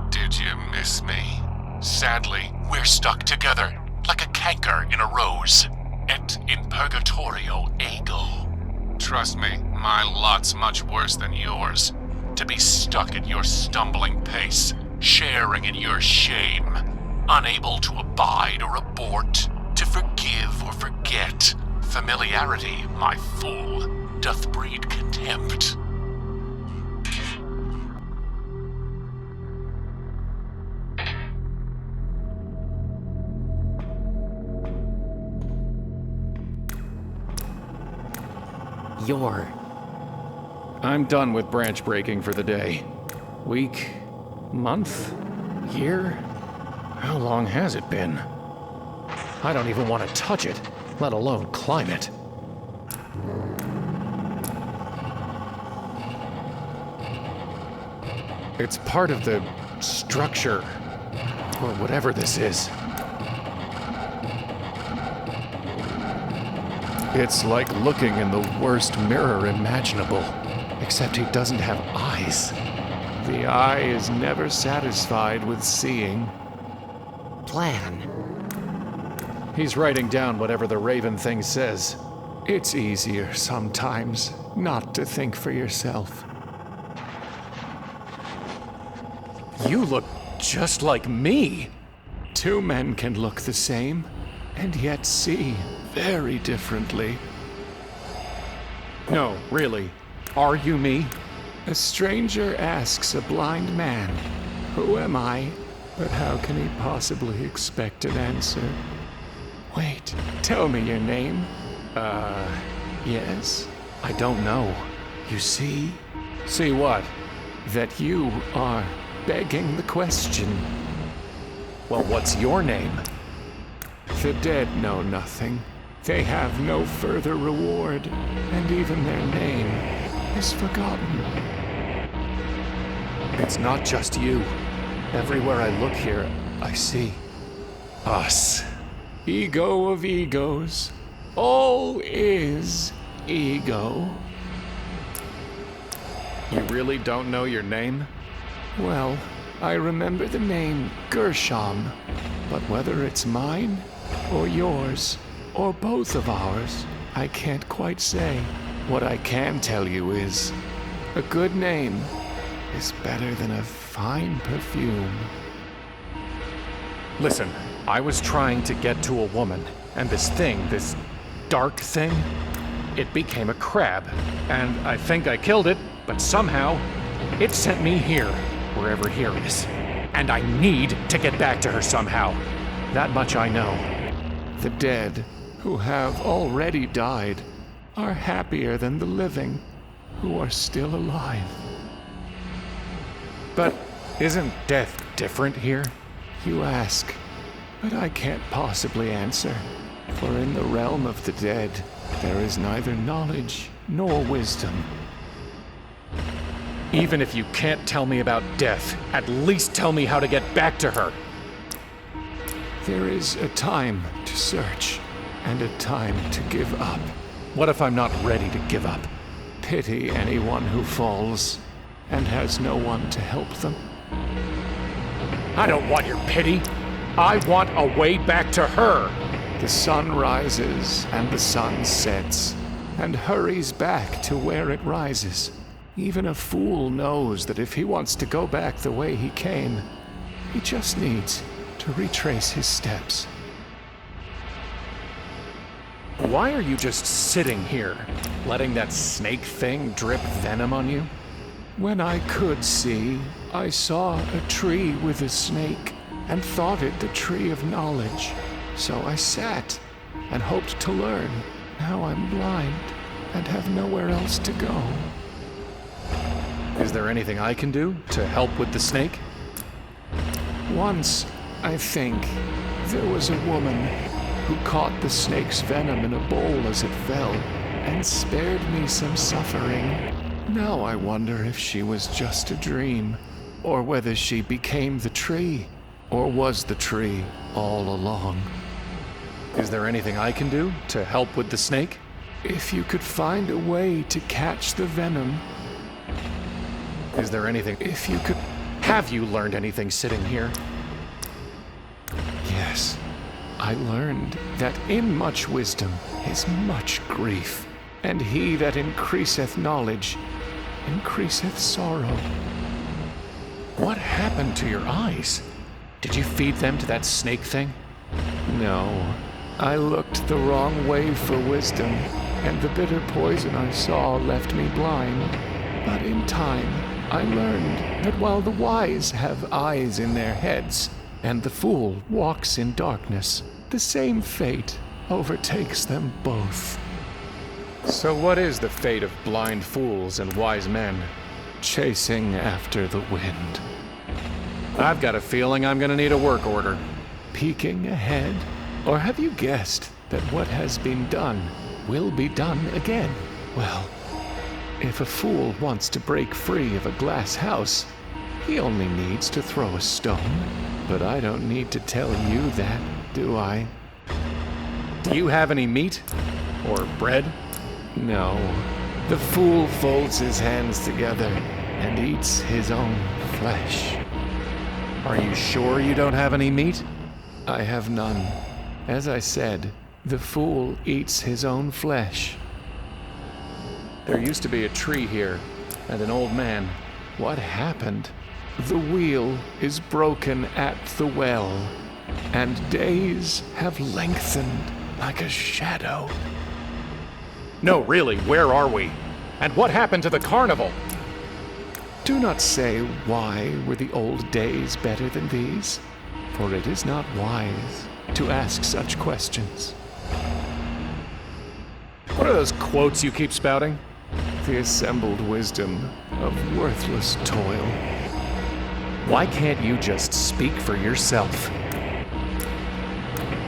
Did you miss me? Sadly, we're stuck together, like a canker in a rose. Et in purgatorio ego. Trust me, my lot's much worse than yours. To be stuck at your stumbling pace, sharing in your shame, unable to abide or abort, to forgive or forget. Familiarity, my fool, doth breed contempt. I'm done with branch breaking for the day. Week? Month? Year? How long has it been? I don't even want to touch it, let alone climb it. It's part of the structure, or whatever this is. It's like looking in the worst mirror imaginable, except he doesn't have eyes. The eye is never satisfied with seeing. plan? He's writing down whatever the raven thing says. It's easier sometimes not to think for yourself. You look just like me. Two men can look the same and yet see very differently. No, really. Are you me? A stranger asks a blind man, "Who am I?" But how can he possibly expect an answer? Wait, tell me your name. Yes? I don't know. You see? See what? That you are begging the question. Well, what's your name? The dead know nothing. They have no further reward, and even their name is forgotten. It's not just you. Everywhere I look here, I see us. Ego of egos. All is ego. You really don't know your name? Well, I remember the name Gershom, but whether it's mine, or yours, or both of ours, I can't quite say. What I can tell you is, a good name is better than a fine perfume. Listen, I was trying to get to a woman, and this thing, this dark thing, it became a crab, and I think I killed it, but somehow it sent me here, wherever here is. And I need to get back to her somehow. That much I know. The dead, who have already died, are happier than the living, who are still alive. But isn't death different here? You ask, but I can't possibly answer. For in the realm of the dead, there is neither knowledge nor wisdom. Even if you can't tell me about death, at least tell me how to get back to her. There is a time to search, and a time to give up. What if I'm not ready to give up? Pity anyone who falls, and has no one to help them. I don't want your pity. I want a way back to her. The sun rises and the sun sets, and hurries back to where it rises. Even a fool knows that if he wants to go back the way he came, he just needs to retrace his steps. Why are you just sitting here, letting that snake thing drip venom on you? When I could see, I saw a tree with a snake, and thought it the tree of knowledge. So I sat and hoped to learn. Now I'm blind and have nowhere else to go. Is there anything I can do to help with the snake? Once, I think, there was a woman who caught the snake's venom in a bowl as it fell and spared me some suffering. Now I wonder if she was just a dream, or whether she became the tree, or was the tree all along. Is there anything I can do to help with the snake? If you could find a way to catch the venom. Is there anything? If you could. Have you learned anything sitting here? Yes. I learned that in much wisdom is much grief, and he that increaseth knowledge increaseth sorrow. What happened to your eyes? Did you feed them to that snake thing? No. I looked the wrong way for wisdom, and the bitter poison I saw left me blind. But in time, I learned that while the wise have eyes in their heads, and the fool walks in darkness, the same fate overtakes them both. So what is the fate of blind fools and wise men? Chasing after the wind. I've got a feeling I'm gonna need a work order. Peeking ahead? Or have you guessed that what has been done will be done again? Well, if a fool wants to break free of a glass house, he only needs to throw a stone. But I don't need to tell you that, do I? Do you have any meat? Or bread? No. The fool folds his hands together and eats his own flesh. Are you sure you don't have any meat? I have none. As I said, the fool eats his own flesh. There used to be a tree here, and an old man. What happened? The wheel is broken at the well, and days have lengthened like a shadow. No, really, where are we? And what happened to the carnival? Do not say, why were the old days better than these? For it is not wise to ask such questions. What are those quotes you keep spouting? The assembled wisdom of worthless toil. Why can't you just speak for yourself?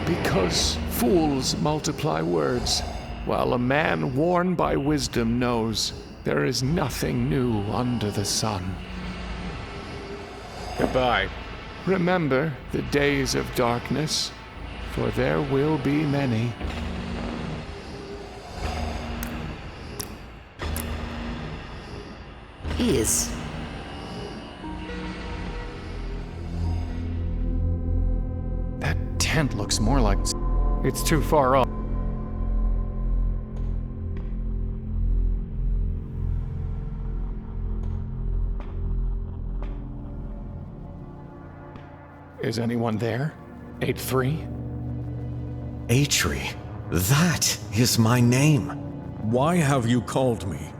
Because fools multiply words, while a man worn by wisdom knows there is nothing new under the sun. Goodbye. Remember the days of darkness, for there will be many. Is. That tent looks more like... It's too far off. Is anyone there? 8-3? Atri, that is my name. Why have you called me?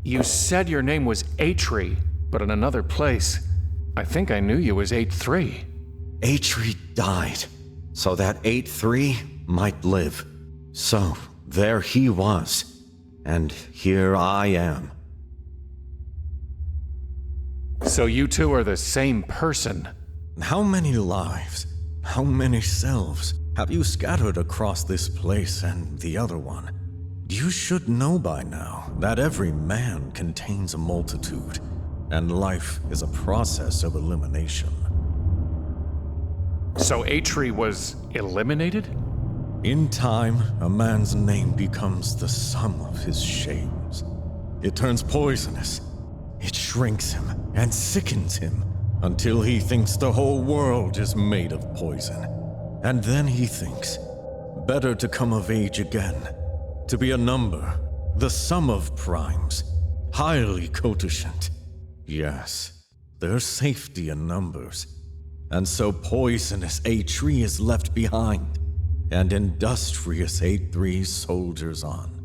You said your name was Atri, but in another place. I think I knew you as 8-3. Atri died, so that 8-3 might live. So there he was, and here I am. So you two are the same person? How many lives, how many selves have you scattered across this place and the other one? You should know by now that every man contains a multitude, and life is a process of elimination. So Atri was eliminated? In time, a man's name becomes the sum of his shames. It turns poisonous. It shrinks him and sickens him until he thinks the whole world is made of poison. And then he thinks, better to come of age again, to be a number, the sum of primes, highly cototient. Yes, there's safety in numbers. And so poisonous Atri is left behind, and industrious 8-3 soldiers on.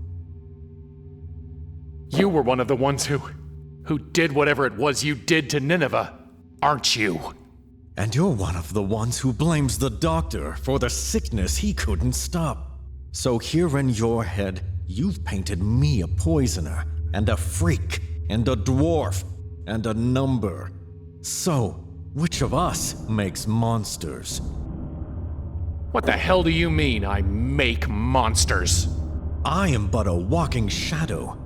You were one of the ones who did whatever it was you did to Nineveh, aren't you? And you're one of the ones who blames the doctor for the sickness he couldn't stop. So here in your head, you've painted me a poisoner, and a freak, and a dwarf, and a number. So, which of us makes monsters? What the hell do you mean, I make monsters? I am but a walking shadow.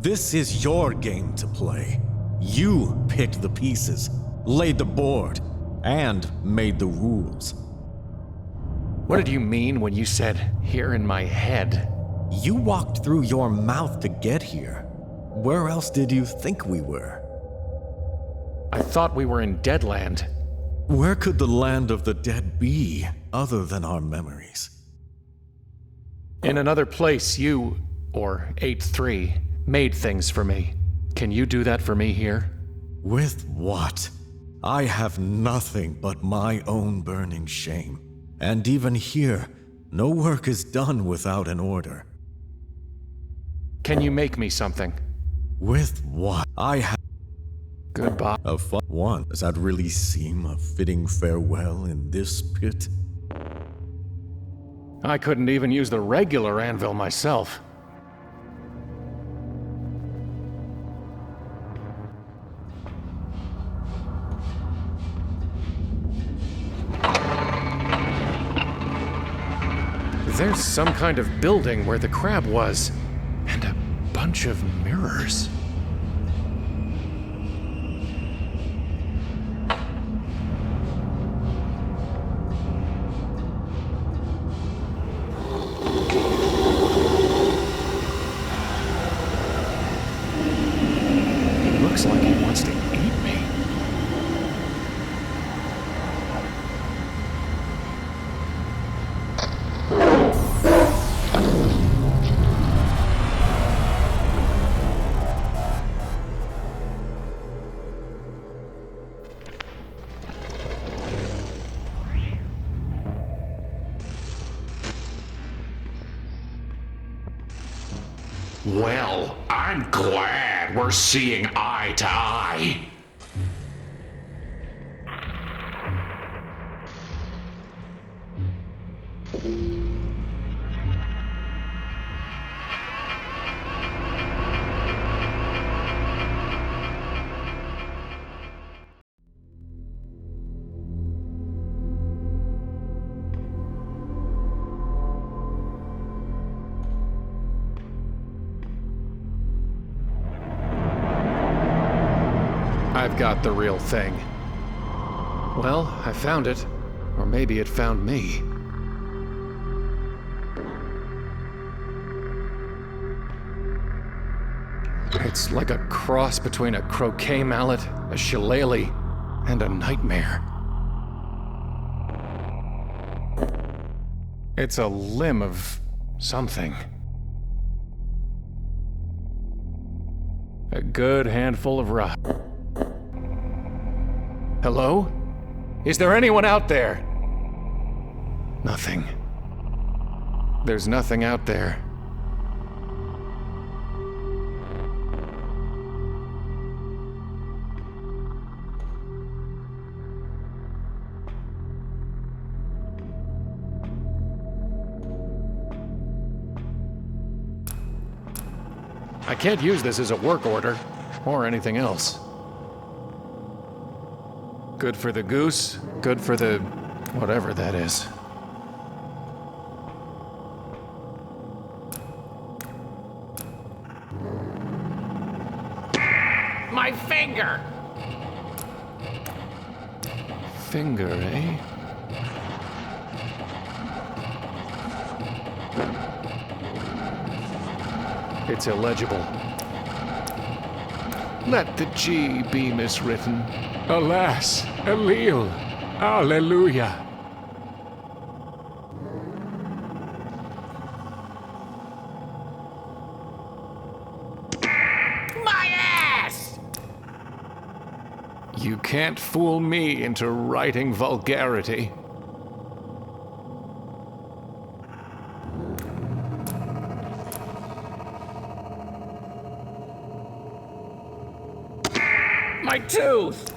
This is your game to play. You picked the pieces, laid the board, and made the rules. What did you mean when you said, here in my head? You walked through your mouth to get here. Where else did you think we were? I thought we were in Deadland. Where could the land of the dead be, other than our memories? In another place, you, or 8-3, made things for me. Can you do that for me here? With what? I have nothing but my own burning shame. And even here, no work is done without an order. Can you make me something? With what? I have... Goodbye. A fun one. Does that really seem a fitting farewell in this pit? I couldn't even use the regular anvil myself. There's some kind of building where the crab was, and a bunch of mirrors. He looks like he wants to eat me. Well, I'm glad we're seeing eye to eye. I've got the real thing. Well, I found it. Or maybe it found me. It's like a cross between a croquet mallet, a shillelagh, and a nightmare. It's a limb of something. A good handful of rock. Hello? Is there anyone out there? Nothing. There's nothing out there. I can't use this as a work order, or anything else. Good for the goose, good for the... whatever that is. My finger! Finger, eh? It's illegible. Let the G be miswritten. Alas, Elil, Alleluia. My ass! You can't fool me into writing vulgarity. My tooth!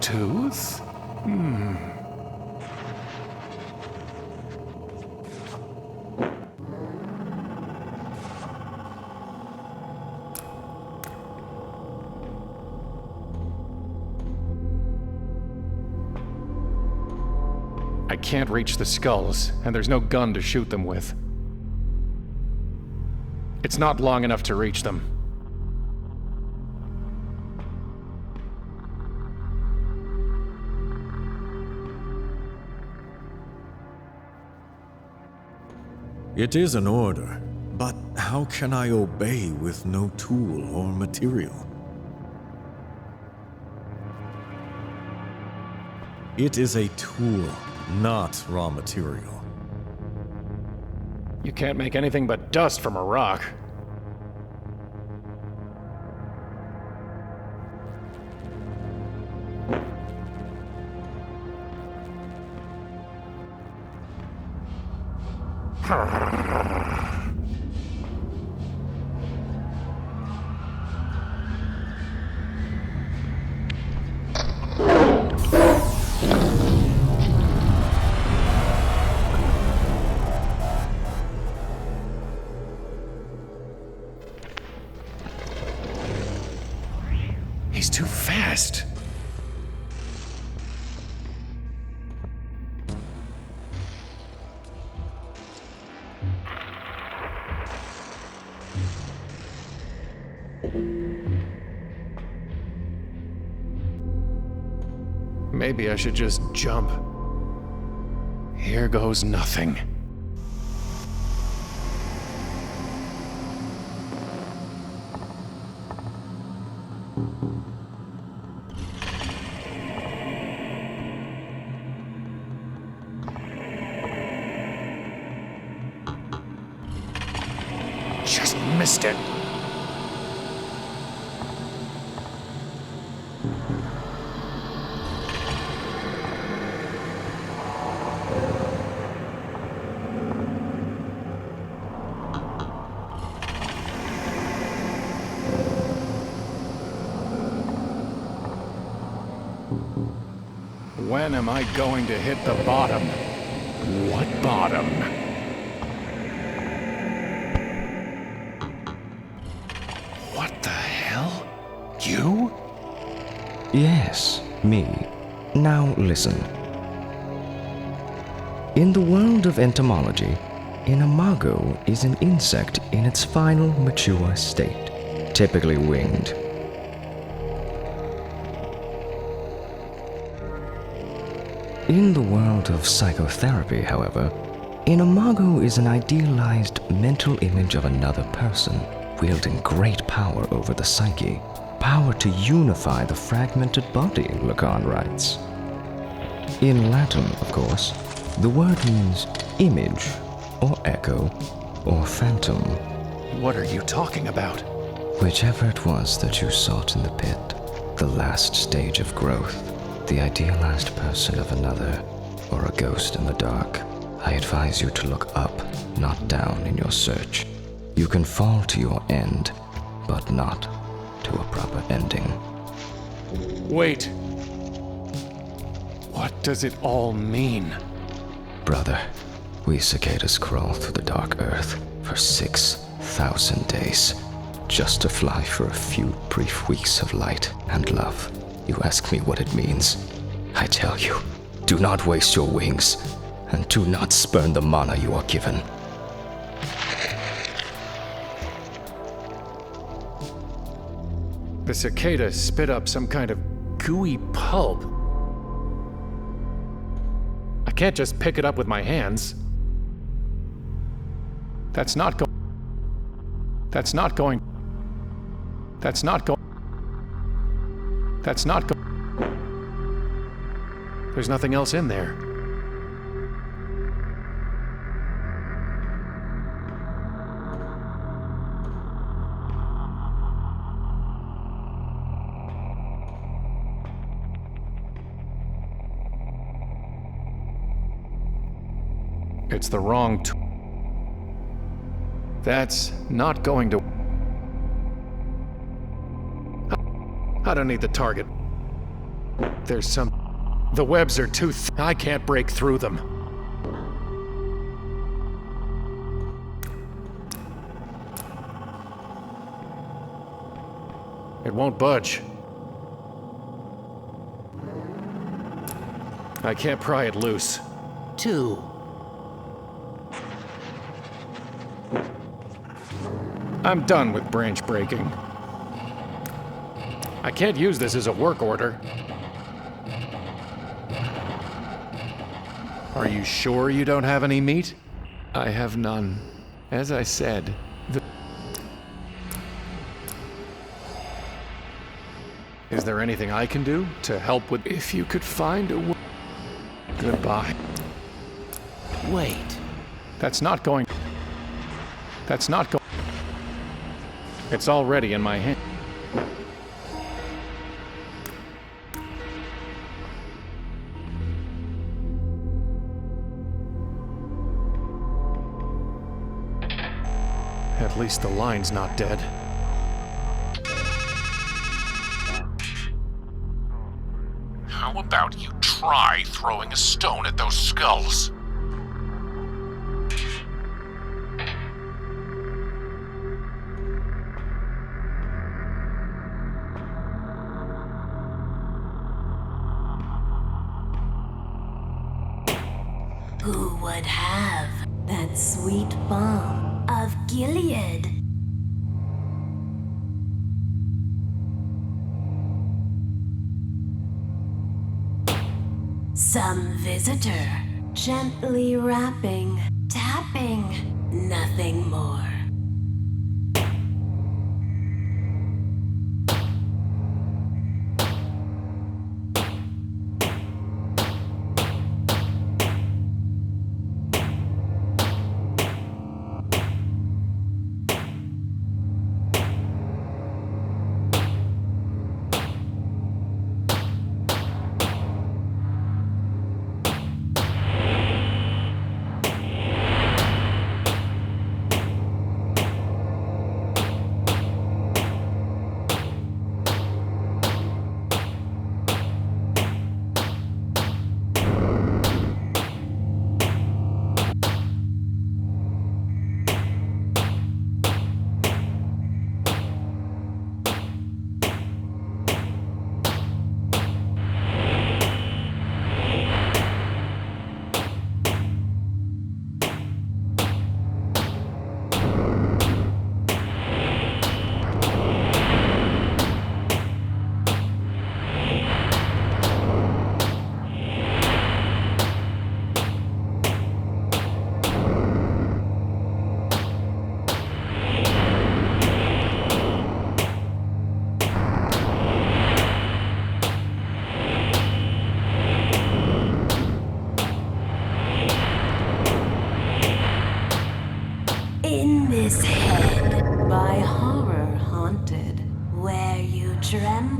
Tooth? I can't reach the skulls, and there's no gun to shoot them with. It's not long enough to reach them. It is an order, but how can I obey with no tool or material? It is a tool, not raw material. You can't make anything but dust from a rock. He's too fast. Maybe I should just jump. Here goes nothing. Just missed it. When am I going to hit the bottom? What bottom? What the hell? You? Yes, me. Now listen. In the world of entomology, an imago is an insect in its final mature state, typically winged. In the world of psychotherapy, however, an imago is an idealized mental image of another person, wielding great power over the psyche. Power to unify the fragmented body, Lacan writes. In Latin, of course, the word means image, or echo, or phantom. What are you talking about? Whichever it was that you sought in the pit, the last stage of growth, the idealized person of another, or a ghost in the dark, I advise you to look up, not down in your search. You can fall to your end, but not to a proper ending. Wait. What does it all mean? Brother, we cicadas crawl through the dark earth for 6,000 days, just to fly for a few brief weeks of light and love. You ask me what it means. I tell you, do not waste your wings, and do not spurn the mana you are given. The cicada spit up some kind of gooey pulp. I can't just pick it up with my hands. That's not going. That's not going. There's nothing else in there. It's the wrong That's not going to... I don't need the target. There's some... The webs are too I can't break through them. It won't budge. I can't pry it loose. 2. I'm done with branch breaking. I can't use this as a work order. Are you sure you don't have any meat? I have none. As I said, Is there anything I can do to help with... If you could find a way... Goodbye. Wait. That's not going... It's already in my hand. At least the line's not dead. How about you try throwing a stone at those skulls? Who would have that sweet balm of Gilead? Some visitor, gently rapping, tapping, nothing more.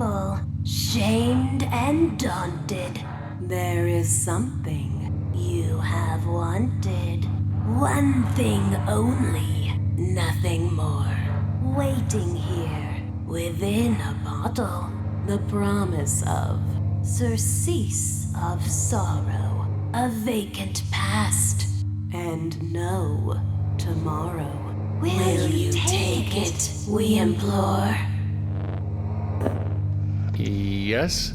humble, shamed and daunted, there is something you have wanted. One thing only, nothing more. Waiting here, within a bottle, the promise of surcease of sorrow, a vacant past, and no tomorrow. Will you take it, we implore? Yes?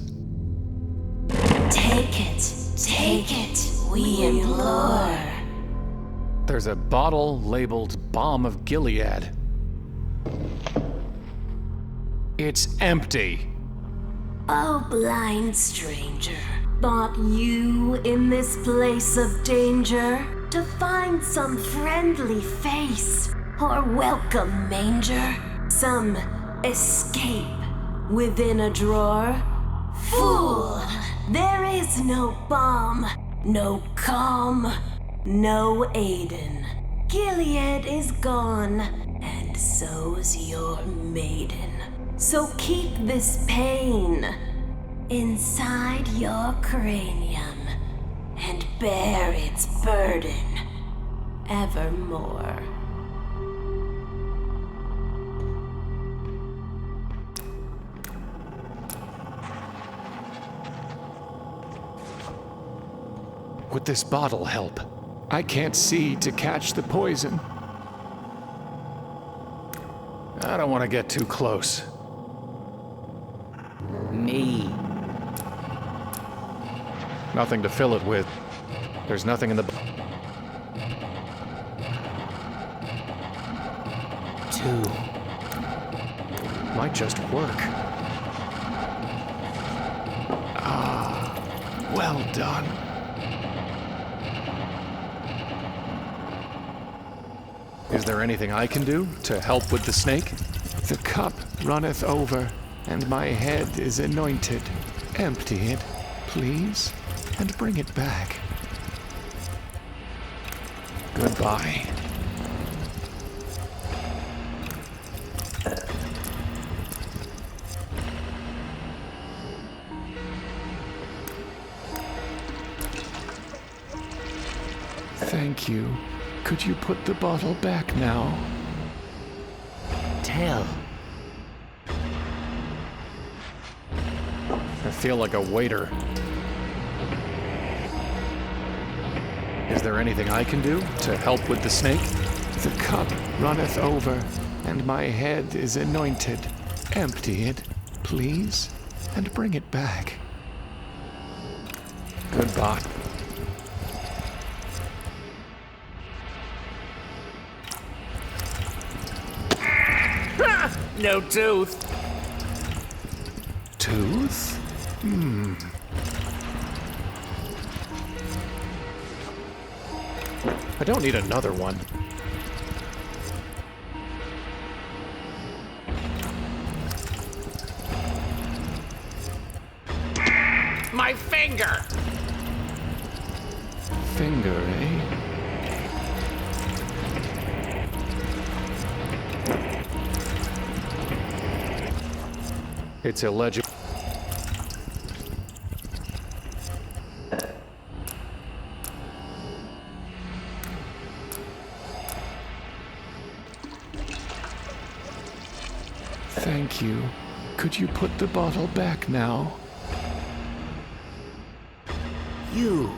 Take it, we implore. There's a bottle labeled Balm of Gilead. It's empty. Oh, blind stranger, thought you in this place of danger to find some friendly face or welcome manger, some escape within a drawer? Fool! There is no balm, no calm, no Aiden. Gilead is gone, and so's your maiden. So keep this pain inside your cranium and bear its burden evermore. Would this bottle help? I can't see to catch the poison. I don't want to get too close. Me. Nothing to fill it with. There's nothing in the... 2. Might just work. Ah, well done. Is there anything I can do to help with the snake? The cup runneth over, and my head is anointed. Empty it, please, and bring it back. Goodbye. Thank you. Could you put the bottle back now? Tell. I feel like a waiter. Is there anything I can do to help with the snake? The cup runneth over, and my head is anointed. Empty it, please, and bring it back. Goodbye. No tooth. Tooth? I don't need another one. My finger! Finger, eh? It's illegible. Thank you. Could you put the bottle back now? You.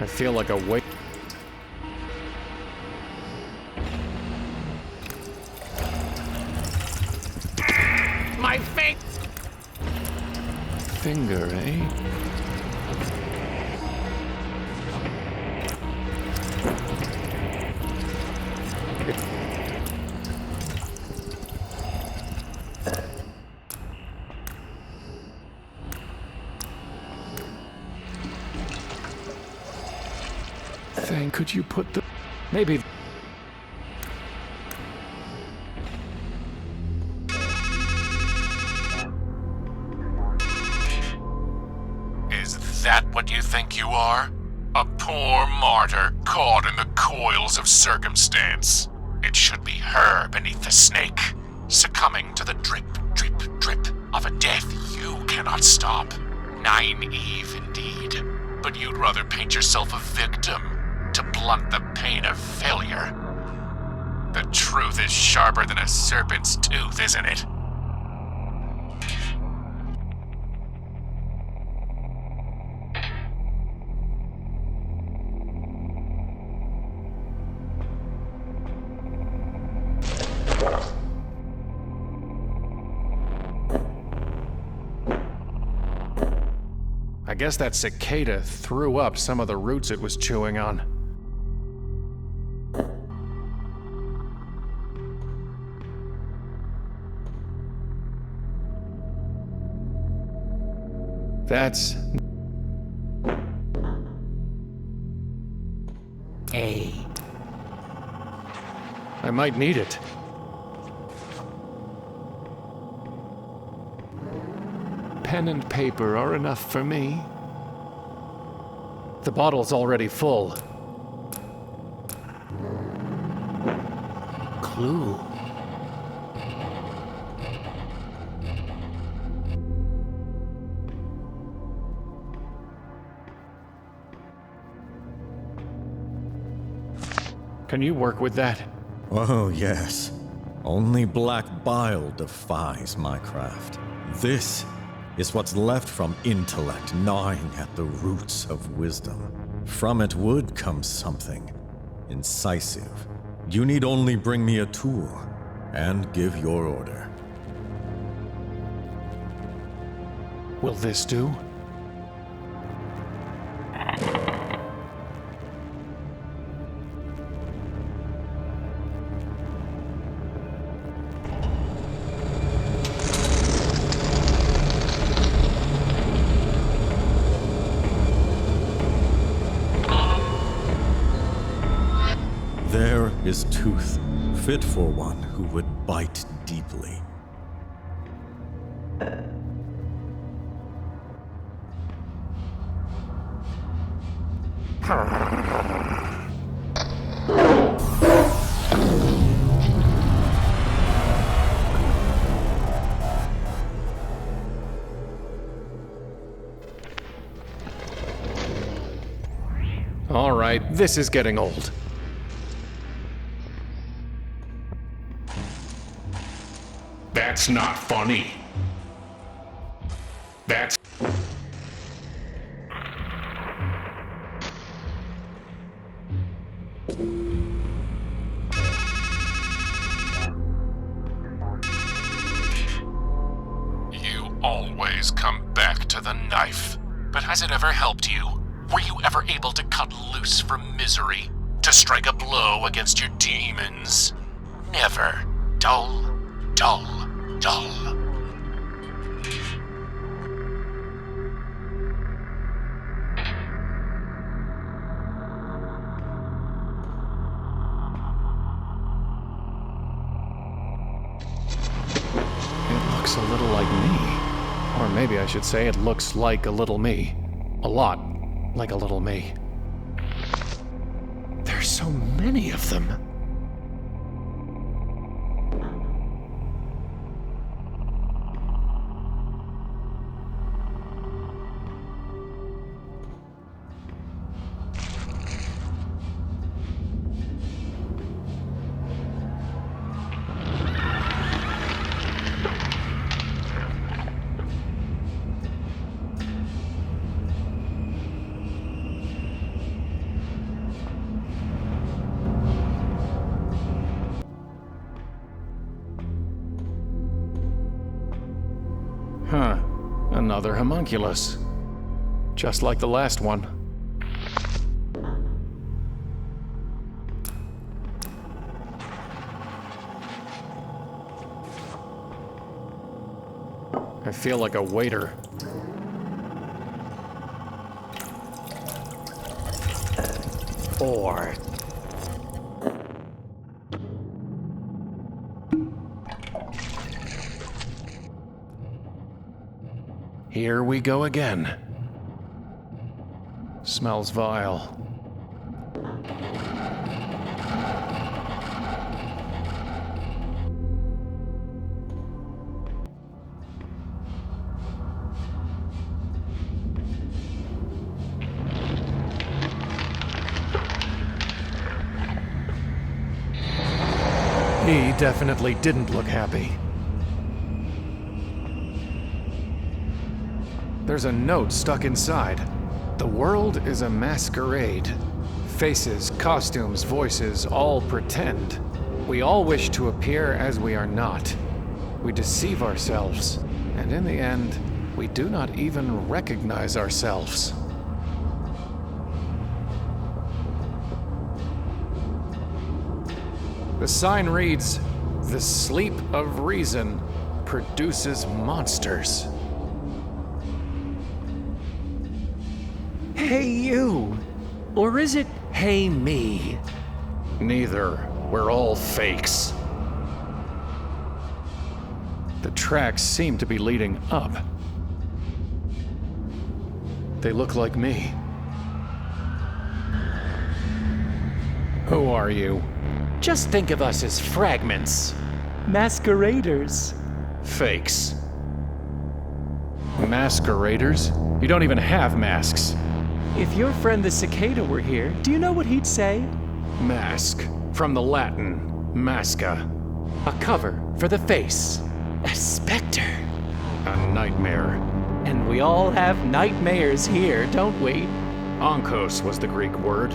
I feel like a weight. My finger, eh? Could you put the... Maybe... Is that what you think you are? A poor martyr caught in the coils of circumstance. It should be her beneath the snake, succumbing to the drip, drip, drip of a death you cannot stop. Naive indeed, but you'd rather paint yourself a victim to blunt the pain of failure. The truth is sharper than a serpent's tooth, isn't it? I guess that cicada threw up some of the roots it was chewing on. That's... A. I might need it. Pen and paper are enough for me. The bottle's already full. Clue. Can you work with that? Oh, yes. Only black bile defies my craft. This is what's left from intellect gnawing at the roots of wisdom. From it would come something incisive. You need only bring me a tool and give your order. Will this do? There is tooth, fit for one who would bite deeply. All right, this is getting old. That's not funny. That's... You always come back to the knife. But has it ever helped you? Were you ever able to cut loose from misery? To strike a blow against your demons? Never. Dull, dull, dull. It looks a little like me. Or maybe I should say it looks like a little me. A lot like a little me. There's so many of them. Huh. Another homunculus. Just like the last one. I feel like a waiter. Or... Here we go again. Smells vile. He definitely didn't look happy. There's a note stuck inside. The world is a masquerade. Faces, costumes, voices, all pretend. We all wish to appear as we are not. We deceive ourselves, and in the end, we do not even recognize ourselves. The sign reads, "The sleep of reason produces monsters." Hey you! Or is it hey me? Neither. We're all fakes. The tracks seem to be leading up. They look like me. Who are you? Just think of us as fragments. Masqueraders. Fakes. Masqueraders? You don't even have masks. If your friend the cicada were here, do you know what he'd say? Mask. From the Latin, masca. A cover for the face. A specter. A nightmare. And we all have nightmares here, don't we? Onkos was the Greek word.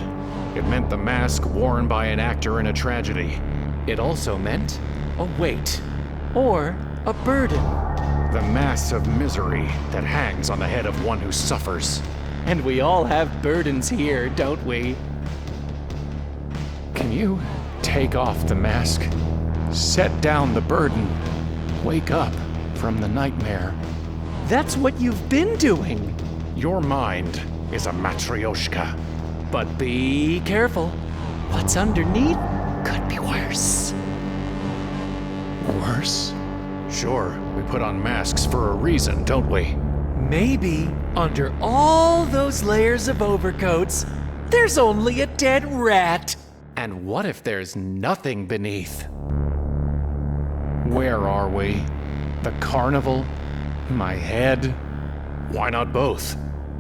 It meant the mask worn by an actor in a tragedy. It also meant a weight or a burden. The mass of misery that hangs on the head of one who suffers. And we all have burdens here, don't we? Can you take off the mask? Set down the burden. Wake up from the nightmare. That's what you've been doing. Your mind is a matryoshka. But be careful. What's underneath could be worse. Worse? Sure, we put on masks for a reason, don't we? Maybe under all those layers of overcoats, there's only a dead rat. And what if there's nothing beneath? Where are we? The carnival? My head? Why not both?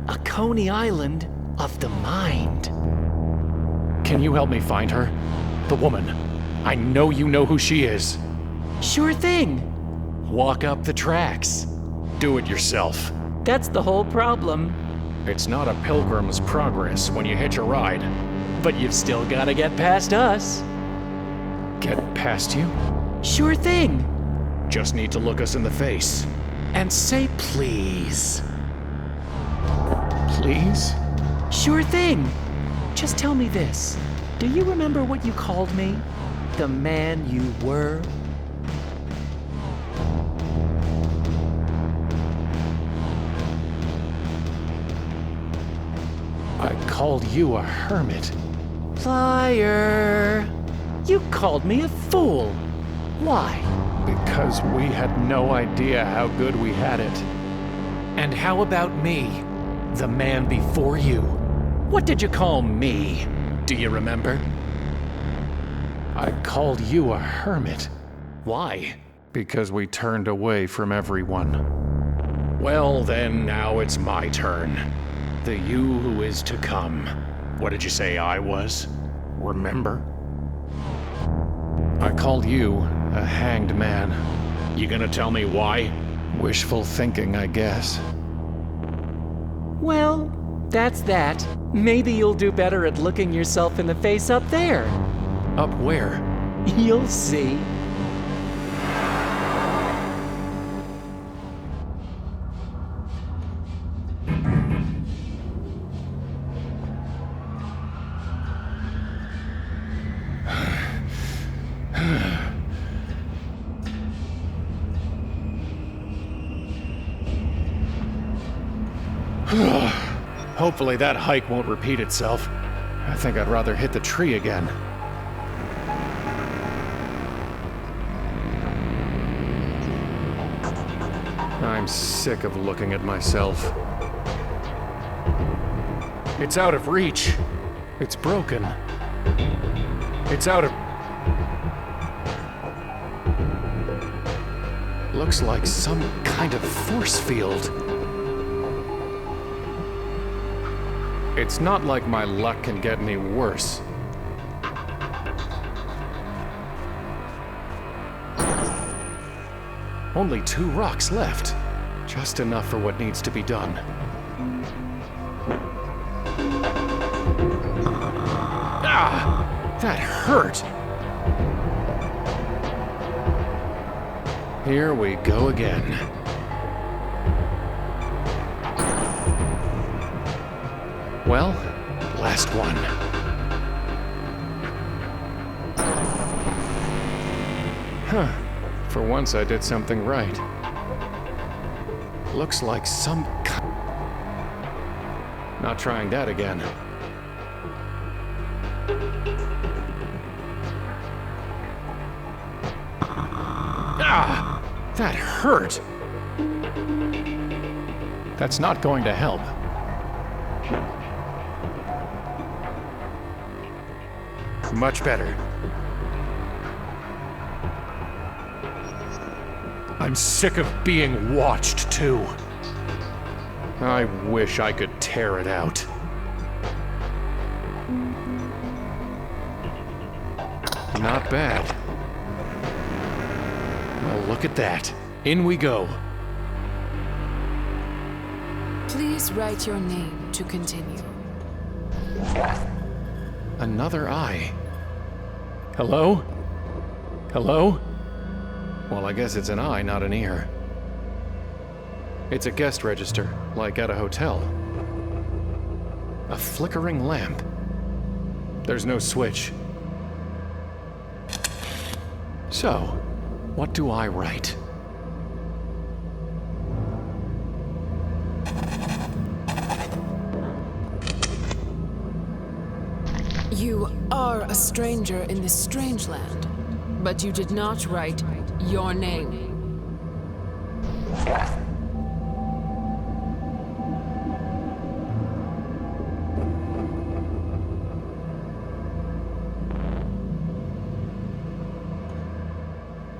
A Coney Island of the mind. Can you help me find her? The woman. I know you know who she is. Sure thing. Walk up the tracks. Do it yourself. That's the whole problem. It's not a pilgrim's progress when you hitch a ride. But you've still gotta get past us. Get past you? Sure thing. Just need to look us in the face. And say please. Please? Sure thing. Just tell me this. Do you remember what you called me? The man you were? I called you a hermit. Liar. You called me a fool. Why? Because we had no idea how good we had it. And how about me? The man before you. What did you call me? Do you remember? I called you a hermit. Why? Because we turned away from everyone. Well then, now it's my turn. The you who is to come. What did you say I was? Remember? I called you a hanged man. You gonna tell me why? Wishful thinking, I guess. Well, that's that. Maybe you'll do better at looking yourself in the face up there. Up where? You'll see. Hopefully that hike won't repeat itself. I think I'd rather hit the tree again. I'm sick of looking at myself. It's out of reach. It's broken. It's out of... Looks like some kind of force field. It's not like my luck can get any worse. Only 2 rocks left. Just enough for what needs to be done. Ah! That hurt! Here we go again. Well, last one. Huh. For once I did something right. Looks like some Not trying that again. Ah! That hurt! That's not going to help. Much better. I'm sick of being watched, too. I wish I could tear it out. Not bad. Well, look at that. In we go. Please write your name to continue. Another eye. Hello? Hello? Well, I guess it's an eye, not an ear. It's a guest register, like at a hotel. A flickering lamp. There's no switch. So, what do I write? You are a stranger in this Strangeland, but you did not write your name.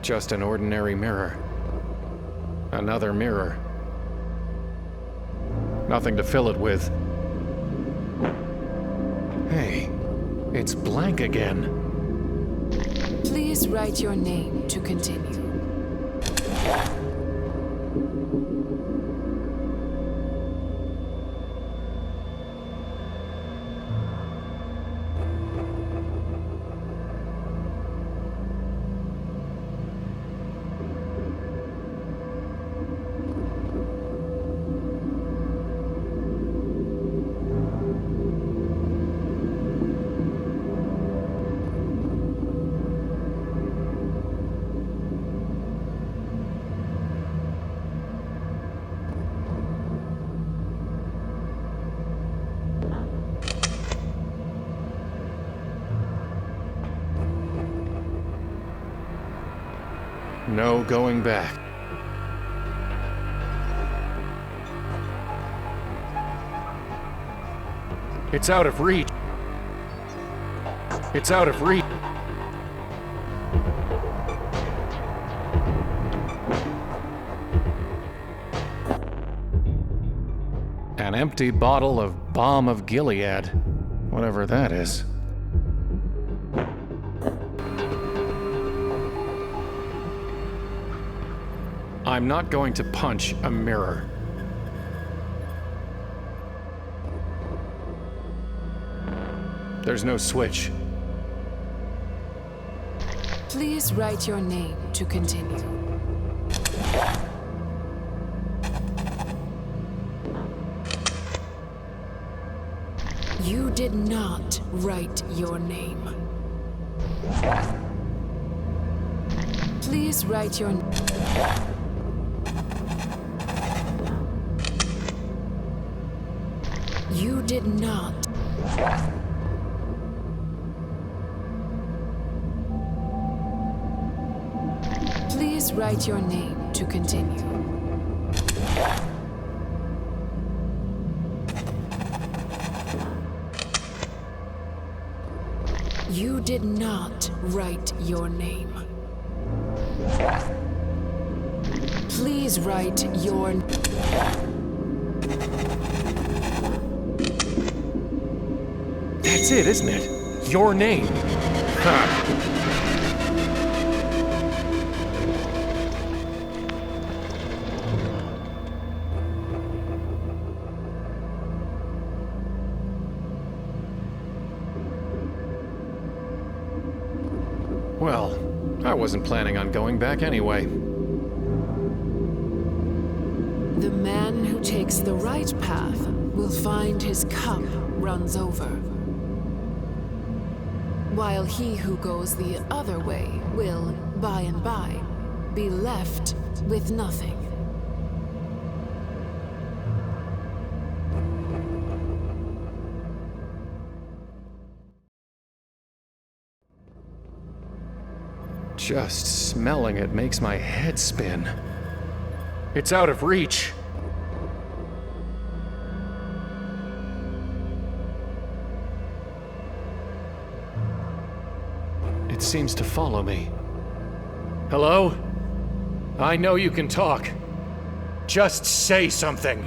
Just an ordinary mirror. Another mirror. Nothing to fill it with. Hey, it's blank again. Please write your name to continue. No going back. It's out of reach. It's out of reach. An empty bottle of Balm of Gilead. Whatever that is. I'm not going to punch a mirror. There's no switch. Please write your name to continue. You did not write your name. Please write your name. You did not. Please write your name to continue. You did not write your name. Please write your... That's it, isn't it? Your name. Huh. Well, I wasn't planning on going back anyway. The man who takes the right path will find his cup runs over, while he who goes the other way will, by and by, be left with nothing. Just smelling it makes my head spin. It's out of reach. It seems to follow me. Hello? I know you can talk. Just say something.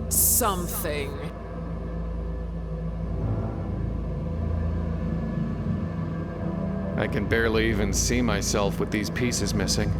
Something. I can barely even see myself with these pieces missing.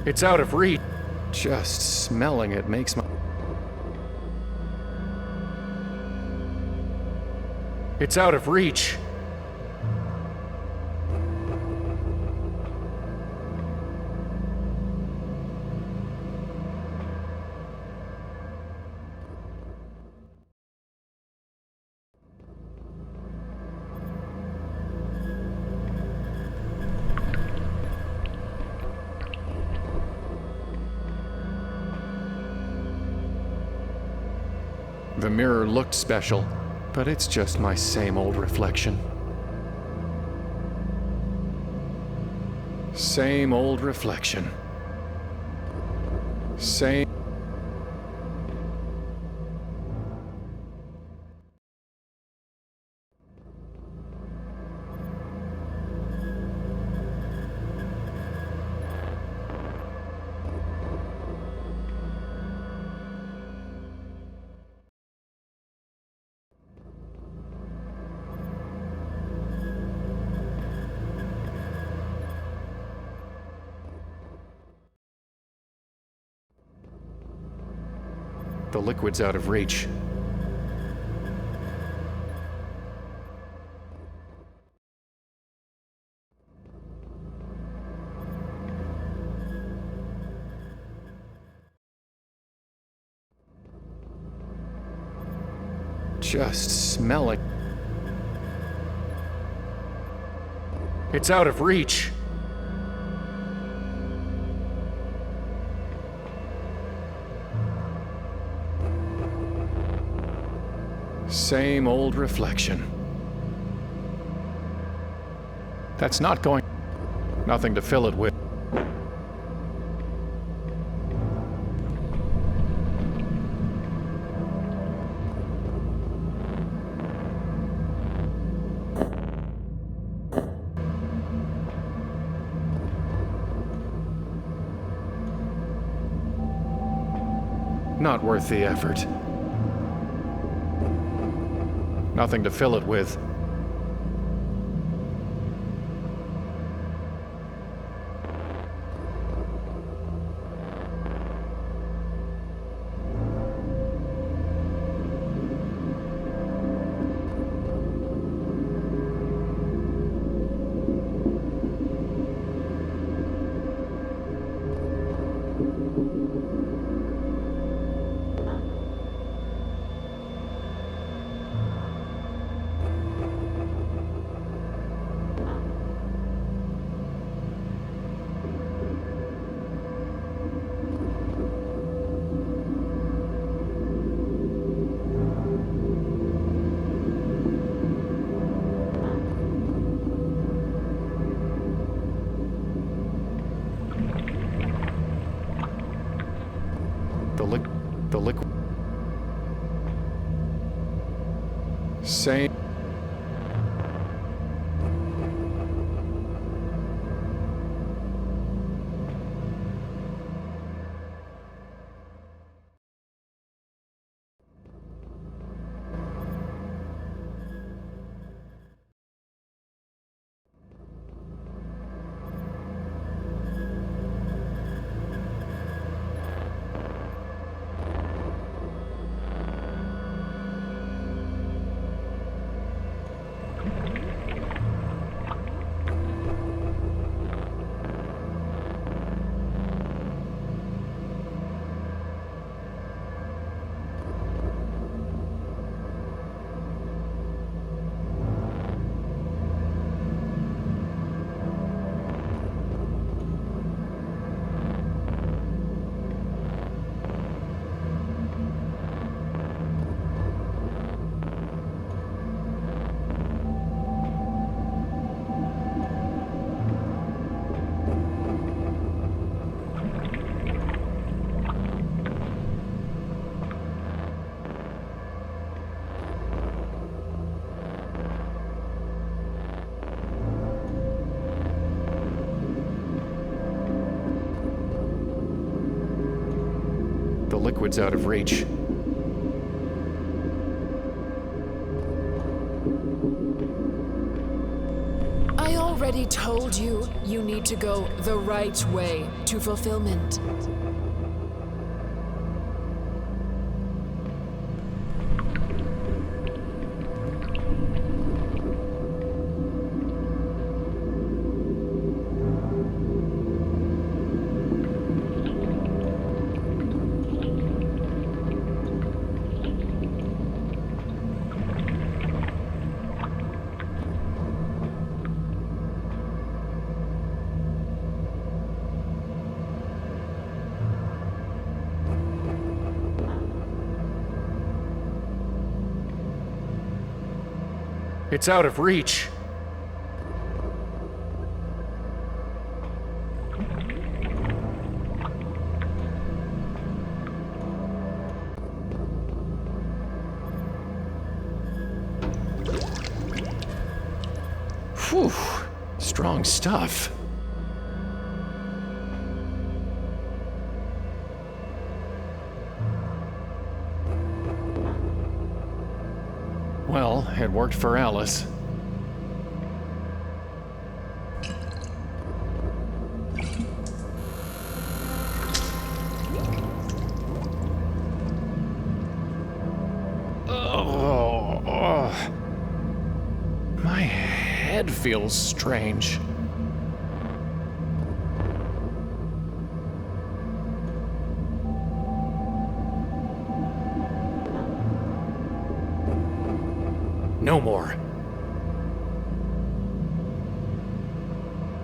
It's out of reach. Just smelling it makes my... It's out of reach. The mirror looked special, but it's just my same old reflection. Same old reflection. Same... The liquid's out of reach. Just smell it. It's out of reach. Same old reflection. That's not going... Nothing to fill it with. Not worth the effort. Nothing to fill it with. The liquid. Same. The liquid's out of reach. I already told you, you need to go the right way to fulfillment. It's out of reach. Whew, strong stuff. Well, it worked for Alice. My head feels strange. No more.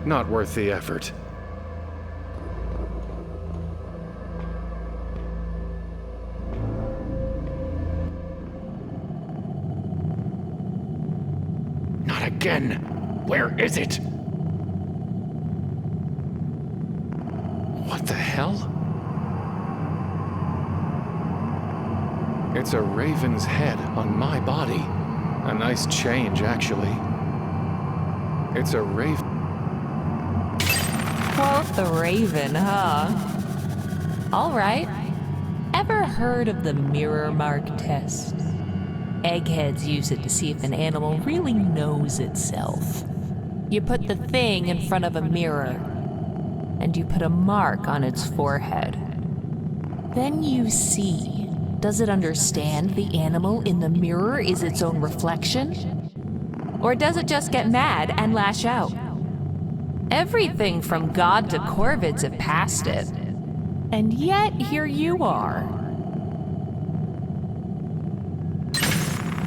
Not worth the effort. Not again. Where is it? What the hell? It's a raven's head on my body. A nice change, actually. It's a raven. Quote the raven, huh? All right. Ever heard of the mirror mark test? Eggheads use it to see if an animal really knows itself. You put the thing in front of a mirror, and you put a mark on its forehead. Then you see. Does it understand the animal in the mirror is its own reflection? Or does it just get mad and lash out? Everything from God to Corvids have passed it. And yet, here you are.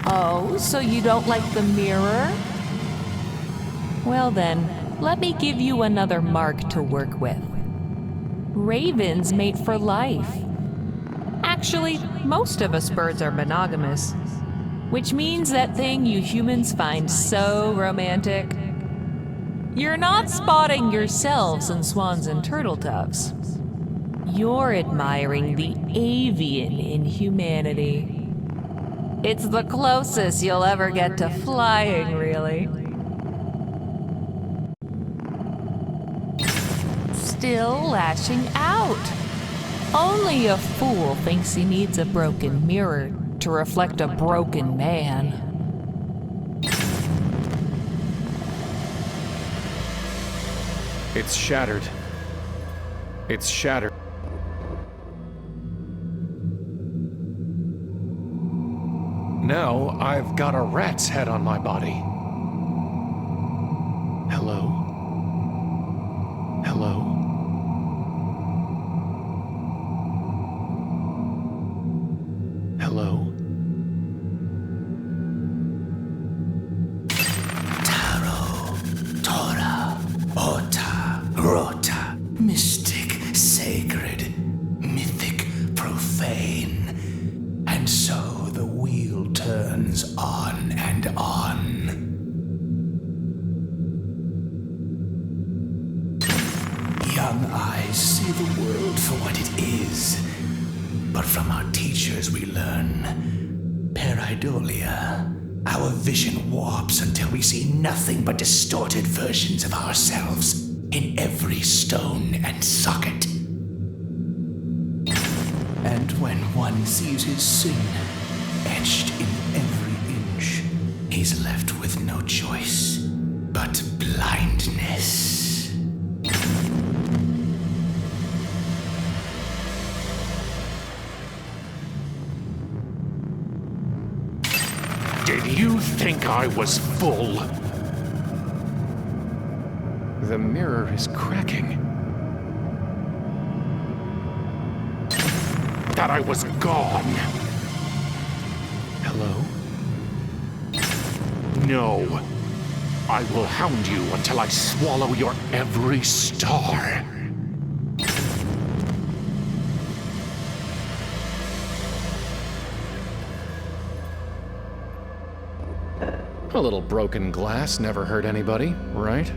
Oh, so you don't like the mirror? Well then, let me give you another mark to work with. Ravens mate for life. Actually, most of us birds are monogamous, which means that thing you humans find so romantic. You're not spotting yourselves in swans and turtle doves. You're admiring the avian in humanity. It's the closest you'll ever get to flying, really. Still lashing out. Only a fool thinks he needs a broken mirror to reflect a broken man. It's shattered. It's shattered. Now I've got a rat's head on my body. Hello? Hello? Hello? Taro, Tora, Ota, Rota, mystic, sacred, mythic, profane. And so the wheel turns on and on. Young eyes see the world for what it is. But from our teachers we learn pareidolia. Our vision warps until we see nothing but distorted versions of ourselves in every stone and socket. And when one sees his sin etched in every inch, he's left with no choice but blindness. Did you think I was full? The mirror is cracking. That I was gone? Hello? No. I will hound you until I swallow your every star. A little broken glass never hurt anybody, right?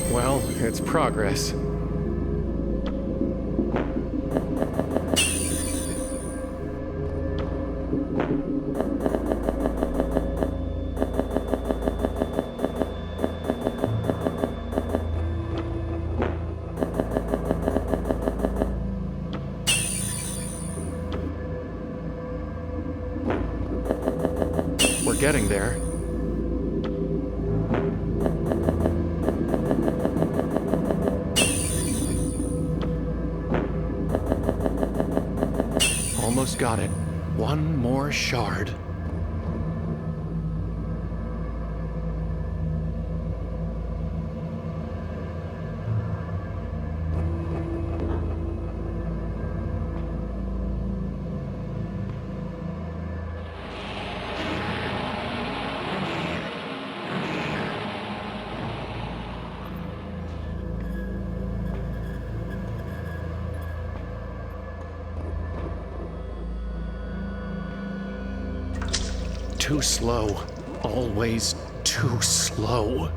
Well, it's progress. We're getting there. Almost got it. One more shard. Too slow. Always too slow.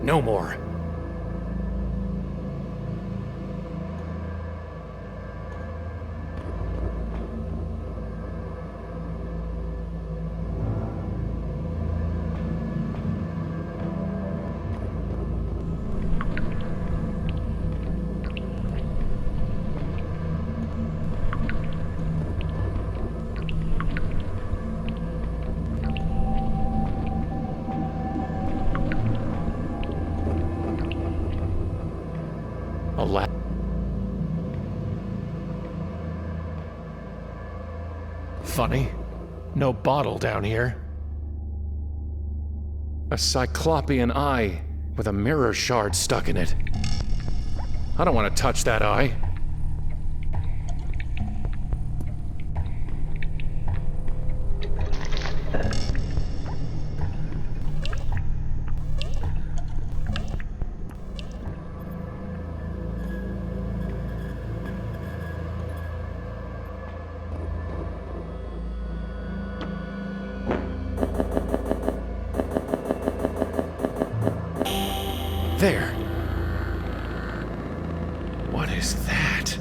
No more. Funny. No bottle down here. A cyclopean eye with a mirror shard stuck in it. I don't want to touch that eye. There. What is that?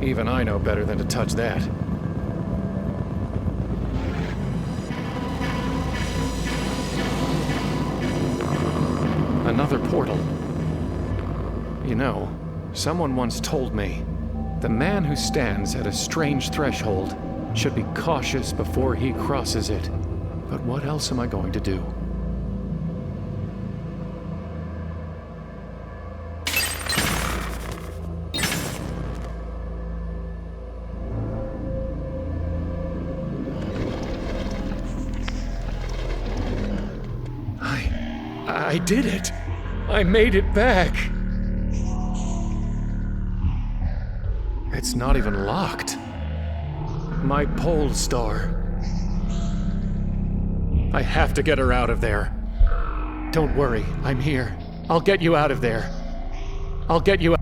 Even I know better than to touch that. Another portal. You know, someone once told me, the man who stands at a strange threshold should be cautious before he crosses it. But what else am I going to do? I did it! I made it back! It's not even locked. My pole star. I have to get her out of there. Don't worry, I'm here. I'll get you out of there. I'll get you out.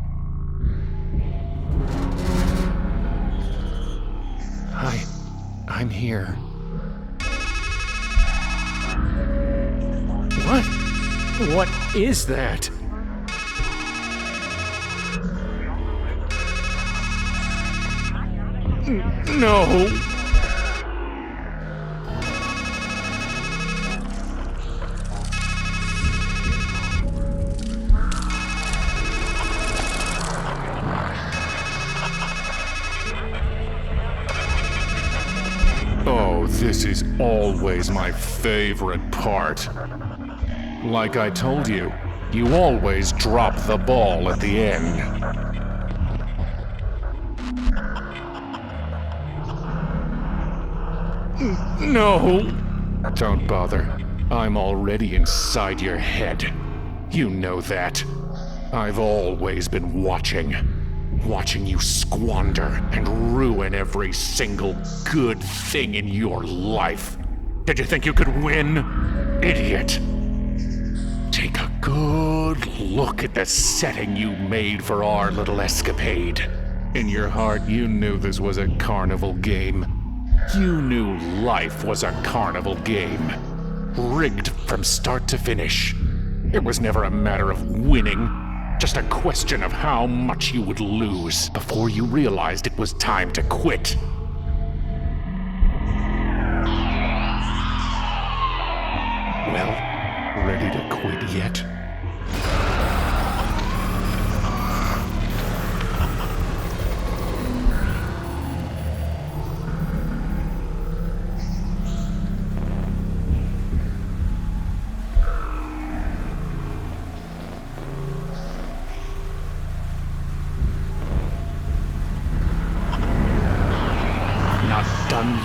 I'm here. What? What is that? No! Oh, this is always my favorite part. Like I told you, you always drop the ball at the end. No! Don't bother. I'm already inside your head. You know that. I've always been watching. Watching you squander and ruin every single good thing in your life. Did you think you could win? Idiot. Take a good look at the setting you made for our little escapade. In your heart, you knew this was a carnival game. You knew life was a carnival game. Rigged from start to finish. It was never a matter of winning, just a question of how much you would lose before you realized it was time to quit. Well, ready to quit yet?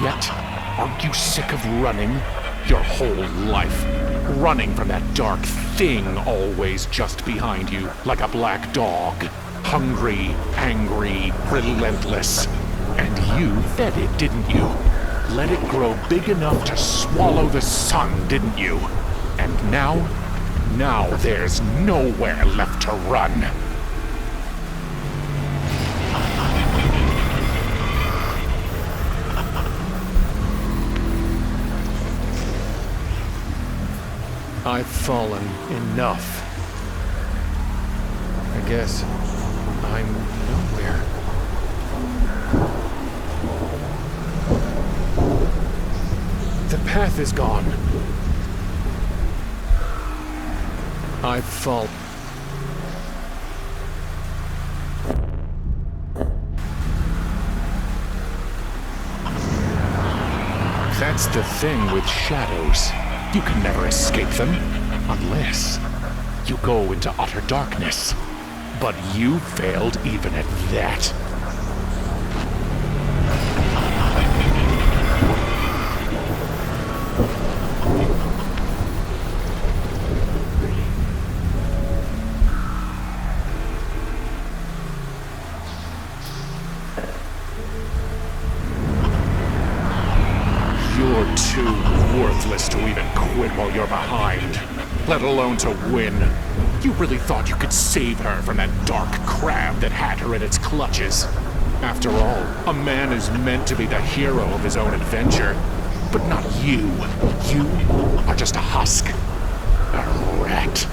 Yet? Aren't you sick of running? Your whole life. Running from that dark thing always just behind you, like a black dog. Hungry, angry, relentless. And you fed it, didn't you? Let it grow big enough to swallow the sun, didn't you? And now there's nowhere left to run. I've fallen enough. I guess I'm nowhere. The path is gone. I've fallen. That's the thing with shadows. You can never escape them, unless you go into utter darkness. But you failed even at that. You're too worthless to even quit while you're behind, let alone to win. You really thought you could save her from that dark crab that had her in its clutches. After all, a man is meant to be the hero of his own adventure, but not you. You are just a husk, a rat.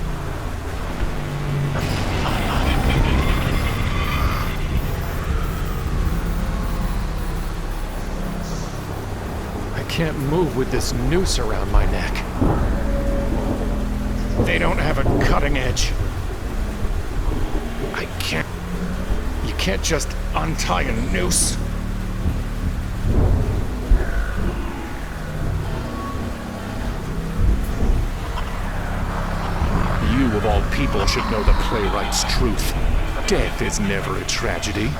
I can't move with this noose around my neck. They don't have a cutting edge. I can't... You can't just untie a noose. You, of all people, should know the playwright's truth. Death is never a tragedy.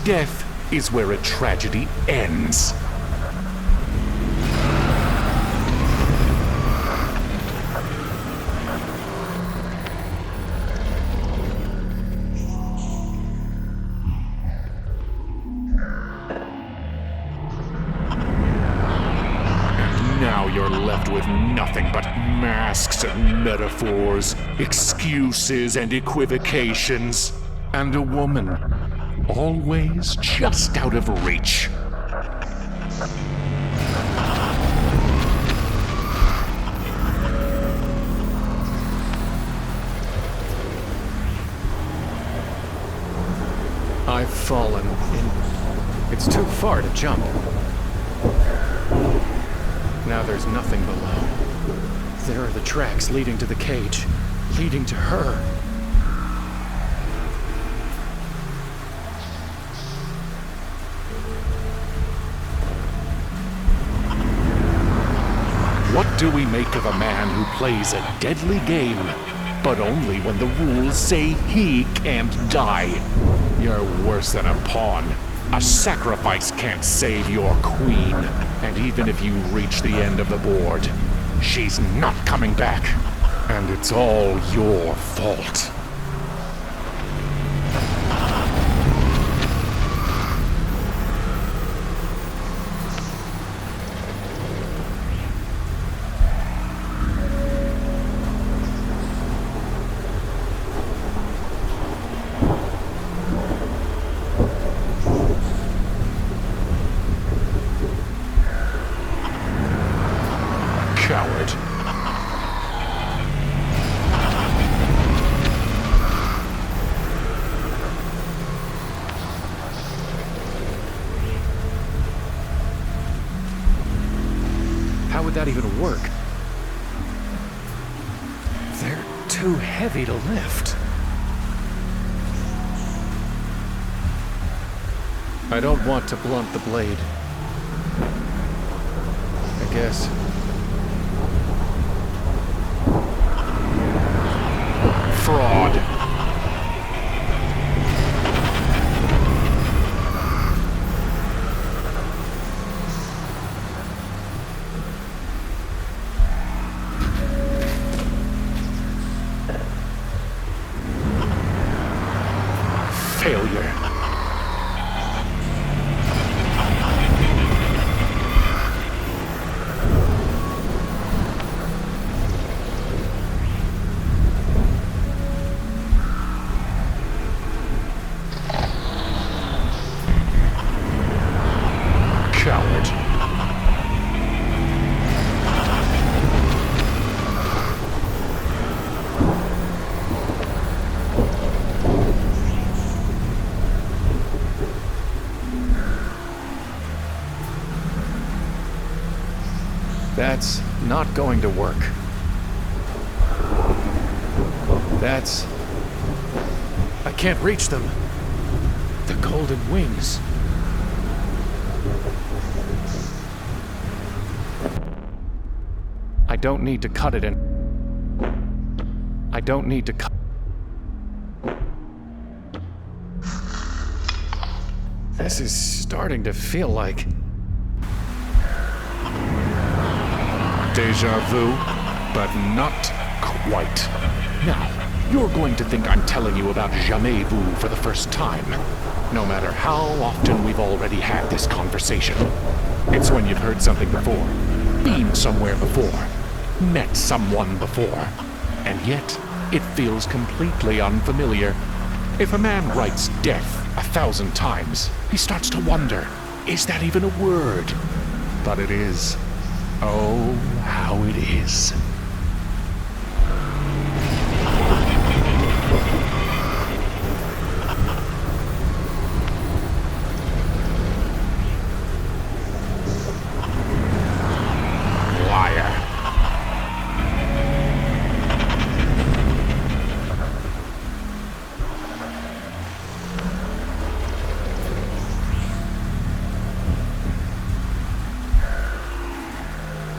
Death is where a tragedy ends. You're left with nothing but masks and metaphors, excuses and equivocations, and a woman always just out of reach. I've fallen in. It's too far to jump. Now there's nothing below. There are the tracks leading to the cage, leading to her. What do we make of a man who plays a deadly game, but only when the rules say he can't die? You're worse than a pawn. A sacrifice can't save your queen. And even if you reach the end of the board, she's not coming back. And it's all your fault. Coward. How would that even work? They're too heavy to lift. I don't want to blunt the blade. I guess. Fraud. Failure. Coward. That's not going to work. I can't reach them. The golden wings. I don't need to cut it in. I don't need to cut. This is starting to feel like Deja vu, but not quite. Now, you're going to think I'm telling you about jamais vu for the first time. No matter how often we've already had this conversation. It's when you've heard something before, been somewhere before, met someone before, and yet it feels completely unfamiliar. If a man writes death 1,000 times, he starts to wonder, is that even a word? But it is. Oh, how it is.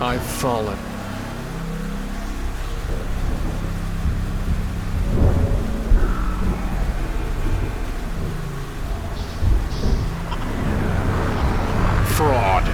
I've fallen. Fraud.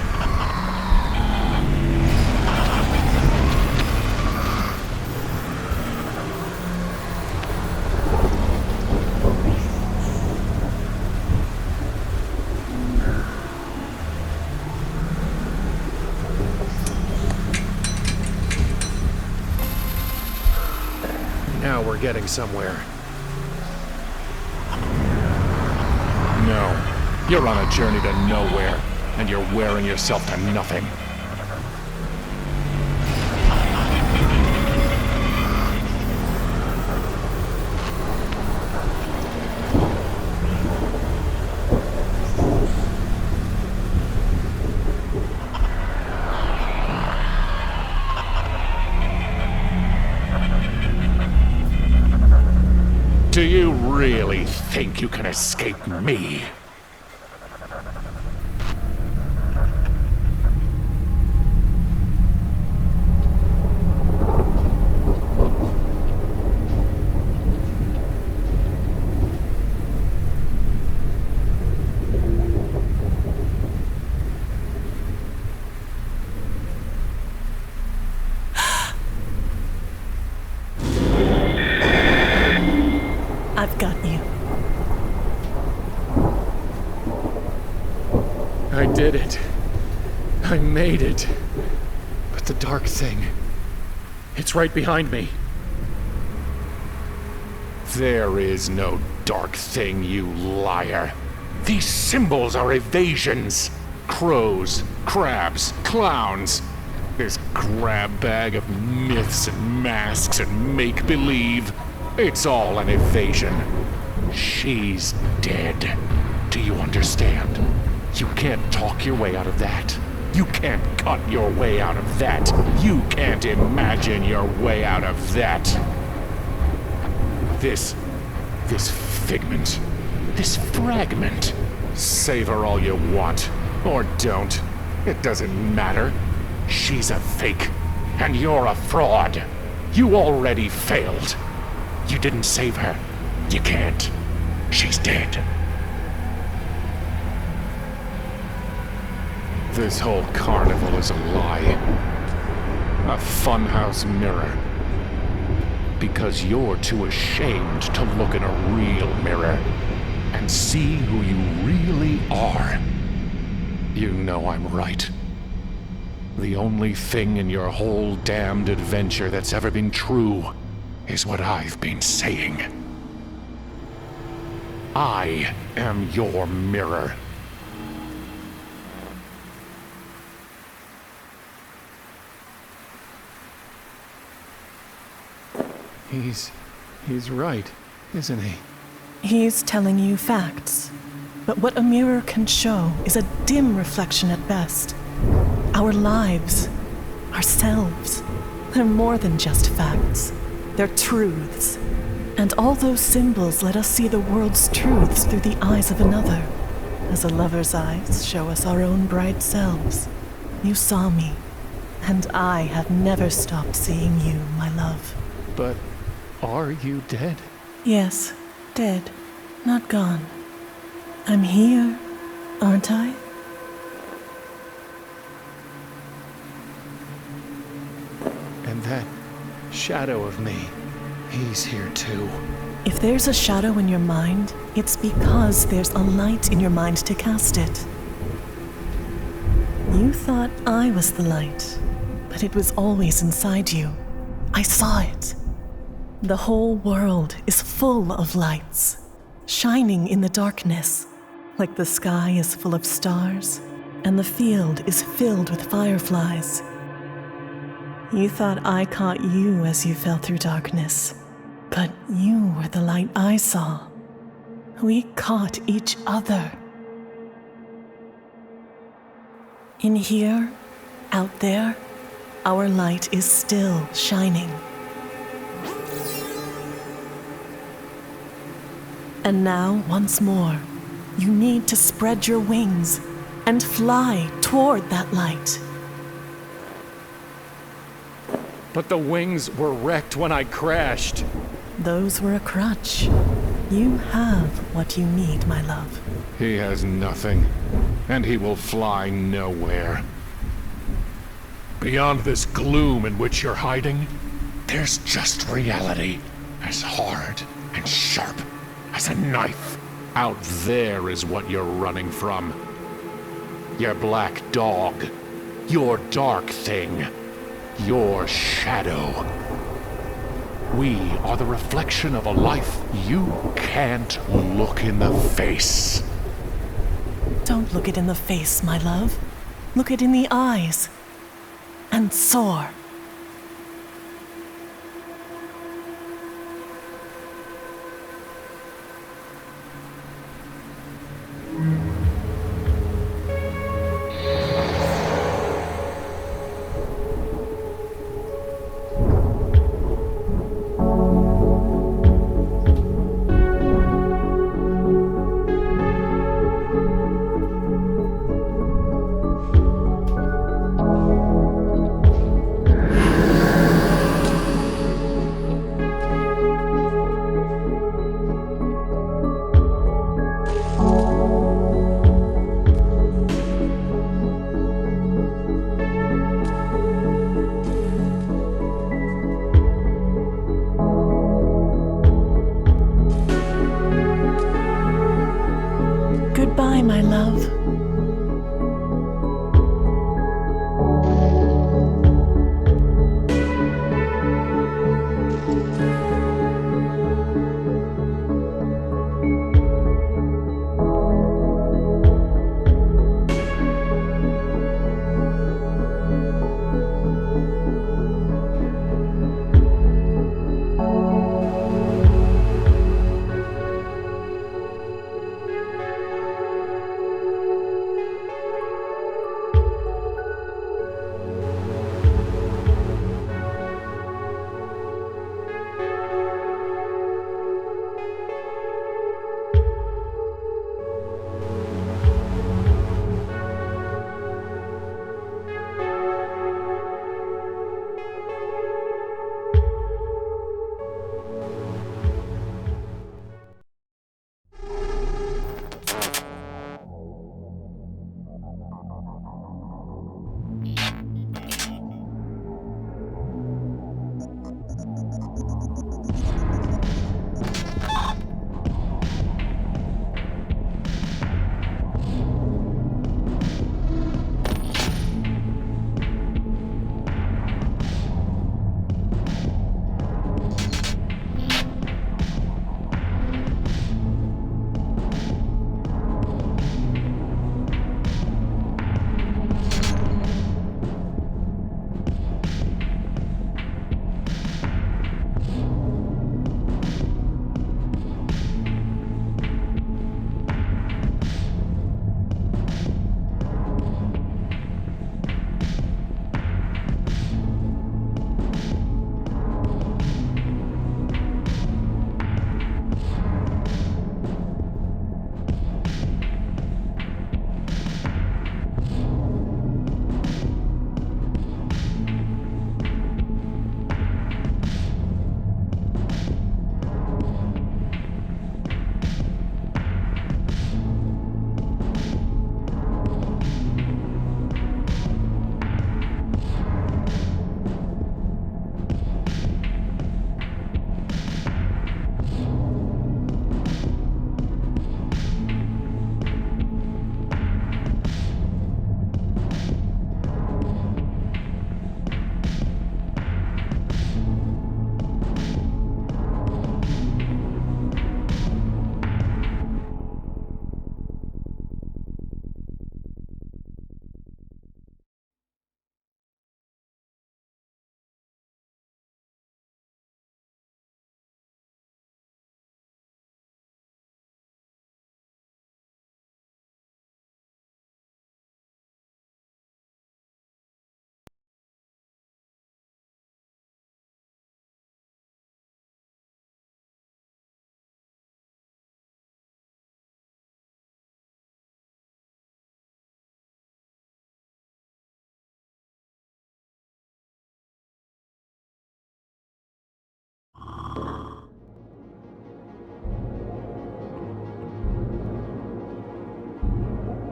Now we're getting somewhere. No. You're on a journey to nowhere, and you're wearing yourself to nothing. Do you really think you can escape me? I've got you. I did it. I made it. But the dark thing, it's right behind me. There is no dark thing, you liar. These symbols are evasions. Crows, crabs, clowns. This grab bag of myths and masks and make-believe. It's all an evasion. She's dead. Do you understand? You can't talk your way out of that. You can't cut your way out of that. You can't imagine your way out of that. This figment, this fragment. Savor all you want, or don't. It doesn't matter. She's a fake, and you're a fraud. You already failed. You didn't save her. You can't. She's dead. This whole carnival is a lie. A funhouse mirror. Because you're too ashamed to look in a real mirror and see who you really are. You know I'm right. The only thing in your whole damned adventure that's ever been true is what I've been saying. I am your mirror. He's right, isn't he? He's telling you facts. But what a mirror can show is a dim reflection at best. Our lives, ourselves. They're more than just facts. They're truths. And all those symbols let us see the world's truths through the eyes of another, as a lover's eyes show us our own bright selves. You saw me, and I have never stopped seeing you, my love. But are you dead? Yes, dead, not gone. I'm here, aren't I? And that shadow of me, he's here too. If there's a shadow in your mind, it's because there's a light in your mind to cast it. You thought I was the light, but it was always inside you. I saw it. The whole world is full of lights, shining in the darkness, like the sky is full of stars, and the field is filled with fireflies. You thought I caught you as you fell through darkness, but you were the light I saw. We caught each other. In here, out there, our light is still shining. And now, once more, you need to spread your wings and fly toward that light. But the wings were wrecked when I crashed. Those were a crutch. You have what you need, my love. He has nothing, and he will fly nowhere. Beyond this gloom in which you're hiding, there's just reality, as hard and sharp as a knife. Out there is what you're running from. Your black dog, your dark thing, your shadow. We are the reflection of a life you can't look in the face. Don't look it in the face, my love. Look it in the eyes. And soar. Goodbye, my love.